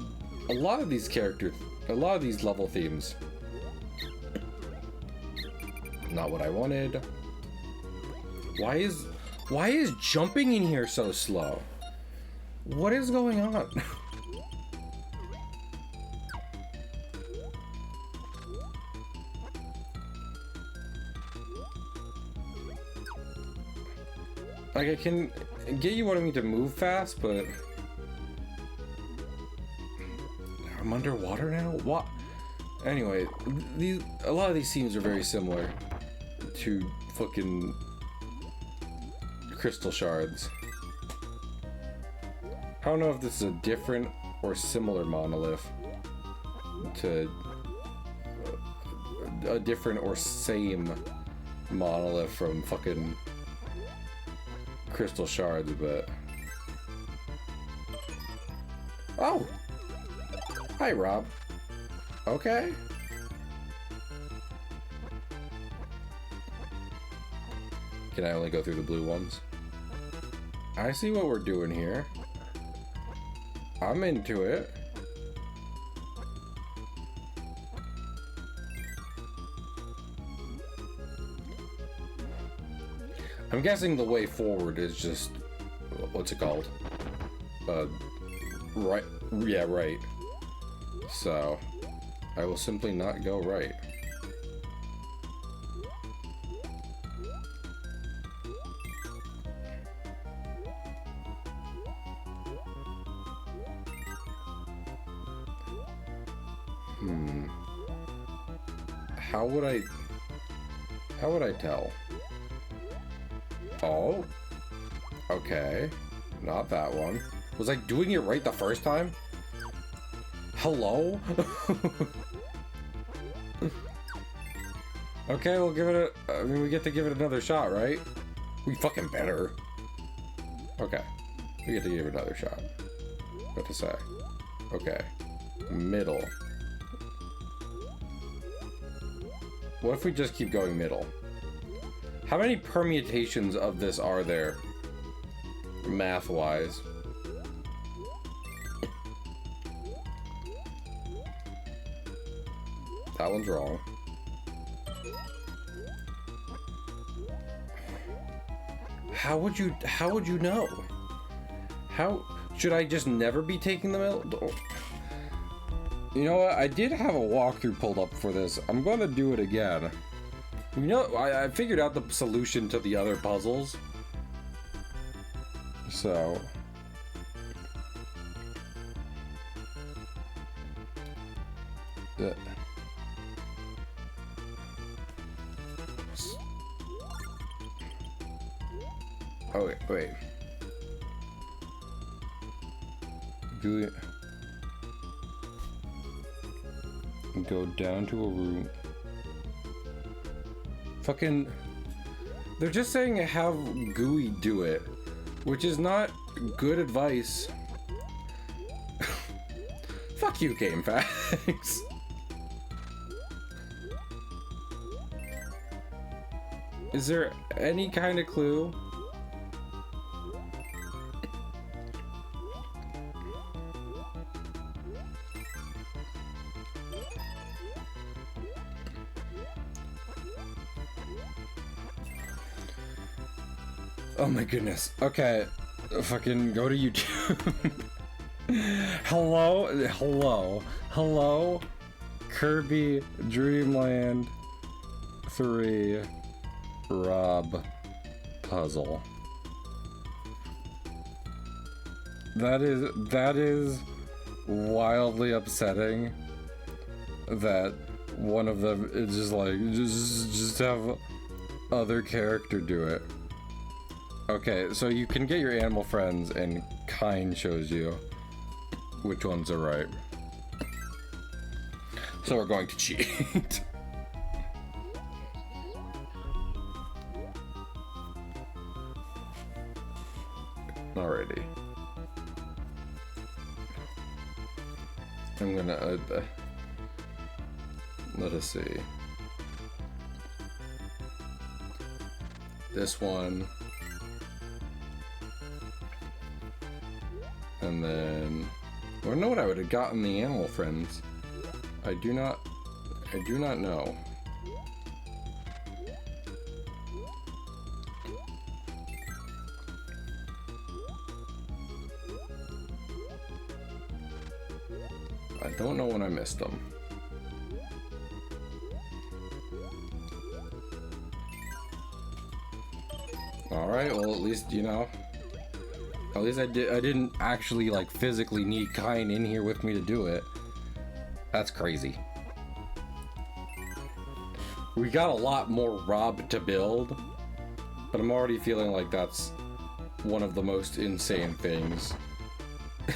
a lot of these characters, a lot of these level themes, not what I wanted. Why is jumping in here so slow? What is going on? Like, I can get you wanting me to move fast, but I'm underwater now? What? Anyway, a lot of these scenes are very similar to fucking crystal shards. I don't know if this is a different or similar monolith to a different or same monolith from fucking crystal shards, but oh, hi Rob. Okay. Can I only go through the blue ones? I see what we're doing here. I'm into it. I'm guessing the way forward is just, what's it called? Right. Yeah, right. So, I will simply not go right. How would I tell? Oh, okay, not that one. Was I doing it right the first time? Hello? Okay, we'll give it I mean, we get to give it another shot, right? We fucking better. Okay, we get to give it another shot. What to say? Okay, middle. What if we just keep going middle? How many permutations of this are there, math-wise? That one's wrong. How would you know? How should I just never be taking the middle? You know what? I did have a walkthrough pulled up for this. I'm going to do it again. You know, I figured out the solution to the other puzzles. So. Oh, wait. Do it. Go down to a room. Fucking, they're just saying have GUI do it, which is not good advice. Fuck you, GameFAQs. Is there any kind of clue? Oh my goodness. Okay. Fucking go to YouTube. Hello. Kirby Dreamland 3 Rob puzzle. That is wildly upsetting that one of them is just like, just have other character do it. Okay, so you can get your animal friends and kind shows you which ones are right. So we're going to cheat. Alrighty. I'm gonna, let us see. This one. And then, I don't know what I would have gotten the animal friends. I do not know. I don't know when I missed them. Alright, well at least, you know, at least I didn't actually like physically need Kine in here with me to do it. That's crazy. We got a lot more Rob to build, but I'm already feeling like that's one of the most insane things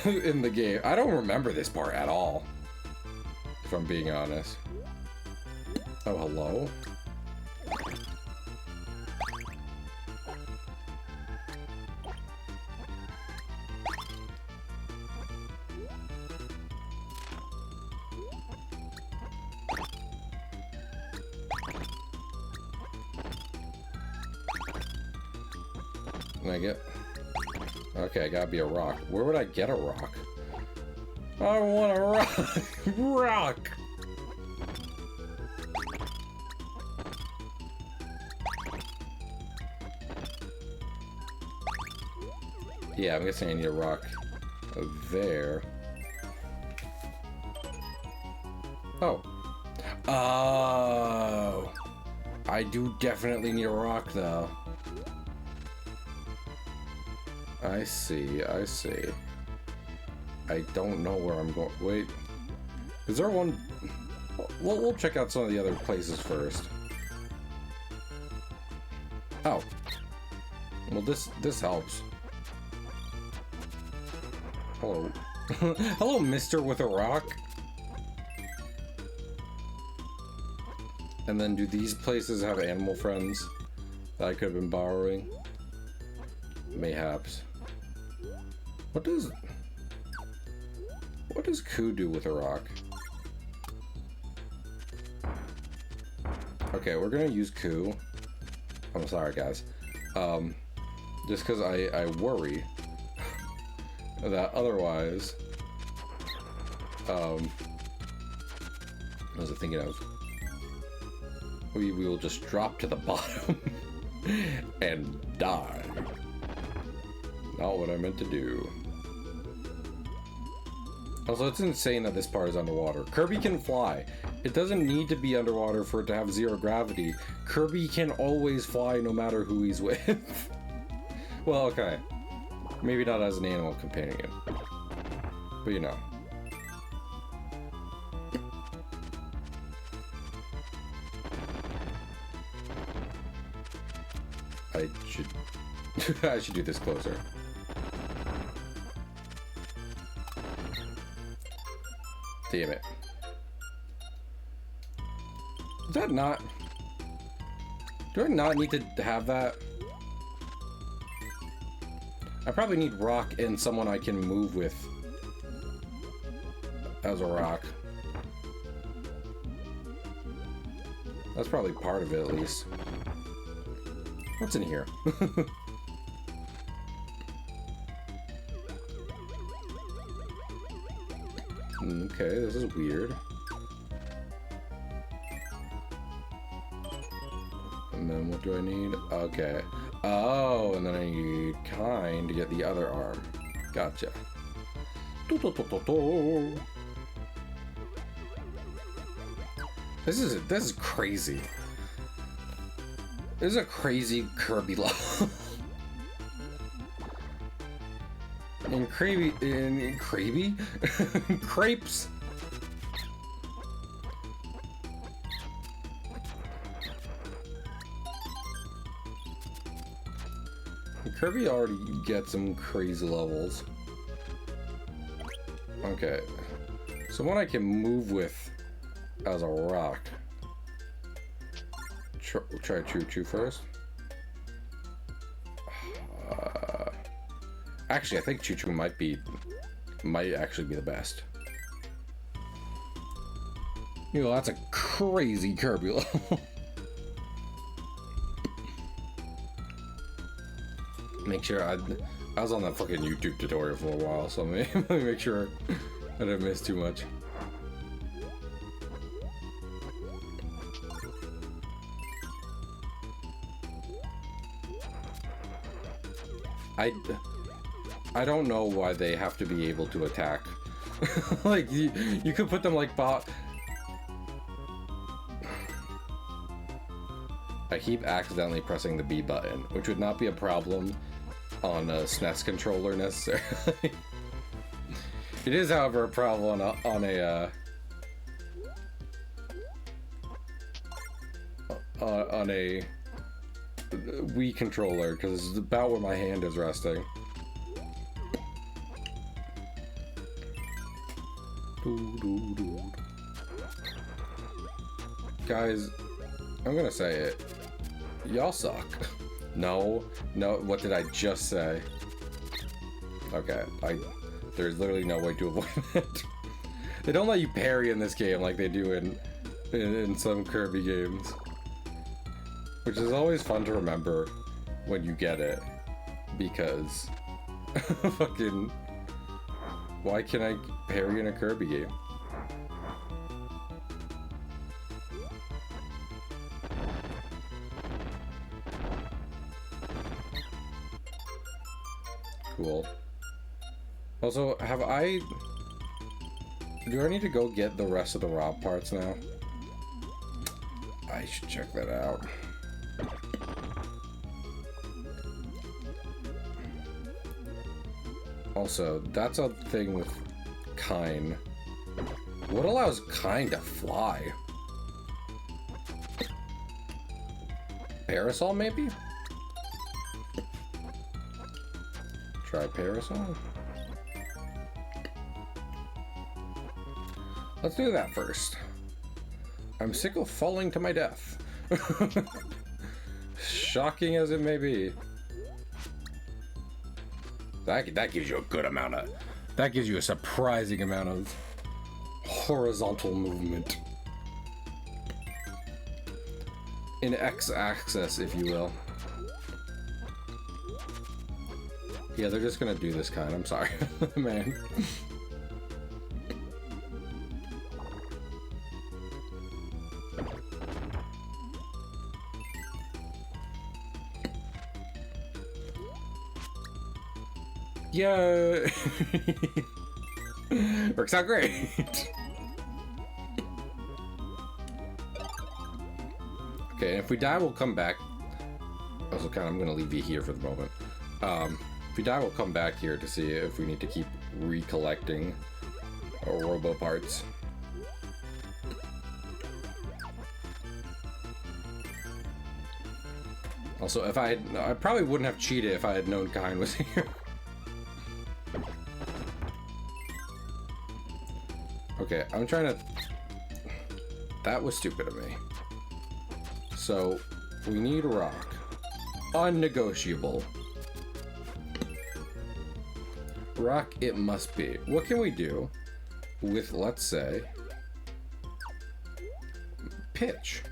in the game. I don't remember this part at all, if I'm being honest. Oh, hello? Can I get... Okay, gotta be a rock. Where would I get a rock? I want a rock! Rock! Yeah, I'm guessing I need a rock there. Oh. Oh! I do definitely need a rock, though. I see, I see. I don't know where I'm going. Wait. Is there one? We'll check out some of the other places first. Oh. Well, this helps. Hello. Hello, mister with a rock. And then do these places have animal friends that I could have been borrowing? Mayhaps. What does Ku do with a rock? Okay, we're gonna use Ku. I'm sorry, guys. Just because I worry that otherwise, what was I thinking of? We will just drop to the bottom and die. Not what I meant to do. Also, it's insane that this part is underwater. Kirby can fly. It doesn't need to be underwater for it to have zero gravity. Kirby can always fly no matter who he's with. Well, okay. Maybe not as an animal companion. But you know. I should... I should do this closer. Damn it. Is that not... Do I not need to have that? I probably need rock and someone I can move with as a rock. That's probably part of it, at least. What's in here? Okay, this is weird. And then what do I need? Okay. Oh, and then I need Kind to get the other arm. Gotcha. This is crazy. This is a crazy Kirby level. In Kirby, crepes. Kirby already gets some crazy levels. Okay, so one I can move with as a rock. Try Choo Choo first. Actually, I think Choo Choo might actually be the best. You know, that's a crazy Kirby level. Make sure I was on that fucking YouTube tutorial for a while, so let me make sure I didn't miss too much. I don't know why they have to be able to attack. Like, you could put them like bot. I keep accidentally pressing the B button, which would not be a problem on a SNES controller necessarily. It is, however, a problem on a Wii controller, because it's about where my hand is resting. Guys, I'm gonna say it. Y'all suck. No, what did I just say? Okay, there's literally no way to avoid it. They don't let you parry in this game like they do in some Kirby games. Which is always fun to remember when you get it, because fucking, why can I parry in a Kirby game? Cool. Also, do I need to go get the rest of the raw parts now? I should check that out. Also, that's a thing with Kine. What allows Kine to fly? Parasol, maybe? Try Parasol? Let's do that first. I'm sick of falling to my death. Shocking as it may be. That gives you a good amount of... That gives you a surprising amount of horizontal movement. In X-axis, if you will. Yeah, they're just gonna do this kind. I'm sorry, man. Yeah. Works out great. Okay, if we die, we'll come back. Also, I'm gonna leave you here for the moment. If we die, we'll come back here to see if we need to keep recollecting our robo parts. Also, I probably wouldn't have cheated if I had known Kine was here. Okay, I'm trying to... That was stupid of me. So, we need rock. Unnegotiable. Rock it must be. What can we do with, let's say, pitch?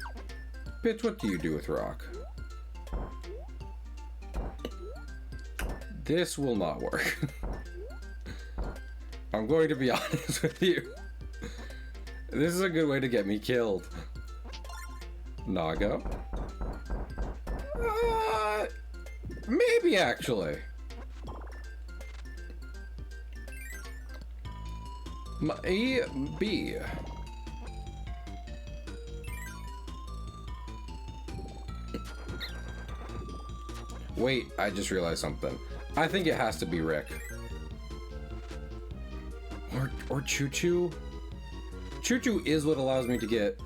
Pitch, what do you do with rock? This will not work. I'm going to be honest with you. This is a good way to get me killed. Nago? Maybe, actually. Maybe. Wait, I just realized something. I think it has to be Rick. Or Choo Choo? Choo Choo is what allows me to get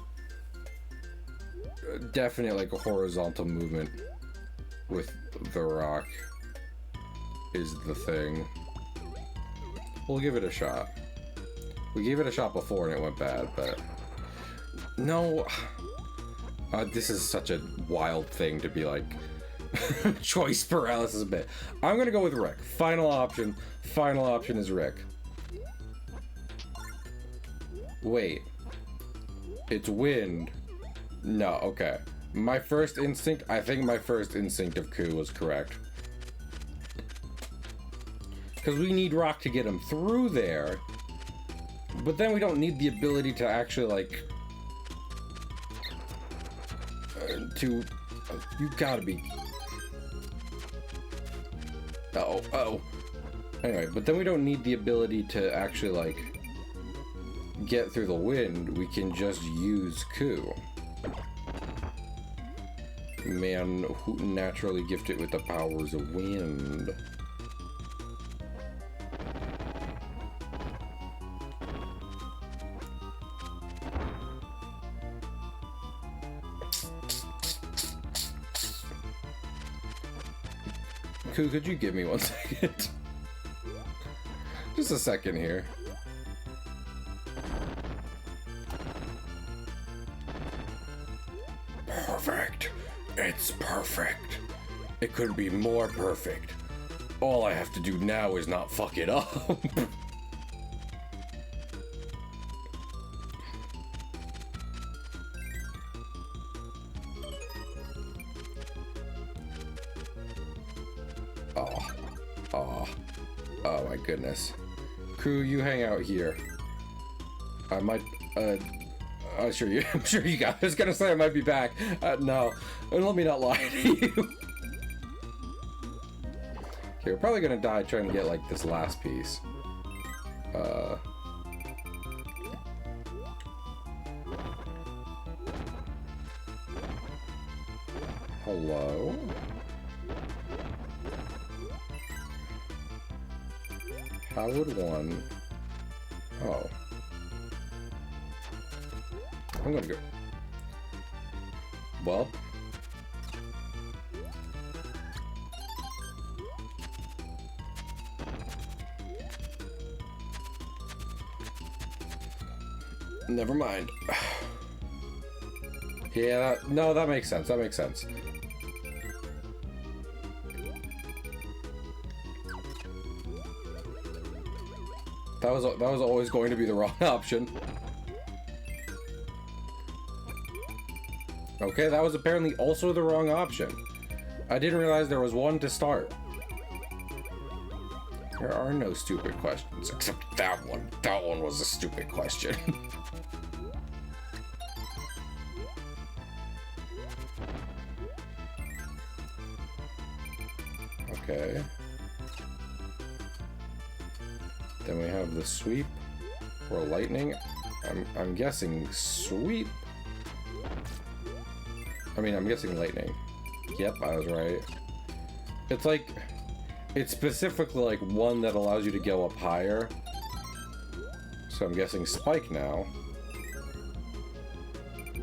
definite like a horizontal movement with the rock is the thing. We'll give it a shot. We gave it a shot before and it went bad, but no. This is such a wild thing to be like choice paralysis a bit. I'm gonna go with Rick. Final option. Final option is Rick. Wait. It's wind. No, okay. My first instinct, I think my first instinct of Ku was correct. Because we need rock to get him through there. But then we don't need the ability to actually, like... you gotta be... Uh-oh. Anyway, but then we don't need the ability to actually, like... get through the wind. We can just use Ku. Man who naturally gifted with the powers of wind. Ku, could you give me 1 second? Just a second here. Perfect. It's perfect. It could be more perfect. All I have to do now is not fuck it up. Oh my goodness. Ku, you hang out here. I might, I'm sure you got. I was gonna say I might be back. No, let me not lie to you. Okay, we're probably gonna die trying to get like this last piece. Hello? How would one... Oh. I'm gonna go... Well... Never mind. Yeah, no, that makes sense. That makes sense. That was always going to be the wrong option. Okay, that was apparently also the wrong option. I didn't realize there was one to start. There are no stupid questions, except that one. That one was a stupid question. Okay. Then we have the sweep or lightning. I'm guessing sweep. I mean, I'm guessing lightning. Yep, I was right. It's like, it's specifically like one that allows you to go up higher. So I'm guessing spike now.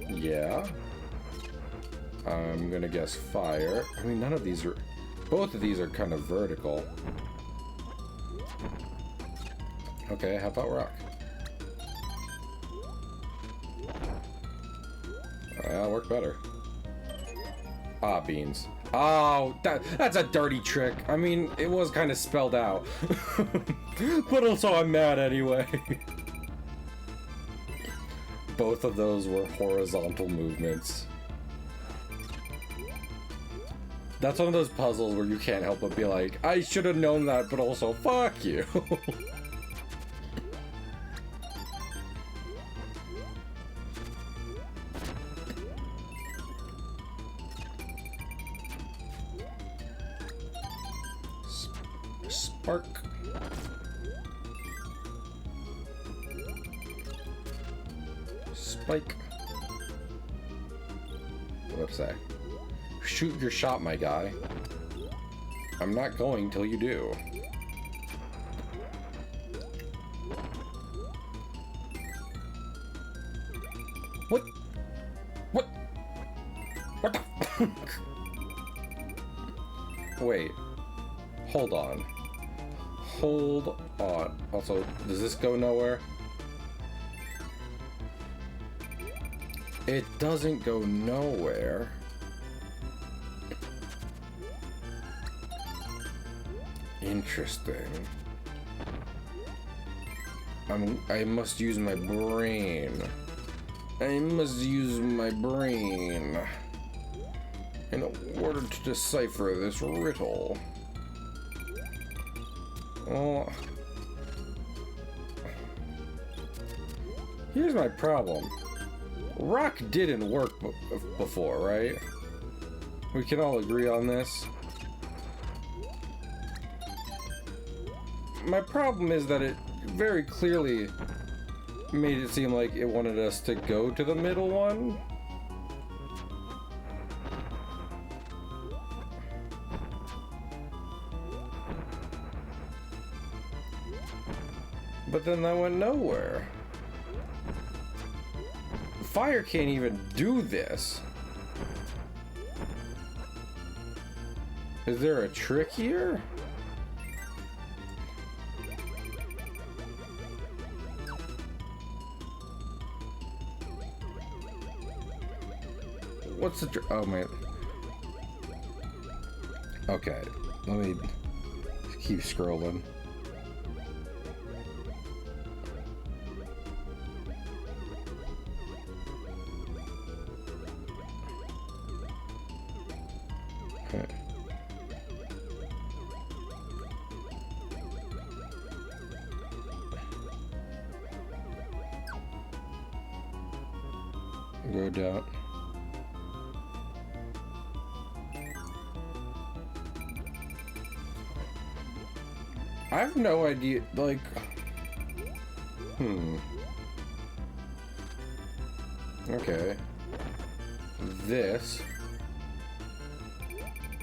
Yeah. I'm gonna guess fire. I mean, none of these are, both of these are kind of vertical. Okay, how about rock? That'll work better. Ah, beans. Oh, that's a dirty trick. I mean, it was kind of spelled out. But also, I'm mad anyway. Both of those were horizontal movements. That's one of those puzzles where you can't help but be like, I should have known that, but also, fuck you. Spark. Spike. What's that? Shoot your shot, my guy. I'm not going till you do. Wait. Hold on. Hold on. Also, does this go nowhere? It doesn't go nowhere. Interesting. I must use my brain. I must use my brain in order to decipher this riddle. Well, here's my problem. Rock didn't work before, right? We can all agree on this. My problem is that it very clearly made it seem like it wanted us to go to the middle one. But then that went nowhere. Fire can't even do this. Is there a trick here? What's the trick? Oh man. Okay, let me keep scrolling. Go down. I have no idea, like... Okay. This...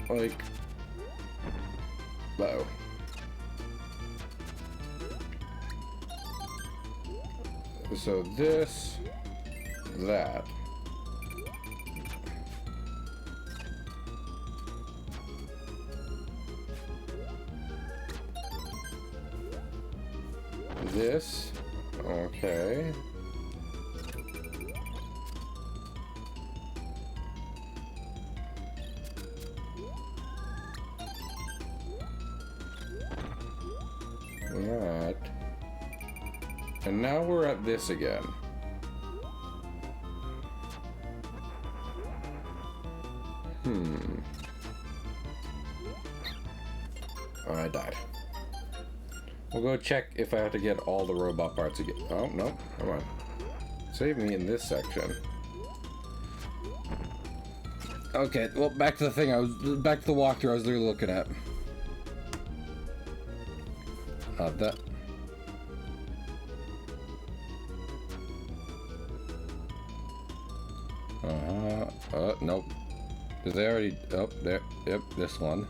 Like... Oh. So this... That. This. Okay. That. And now we're at this again. Oh, I died. We'll go check if I have to get all the robot parts again. Oh, no. Come on. Save me in this section. Okay, well, back to the thing back to the walkthrough I was literally looking at. That. Nope. Did they already... Oh, there. Yep, this one.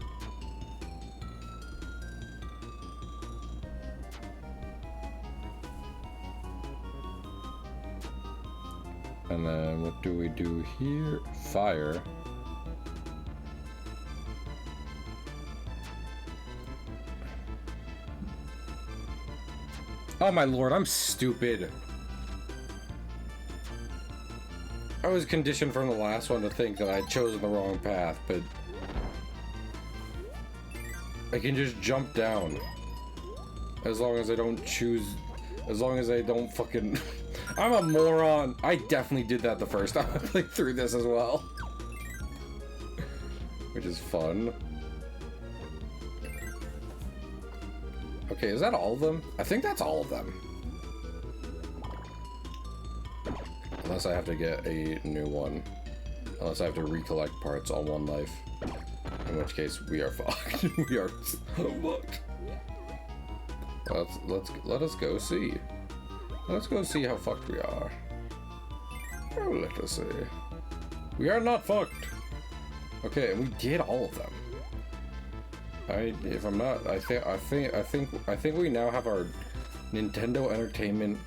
And then what do we do here? Fire. Oh my lord, I'm stupid. I was conditioned from the last one to think that I'd chosen the wrong path, but I can just jump down. As long as I don't choose, as long as I don't fucking... I'm a moron. I definitely did that the first time I played through this as well. Which is fun. Okay, is that all of them? I think that's all of them. Unless I have to get a new one. Unless I have to recollect parts on one life. In which case, we are fucked. We are so fucked. Let us go see. Let's go see how fucked we are. Oh, let us see. We are not fucked. Okay, and we did all of them. If I'm not, I think we now have our Nintendo Entertainment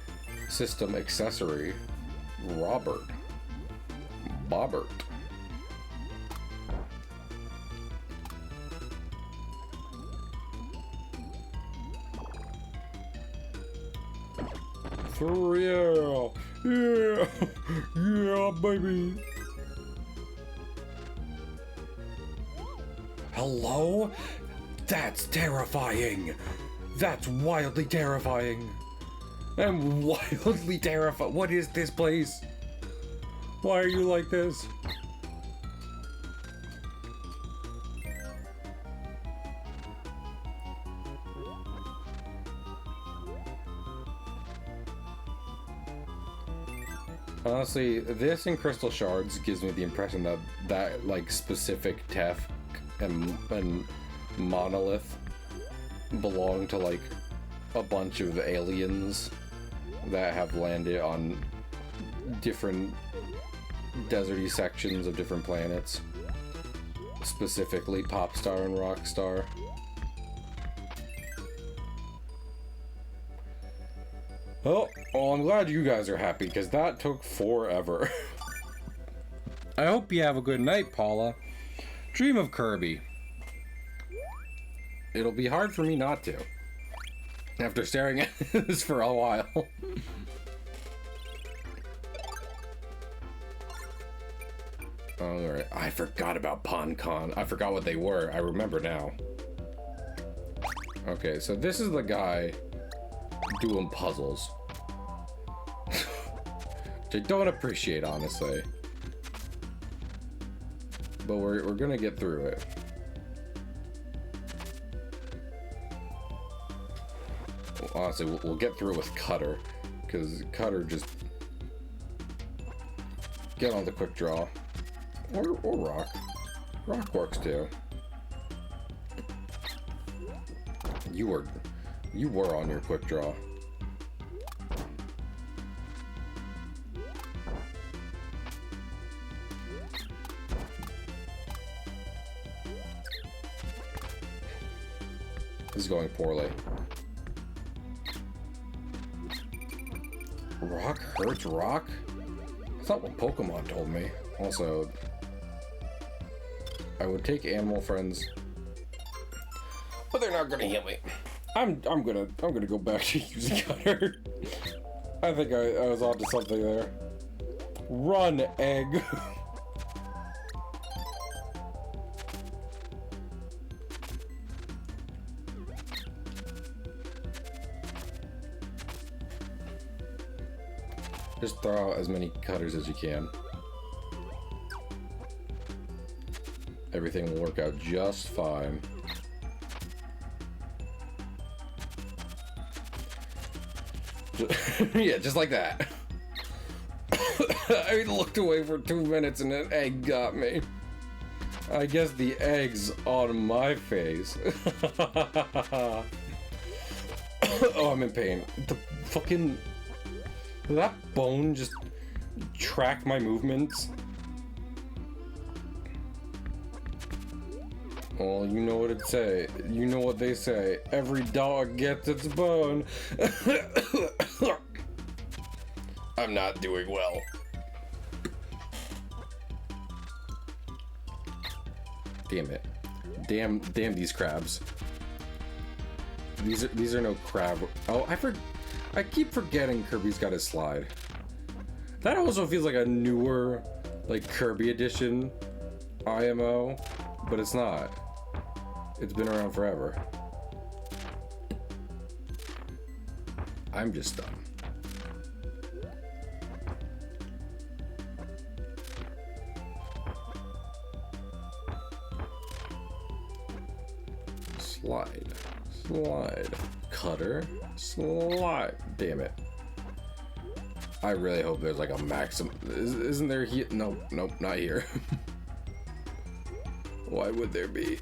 System accessory, Bobbert. through, yeah! Yeah! Yeah, baby! Hello? That's terrifying! That's wildly terrifying! I'm wildly terrified. What is this place? Why are you like this? Honestly, this and Crystal Shards gives me the impression that like specific Tef and Monolith belong to like a bunch of aliens that have landed on different deserty sections of different planets. Specifically Popstar and Rockstar. Oh, I'm glad you guys are happy, because that took forever. I hope you have a good night, Paula. Dream of Kirby. It'll be hard for me not to, after staring at this for a while. Alright, I forgot about PonCon. I forgot what they were. I remember now. Okay, so this is the guy doing puzzles. Which I don't appreciate, honestly. But we're gonna get through it. Well, honestly, we'll get through it with Cutter. Because Cutter just... get on the quick draw. Or Rock. Rock works too. You were on your quick draw. This is going poorly. Rock hurts rock? That's not what Pokemon told me. Also, I would take animal friends, but they're not gonna heal me. I'm gonna go back to using Cutter. I think I was onto something there. Run, egg. Just throw out as many Cutters as you can. Everything will work out just fine. Yeah, just like that. I looked away for 2 minutes and an egg got me. I guess the egg's on my face. Oh, I'm in pain. The fucking... Did that bone just track my movements? Well, you know what it'd say. You know what they say. Every dog gets its bone. I'm not doing well. Damn it. Damn these crabs. These are no crab. Oh, I keep forgetting Kirby's got his slide. That also feels like a newer, like, Kirby edition IMO, but it's not. It's been around forever. I'm just dumb. Slide. Slide. Cutter. Slide. Damn it. I really hope there's like a maximum. Isn't there here? Nope, nope, not here. Why would there be?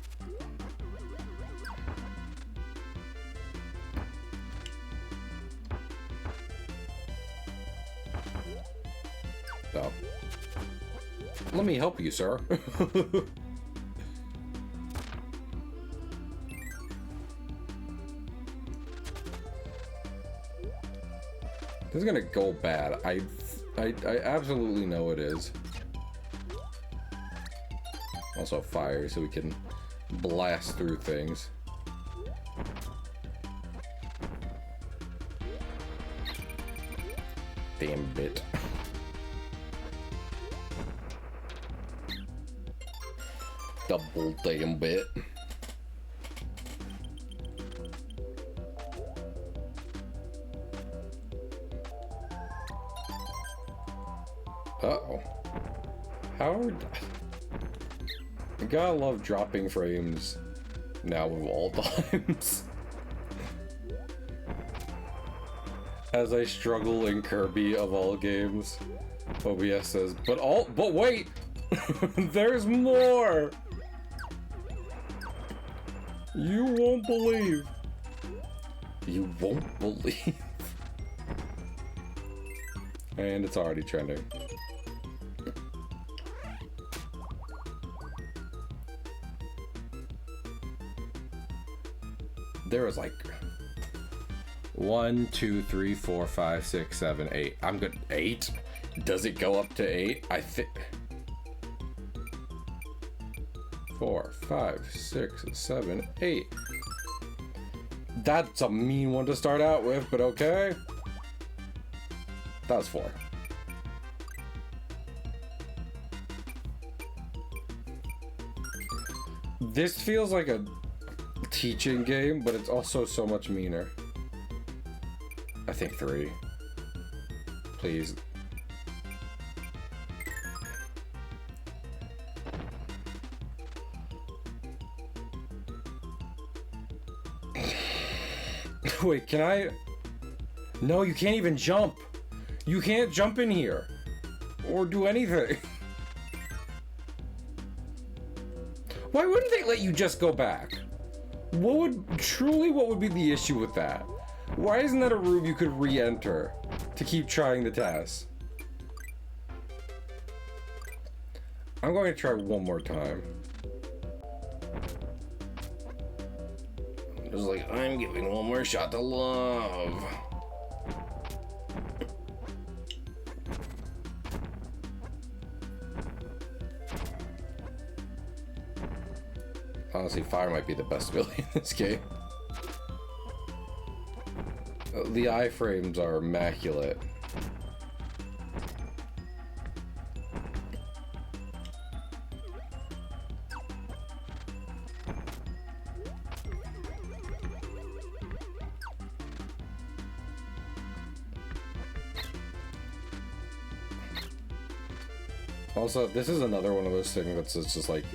Oh. Let me help you, sir. This is gonna go bad. I absolutely know it is. Also fire, so we can blast through things. damn bit. Double damn bit. Uh-oh. Howard. I gotta love dropping frames now of all times. As I struggle in Kirby of all games, OBS says, but wait! There's more! You won't believe. You won't believe. And it's already trending. There was like 1, 2, 3, 4, 5, 6, 7, 8. I'm good. 8? Does it go up to 8? I think 4, 5, 6, 7, 8. That's a mean one to start out with, but okay. That was 4. This feels like a teaching game, but it's also so much meaner. I think 3. Please. Wait, can I? No, you can't even jump. You can't jump in here or do anything. Why wouldn't they let you just go back? What would be the issue with that? Why isn't that a room you could re-enter to keep trying the test? I'm going to try one more time. Just like, I'm giving one more shot to love. Honestly, fire might be the best ability in this game. The iframes are immaculate. Also, this is another one of those things that's just like,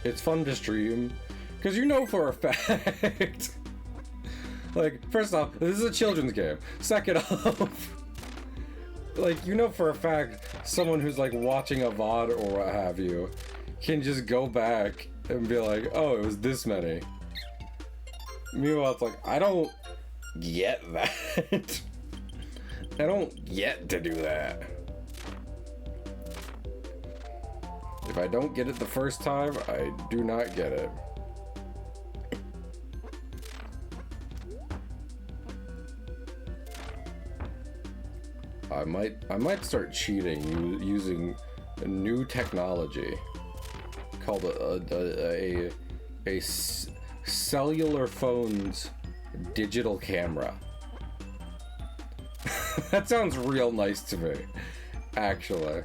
it's fun to stream, because you know for a fact. Like, first off, this is a children's game. Second off, like, you know for a fact someone who's like watching a VOD or what have you can just go back and be like, oh, it was this many. Meanwhile, it's like, I don't get that. I don't get to do that. If I don't get it the first time, I do not get it. I might start cheating using a new technology called a cellular phone's digital camera. That sounds real nice to me, actually.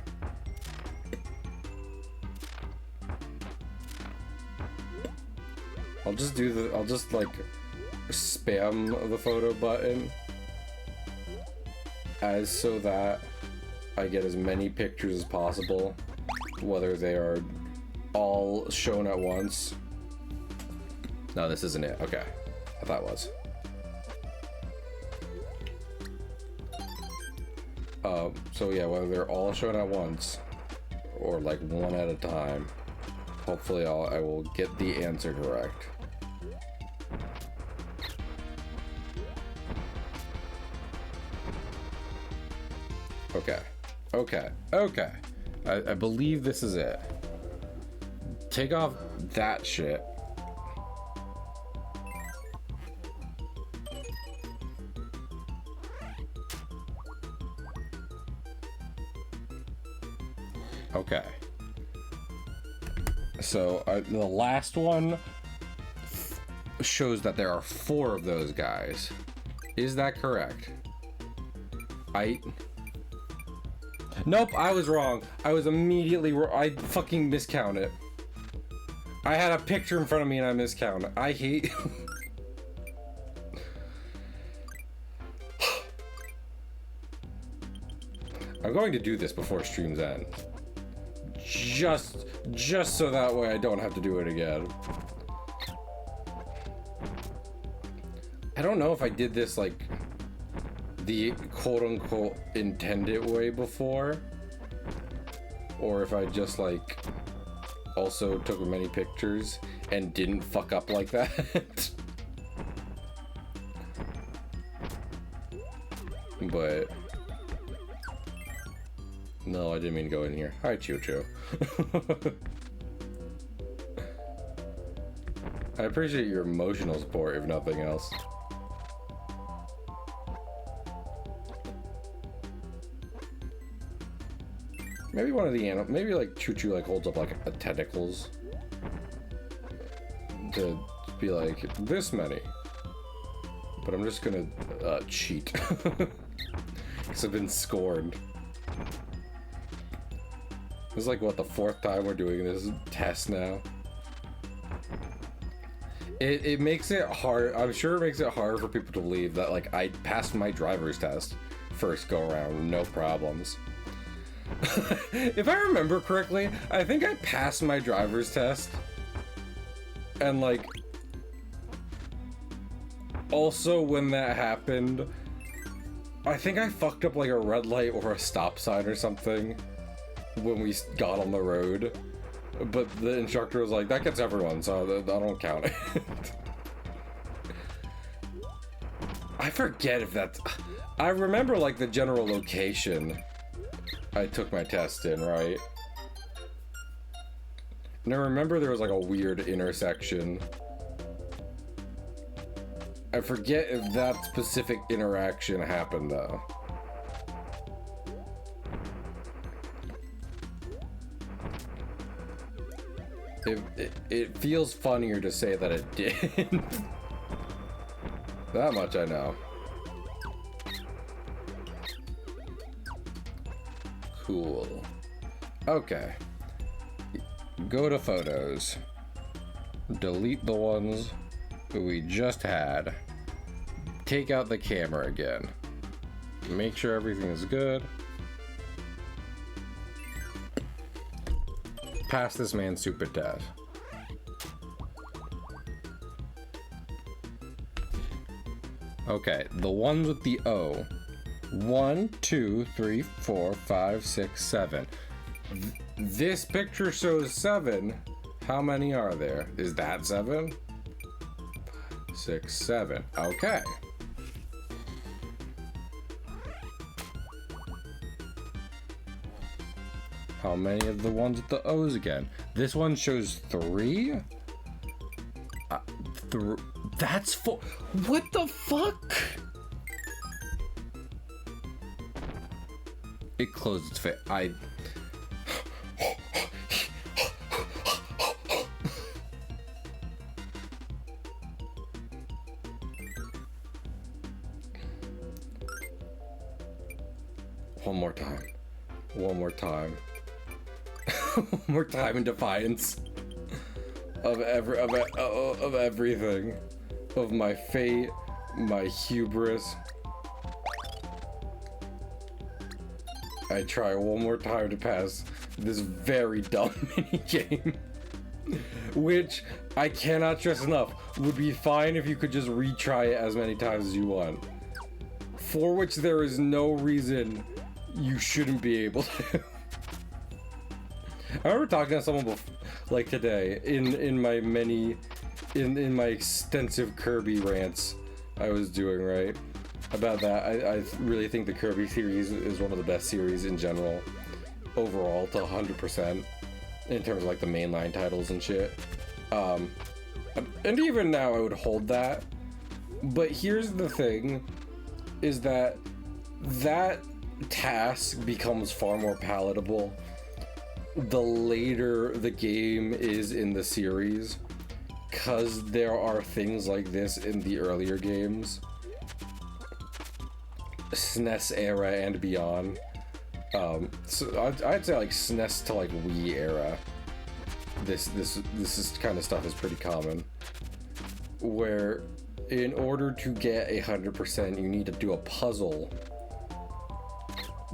I'll just like spam the photo button as so that I get as many pictures as possible, whether they are all shown at once. No, this isn't it. Okay, I thought it was. So yeah, whether they're all shown at once or like one at a time, hopefully I will get the answer correct. Okay. I believe this is it. Take off that shit. Okay. So the last one shows that there are 4 of those guys. Is that correct? Nope, I was wrong. I was immediately I fucking miscounted. I had a picture in front of me and I miscounted. I hate... I'm going to do this before streams end. Just so that way I don't have to do it again. I don't know if I did this like the quote-unquote intended way before, or if I just like also took many pictures and didn't fuck up like that. But no, I didn't mean to go in here. Hi, Choo-Choo. I appreciate your emotional support, if nothing else. Maybe one of the animals, maybe like Choo-Choo like holds up like a tentacles to be like this many. But I'm just gonna cheat because I've been scorned. This is like what, the 4th time we're doing this test now. It makes it hard. I'm sure it makes it hard for people to believe that like I passed my driver's test first go around, no problems. If I remember correctly, I think I passed my driver's test, and like also when that happened, I think I fucked up like a red light or a stop sign or something when we got on the road, but the instructor was like, that gets everyone, so I don't count it. I forget if that's... I remember like the general location I took my test in, right? And I remember there was like a weird intersection. I forget if that specific interaction happened though. It feels funnier to say that it did. That much I know. Cool. Okay. Go to photos. Delete the ones we just had. Take out the camera again. Make sure everything is good. Pass this man super test. Okay, the ones with the O. 1, 2, 3, 4, 5, 6, 7. This picture shows 7. How many are there? Is that 7? 6, 7. Okay. How many of the ones with the O's again? This one shows 3? That's 4. What the fuck? It closed its face. One more time. One more time. One more time in defiance of everything, of my fate, my hubris. I try one more time to pass this very dumb mini game, which I cannot stress enough would be fine if you could just retry it as many times as you want, for which there is no reason you shouldn't be able to. I remember talking to someone like today in my my extensive Kirby rants I was doing, right? About that, I really think the Kirby series is one of the best series in general, overall, to 100%, in terms of like the mainline titles and shit. And even now I would hold that, but here's the thing, is that task becomes far more palatable the later the game is in the series, because there are things like this in the earlier games, SNES era and beyond, So I'd say like SNES to like Wii era. This is kind of stuff is pretty common. Where in order to get 100%, you need to do a puzzle.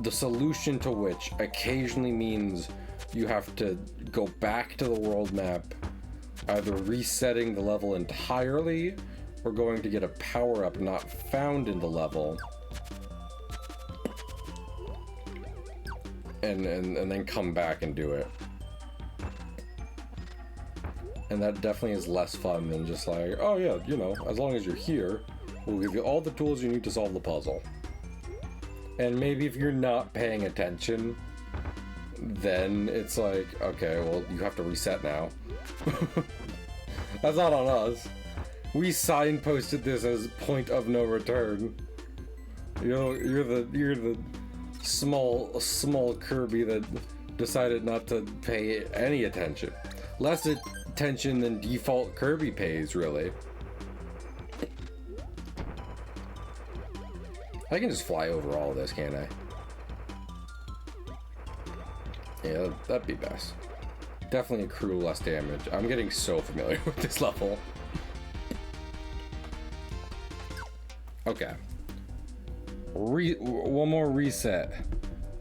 The solution to which occasionally means you have to go back to the world map, either resetting the level entirely or going to get a power-up not found in the level. And then come back and do it. And that definitely is less fun than just like, oh yeah, you know, as long as you're here, we'll give you all the tools you need to solve the puzzle. And maybe if you're not paying attention, then it's like, okay, well, you have to reset now. That's not on us. We signposted this as point of no return. You're the small Kirby that decided not to pay any attention. Less attention than default Kirby pays, really. I can just fly over all of this, can't I? Yeah, that'd be best. Definitely accrue less damage. I'm getting so familiar with this level. Okay. One more reset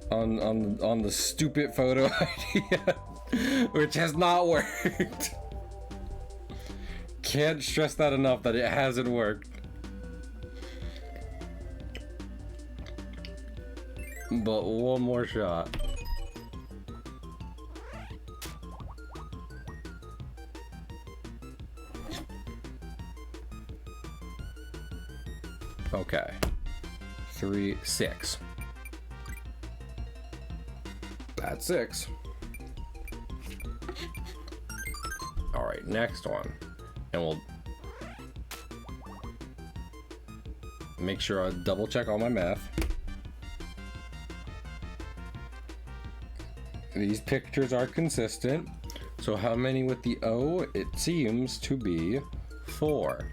on the stupid photo idea, which has not worked. Can't stress that enough that it hasn't worked. But one more shot. Okay. 3, 6. That's 6. Alright, next one. And we'll make sure I double check all my math. These pictures are consistent. So how many with the O? It seems to be 4.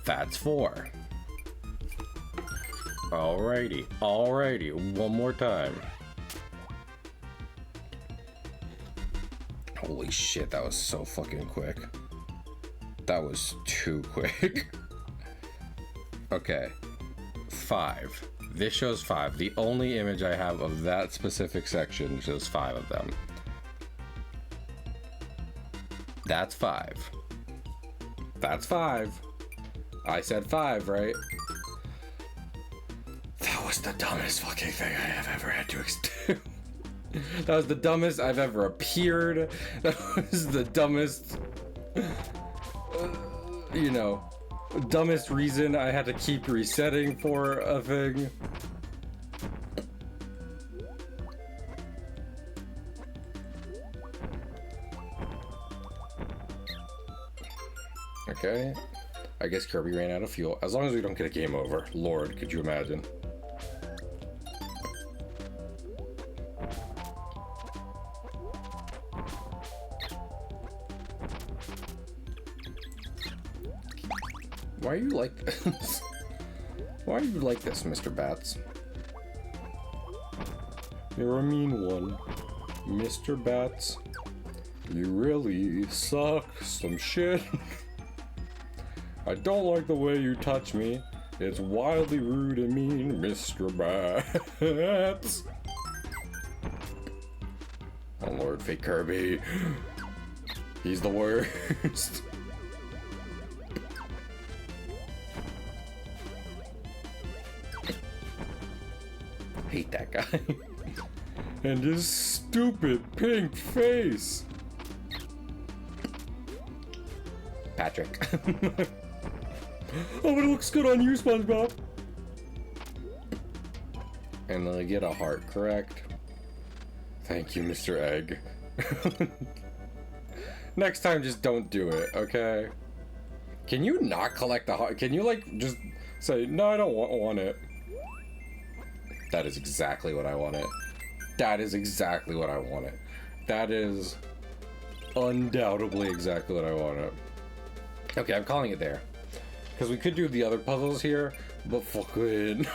That's 4. Alrighty, one more time. Holy shit, that was so fucking quick. That was too quick. Okay, 5. This shows 5. The only image I have of that specific section shows 5 of them. That's 5. That's 5. I said 5, right? That was the dumbest fucking thing I have ever had to do. That was the dumbest I've ever appeared. That was the dumbest, you know, dumbest reason I had to keep resetting for a thing. Okay. I guess Kirby ran out of fuel. As long as we don't get a game over. Lord, could you imagine? Why are you like this? Why are you like this, Mr. Bats? You're a mean one. Mr. Bats. You really suck some shit. I don't like the way you touch me. It's wildly rude and mean, Mr. Bats. Oh Lord, fake Kirby. He's the worst. Hate that guy. And his stupid pink face. Patrick. Oh, but it looks good on you, SpongeBob. And then I get a heart, correct? Thank you, Mr. Egg. Next time, just don't do it, okay? Can you not collect the heart? Can you, like, just say, no, I don't want it? That is exactly what I wanted. That is exactly what I wanted. That is undoubtedly exactly what I wanted. Okay, I'm calling it there. Because we could do the other puzzles here, but fuck it.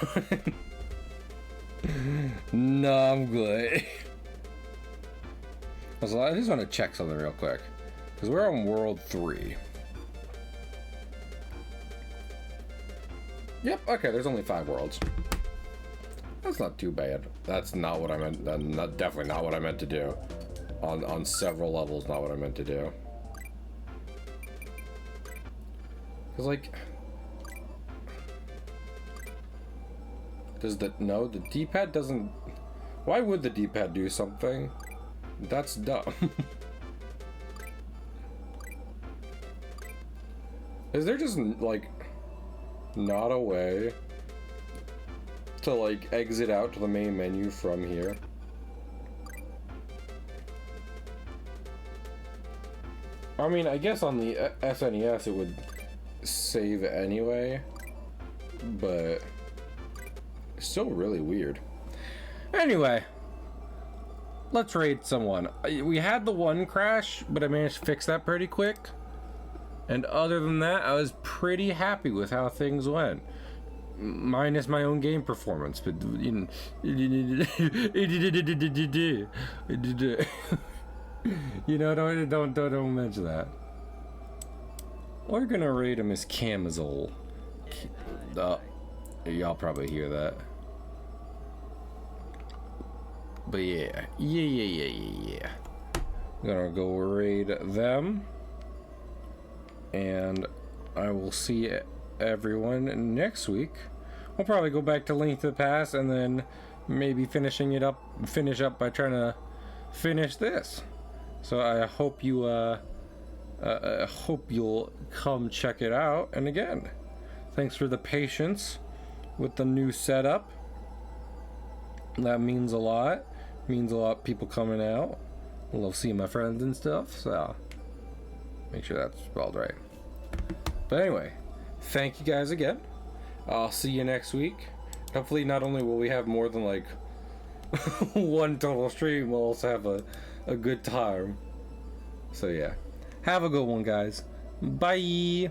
No, I'm good. So I just want to check something real quick. Because we're on World 3. Yep, okay, there's only 5 worlds. That's not too bad. That's not what I meant. Definitely not what I meant to do. On several levels, not what I meant to do. Because, like... Does the... No, the D-pad doesn't... Why would the D-pad do something? That's dumb. Is there just, like... Not a way to, like, exit out to the main menu from here? I mean, I guess on the SNES it would save anyway, but it's still really weird. Anyway, let's raid someone. We had the one crash, but I managed to fix that pretty quick. And other than that, I was pretty happy with how things went. Minus my own game performance, but you know, don't mention that. We're gonna raid him as Camazole. Y'all probably hear that. But yeah. I'm gonna go raid them. And I will see everyone next week. We'll probably go back to Link to the Past and then maybe finish up by trying to finish this. So I hope you hope you'll come check it out. And again, thanks for the patience with the new setup. That means a lot. Means a lot, people coming out. I love seeing my friends and stuff, so make sure that's spelled right. But anyway, thank you guys again. I'll see you next week. Hopefully not only will we have more than like one total stream, we'll also have a good time. So yeah, have a good one, guys. Bye.